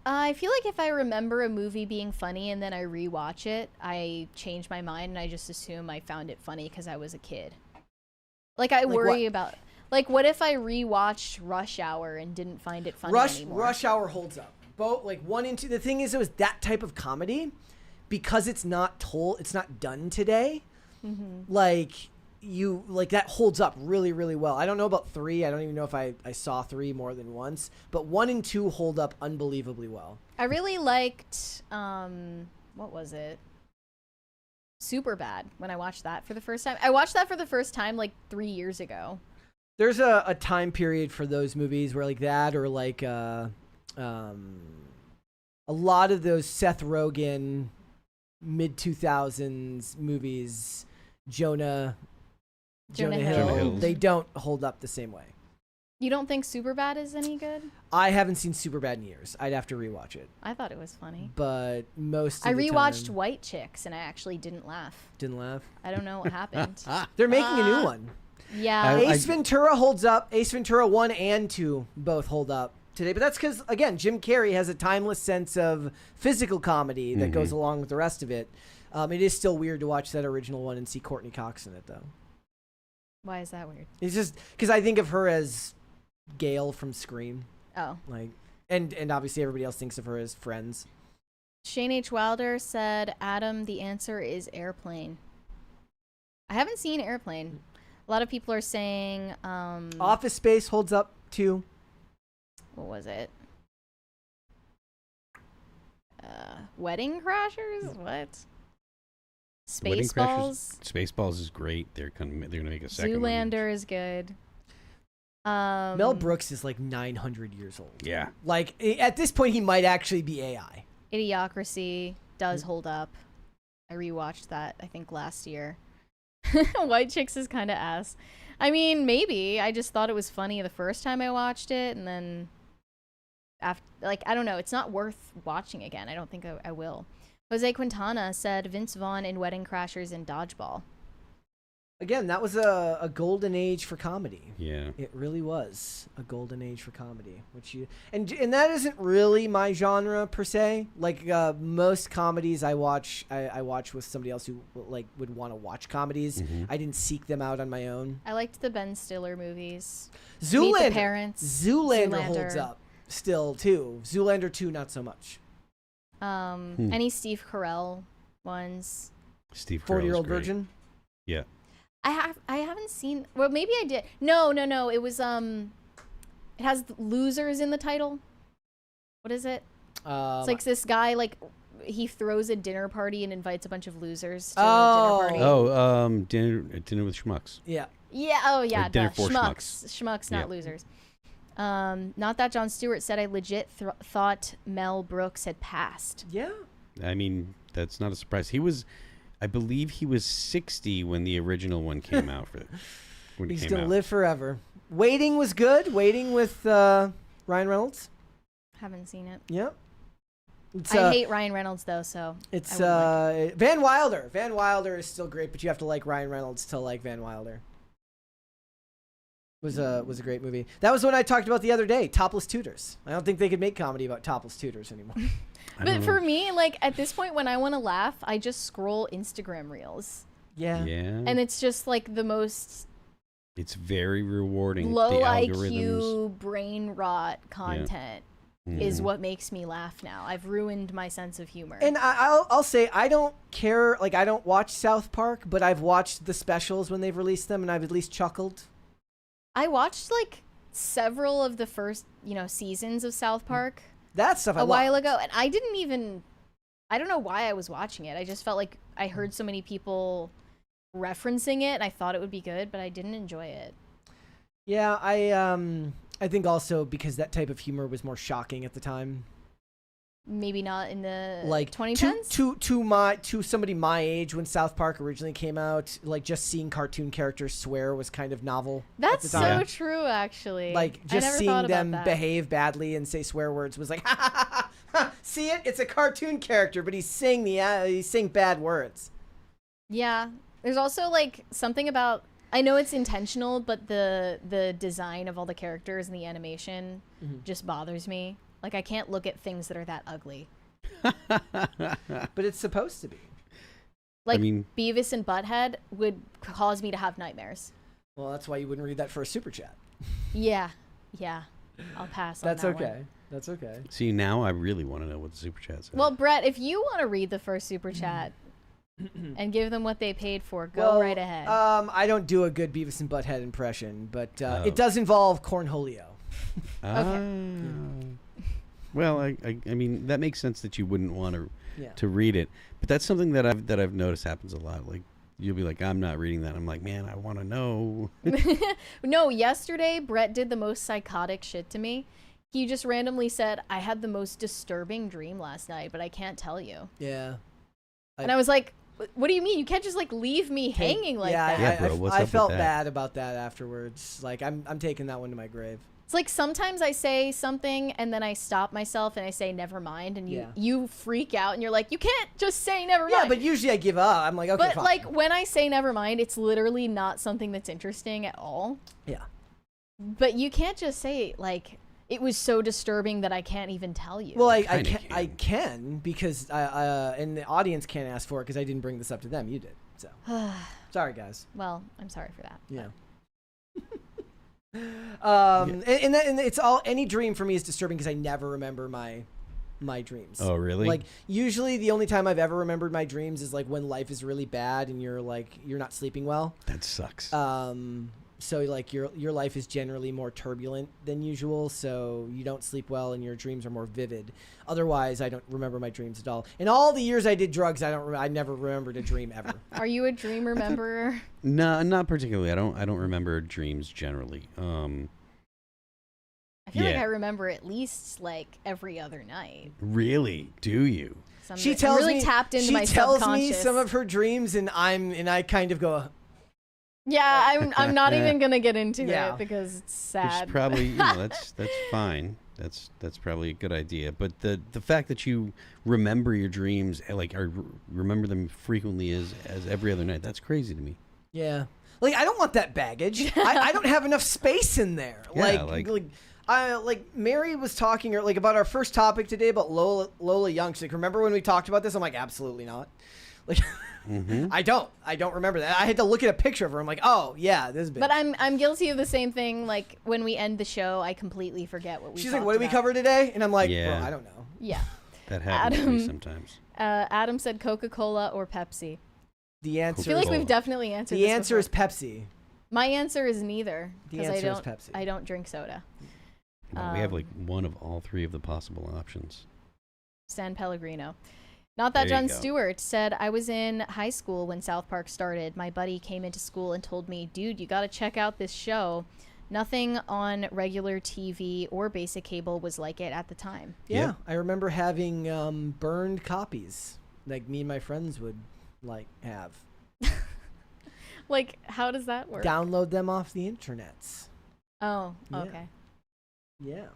I feel like if I remember a movie being funny and then I rewatch it, I change my mind and I just assume I found it funny because I was a kid. Like I worry about what if I rewatched Rush Hour and didn't find it funny anymore? Rush Hour holds up. Both like 1 and 2. The thing is, it was that type of comedy because it's not done today. Like that holds up really, really well. I don't know about 3. I don't even know if I saw 3 more than once, but 1 and 2 hold up unbelievably well. I really liked what was it? Superbad when I watched that for the first time. I watched that for the first time like 3 years ago. There's a time period for those movies where like that or like a lot of those Seth Rogen mid-2000s movies, Jonah Hill, they don't hold up the same way. You don't think Superbad is any good? I haven't seen Superbad in years. I'd have to rewatch it. I thought it was funny. But most I of the rewatched time, White Chicks and I actually didn't laugh. Didn't laugh? I don't know what happened. They're making a new one. Yeah. Ace Ventura holds up. Ace Ventura 1 and 2 both hold up today. But that's because, again, Jim Carrey has a timeless sense of physical comedy that goes along with the rest of it. It is still weird to watch that original one and see Courtney Cox in it, though. Why is that weird? It's just because I think of her as Gail from Scream. Oh. Like, and obviously everybody else thinks of her as Friends. Shane H. Wilder said, Adam, the answer is Airplane. I haven't seen Airplane. A lot of people are saying Office Space holds up too. What was it? Wedding Crashers? What? Spaceballs? Spaceballs is great. They're gonna make a second one. Zoolander is good. Mel Brooks is like 900 years old. Yeah. Like at this point, he might actually be AI. Idiocracy does hold up. I rewatched that, I think, last year. White Chicks is kind of ass. I mean, maybe. I just thought it was funny the first time I watched it, and then after, like, I don't know. It's not worth watching again. I don't think I will. Jose Quintana said Vince Vaughn in Wedding Crashers and Dodgeball. Again, that was a golden age for comedy. Yeah. It really was a golden age for comedy, and that isn't really my genre per se. Like most comedies I watch with somebody else who like would want to watch comedies. Mm-hmm. I didn't seek them out on my own. I liked the Ben Stiller movies. Zoolander. Meet the Parents. Zoolander holds up still too. Zoolander 2 not so much. Any Steve Carell ones. Steve Carell 40-Year-Old Virgin. Yeah. I haven't seen. Well, maybe I did. No. It was it has losers in the title. What is it? It's like this guy, like he throws a dinner party and invites a bunch of losers to a dinner party. Dinner with Schmucks. Yeah. Yeah. Oh yeah. Dinner for Schmucks. Schmucks, not losers. Not that Jon Stewart said I legit thought Mel Brooks had passed. Yeah. I mean, that's not a surprise. I believe he was 60 when the original one came out. He's going to live forever. Waiting was good. Waiting with Ryan Reynolds. Haven't seen it. Yep. I hate Ryan Reynolds, though, so it's Van Wilder. Van Wilder is still great, but you have to like Ryan Reynolds to like Van Wilder. Was a great movie. That was what I talked about the other day, Topless Tutors. I don't think they could make comedy about topless tutors anymore. But for me, like at this point when I want to laugh, I just scroll Instagram reels. Yeah. And it's just like the most It's very rewarding. low the IQ brain rot content is what makes me laugh now. I've ruined my sense of humor. And I'll say I don't care, like I don't watch South Park, but I've watched the specials when they've released them and I've at least chuckled. I watched like several of the first, seasons of South Park. That stuff a while ago, and I don't know why I was watching it. I just felt like I heard so many people referencing it, and I thought it would be good, but I didn't enjoy it. Yeah, I think also because that type of humor was more shocking at the time. Maybe not in the like 2010s. To somebody my age when South Park originally came out, like just seeing cartoon characters swear was kind of novel. That's so true, actually. Like just seeing them behave badly and say swear words was like, ha ha ha ha. See it? It's a cartoon character, but he's saying bad words. Yeah, there's also like something about. I know it's intentional, but the design of all the characters and the animation just bothers me. Like, I can't look at things that are that ugly. But it's supposed to be. Like, Beavis and Butthead would cause me to have nightmares. Well, that's why you wouldn't read that for a super chat. Yeah. I'll pass on that That's okay. one. That's okay. See, now I really want to know what the super chat says. Well, Brett, if you want to read the first super chat and give them what they paid for, go right ahead. I don't do a good Beavis and Butthead impression, but it does involve cornholio. Okay. Well, I mean that makes sense that you wouldn't want to read it, but that's something that I've noticed happens a lot. Like you'll be like, I'm not reading that. I'm like, man, I want to know. No, yesterday Brett did the most psychotic shit to me. He just randomly said, I had the most disturbing dream last night, but I can't tell you. Yeah. And I was like, what do you mean? You can't just like leave me hanging like that. Yeah, bro, what's up I with felt that? bad about that afterwards. Like I'm taking that one to my grave. It's like sometimes I say something and then I stop myself and I say never mind, and you freak out and you're like, you can't just say never mind. Yeah, but usually I give up. I'm like, okay, but fine. like when I say never mind, it's literally not something that's interesting at all. Yeah. But you can't just say like it was so disturbing that I can't even tell you. Well, I can because and the audience can't ask for it because I didn't bring this up to them. You did. So sorry, guys. Well, I'm sorry for that. Yeah. And it's all, any dream for me is disturbing because I never remember my dreams. Oh, really? Like usually the only time I've ever remembered my dreams is like when life is really bad and you're not sleeping well. That sucks. So like your life is generally more turbulent than usual, so you don't sleep well and your dreams are more vivid. Otherwise, I don't remember my dreams at all. In all the years I did drugs, I never remembered a dream ever. Are you a dream rememberer? No, not particularly. I don't remember dreams generally. feel like I remember at least like every other night. Really? Do you? She tells I'm really me tapped into my She tells me subconscious. some of her dreams, and I kind of go. Yeah, I'm not even gonna get into Yeah. it because it's Which sad. is probably that's fine. That's probably a good idea. But the fact that you remember your dreams or remember them frequently as every other night, that's crazy to me. Yeah. Like, I don't want that baggage. I don't have enough space in there. Yeah, like Mary was talking about our first topic today about Lola Young. She's like, remember when we talked about this? I'm like, absolutely not. Like, I don't remember that. I had to look at a picture of her. I'm like, oh yeah, this bitch. But I'm guilty of the same thing. Like when we end the show, I completely forget what we. She's like, what did we cover today? And I'm like, Yeah. well, I don't know. Yeah. That happens to me sometimes. Adam said Coca-Cola or Pepsi. The answer. I feel like we've definitely answered. The this answer before. is Pepsi. My answer is neither. The 'cause answer is Pepsi. I don't drink soda. No, we have like one of all three of the possible options. San Pellegrino. Not that There you Jon go. Stewart said, I was in high school when South Park started. My buddy came into school and told me, dude, you got to check out this show. Nothing on regular TV or basic cable was like it at the time. Yeah, I remember having burned copies. Like me and my friends would have. Like, how does that work? Download them off the internets. Oh, Yeah. okay. Yeah.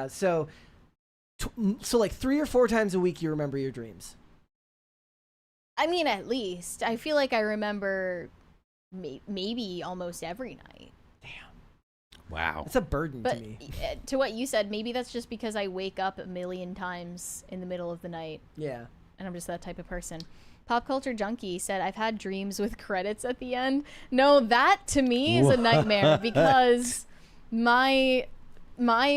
So like 3 or 4 times a week you remember your dreams. I mean, at least. I feel like I remember maybe almost every night. Wow. That's a burden But to me. To what you said, maybe that's just because I wake up a million times in the middle of the night. Yeah. And I'm just that type of person. Pop Culture Junkie said, I've had dreams with credits at the end. No, that to me is a nightmare because my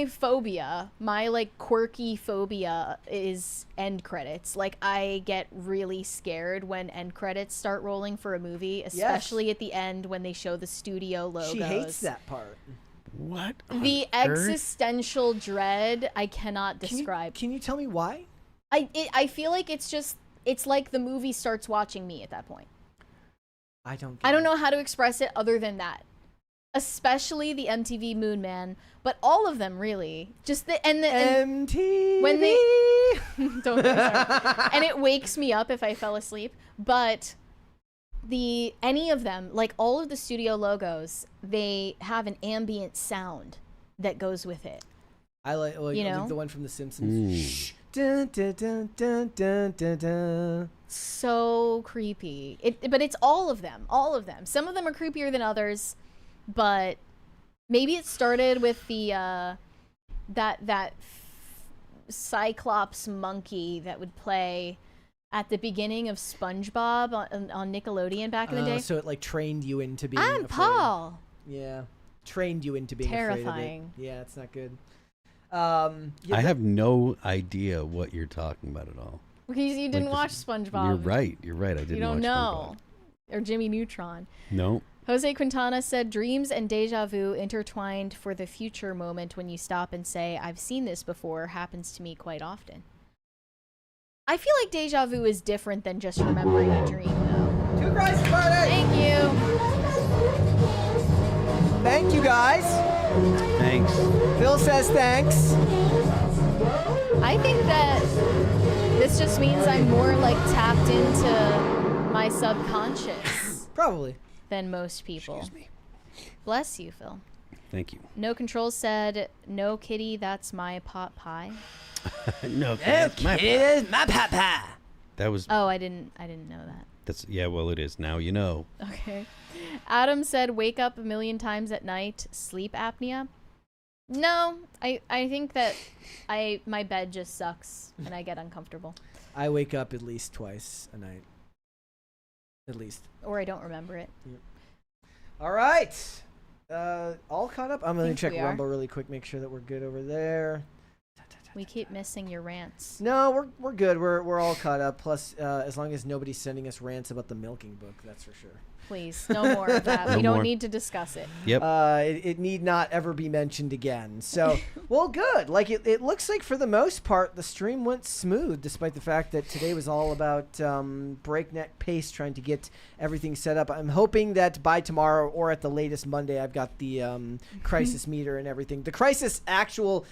phobia, my like quirky phobia is end credits. Like I get really scared when end credits start rolling for a movie, especially at the end when they show the studio logos. She hates that part. What? The existential dread I cannot describe. Can you tell me why? I feel like it's like the movie starts watching me at that point. I don't know how to express it other than that. Especially the MTV Moon Man, but all of them really. Just the MTV when they don't get me started. And it wakes me up if I fell asleep, but any of them, like all of the studio logos, they have an ambient sound that goes with it. I like the one from The Simpsons. Shh. Dun, dun, dun, dun, dun, dun, dun. So creepy. But it's all of them. All of them. Some of them are creepier than others, but maybe it started with the that Cyclops monkey that would play at the beginning of SpongeBob on Nickelodeon back in the day. So it like trained you into being I'm afraid. Paul. Yeah. Trained you into being Terrifying. afraid of it. Yeah, it's not good. I have no idea what you're talking about at all. Because you didn't watch SpongeBob. You're right. I didn't You don't watch know. Or Jimmy Neutron. No. Jose Quintana said, dreams and deja vu intertwined for the future moment when you stop and say, I've seen this before, happens to me quite often. I feel like deja vu is different than just remembering a dream, though. Two Christ party! Thank you. Thank you, guys. Thanks. Phil says thanks. I think that this just means I'm more like tapped into my subconscious. Probably. Than most people. Excuse me. Bless you, Phil. Thank you. No Control said, no kitty, that's my pot pie. No, that's my pot pie. That was. Oh, I didn't know that. That's well, it is now. You know. Okay. Adam said, wake up a million times at night, sleep apnea. No, I think that my bed just sucks and I get uncomfortable. I wake up at least twice a night. At least. Or I don't remember it. Yep. All right. All caught up? I'm going to check we are. Rumble really quick, make sure that we're good over there. We keep missing your rants. No, we're good. We're all caught up. Plus, as long as nobody's sending us rants about the milking book, that's for sure. please. No more of that. No We don't more. need to discuss it. Yep. It need not ever be mentioned again. So, well, good. Like, it looks like for the most part, the stream went smooth, despite the fact that today was all about breakneck pace, trying to get everything set up. I'm hoping that by tomorrow or at the latest Monday, I've got the crisis meter and everything. The actual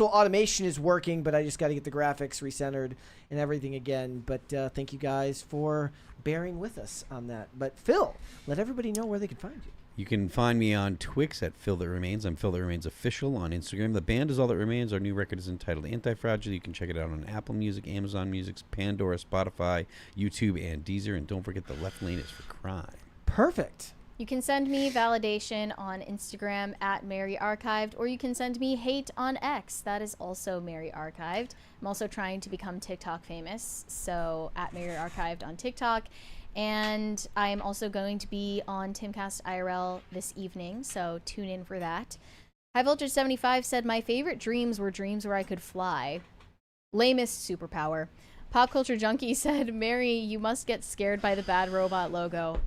automation is working, but I just got to get the graphics recentered and everything again. But thank you guys for bearing with us on that. But Phil, let everybody know where they can find you. You can find me on Twix at Phil That Remains. I'm Phil That Remains Official on Instagram. The band is All That Remains. Our new record is entitled Anti-Fragile. You can check it out on Apple Music, Amazon Music, Pandora, Spotify, YouTube, and Deezer. And don't forget the left lane is for crime. Perfect. You can send me validation on Instagram at Mary Archived, or you can send me hate on X. That is also Mary Archived. I'm also trying to become TikTok famous, so at Mary Archived on TikTok. And I am also going to be on Timcast IRL this evening, so tune in for that. High Voltage 75 said, my favorite dreams were dreams where I could fly. Lamest superpower. Pop Culture Junkie said, Mary, you must get scared by the Bad Robot logo.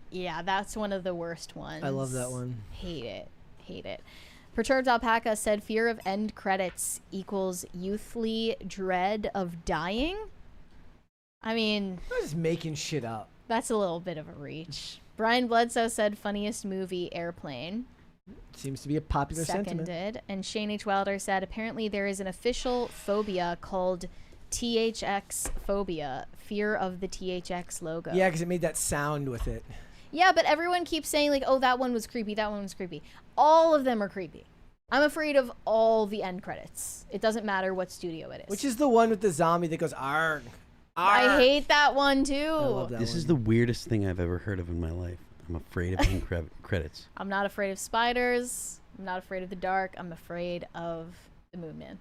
Yeah, that's one of the worst ones. I love that one. Hate it. Hate it. Perturbed Alpaca said, fear of end credits equals youthly dread of dying. I mean, I'm just making shit up. That's a little bit of a reach. Brian Bledsoe said, funniest movie, Airplane. Seems to be a popular sentiment. Seconded. And Shane H. Wilder said, apparently there is an official phobia called THX phobia, fear of the THX logo. Yeah, because it made that sound with it. Yeah, but everyone keeps saying, like, oh, that one was creepy, that one was creepy. All of them are creepy. I'm afraid of all the end credits. It doesn't matter what studio it is. Which is the one with the zombie that goes, arg. I hate that one, too. I love that This one. is the weirdest thing I've ever heard of in my life. I'm afraid of end credits. I'm not afraid of spiders. I'm not afraid of the dark. I'm afraid of the Moon Man.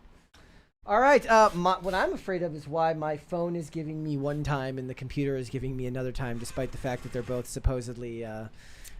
All right. What I'm afraid of is why my phone is giving me one time and the computer is giving me another time, despite the fact that they're both supposedly...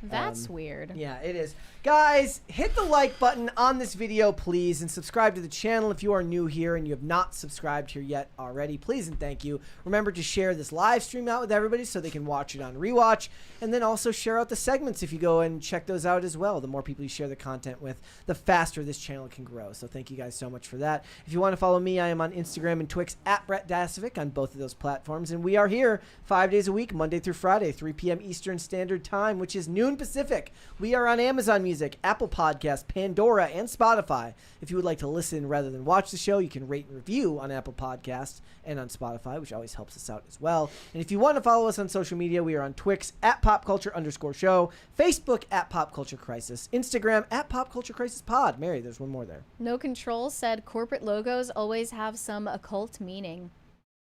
That's weird. Yeah, it is. Guys, hit the like button on this video, please, and subscribe to the channel if you are new here and you have not subscribed here yet already. Please and thank you. Remember to share this live stream out with everybody so they can watch it on rewatch, and then also share out the segments if you go and check those out as well. The more people you share the content with, the faster this channel can grow. So thank you guys so much for that. If you want to follow me, I am on Instagram and Twix at Brett Dasovic on both of those platforms, and we are here 5 days a week, Monday through Friday, 3 p.m. Eastern Standard Time, which is noon Pacific. We are on Amazon Music, Apple Podcasts, Pandora, and Spotify. If you would like to listen rather than watch the show, you can rate and review on Apple Podcasts and on Spotify, which always helps us out as well. And if you want to follow us on social media, we are on Twix at popculture_show, Facebook at popculturecrisis, Instagram at popculturecrisisPod. Mary, there's one more there. No Control said corporate logos always have some occult meaning,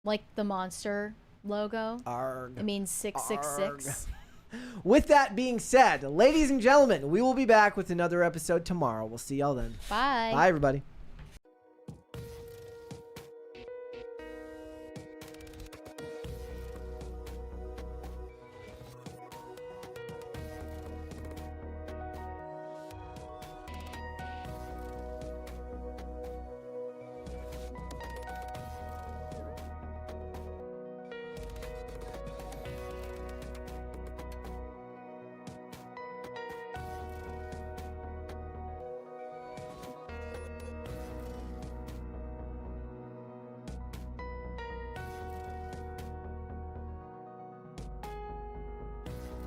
like the monster logo. Arg. It means 666. With that being said, ladies and gentlemen, we will be back with another episode tomorrow. We'll see y'all then. Bye. Bye, everybody.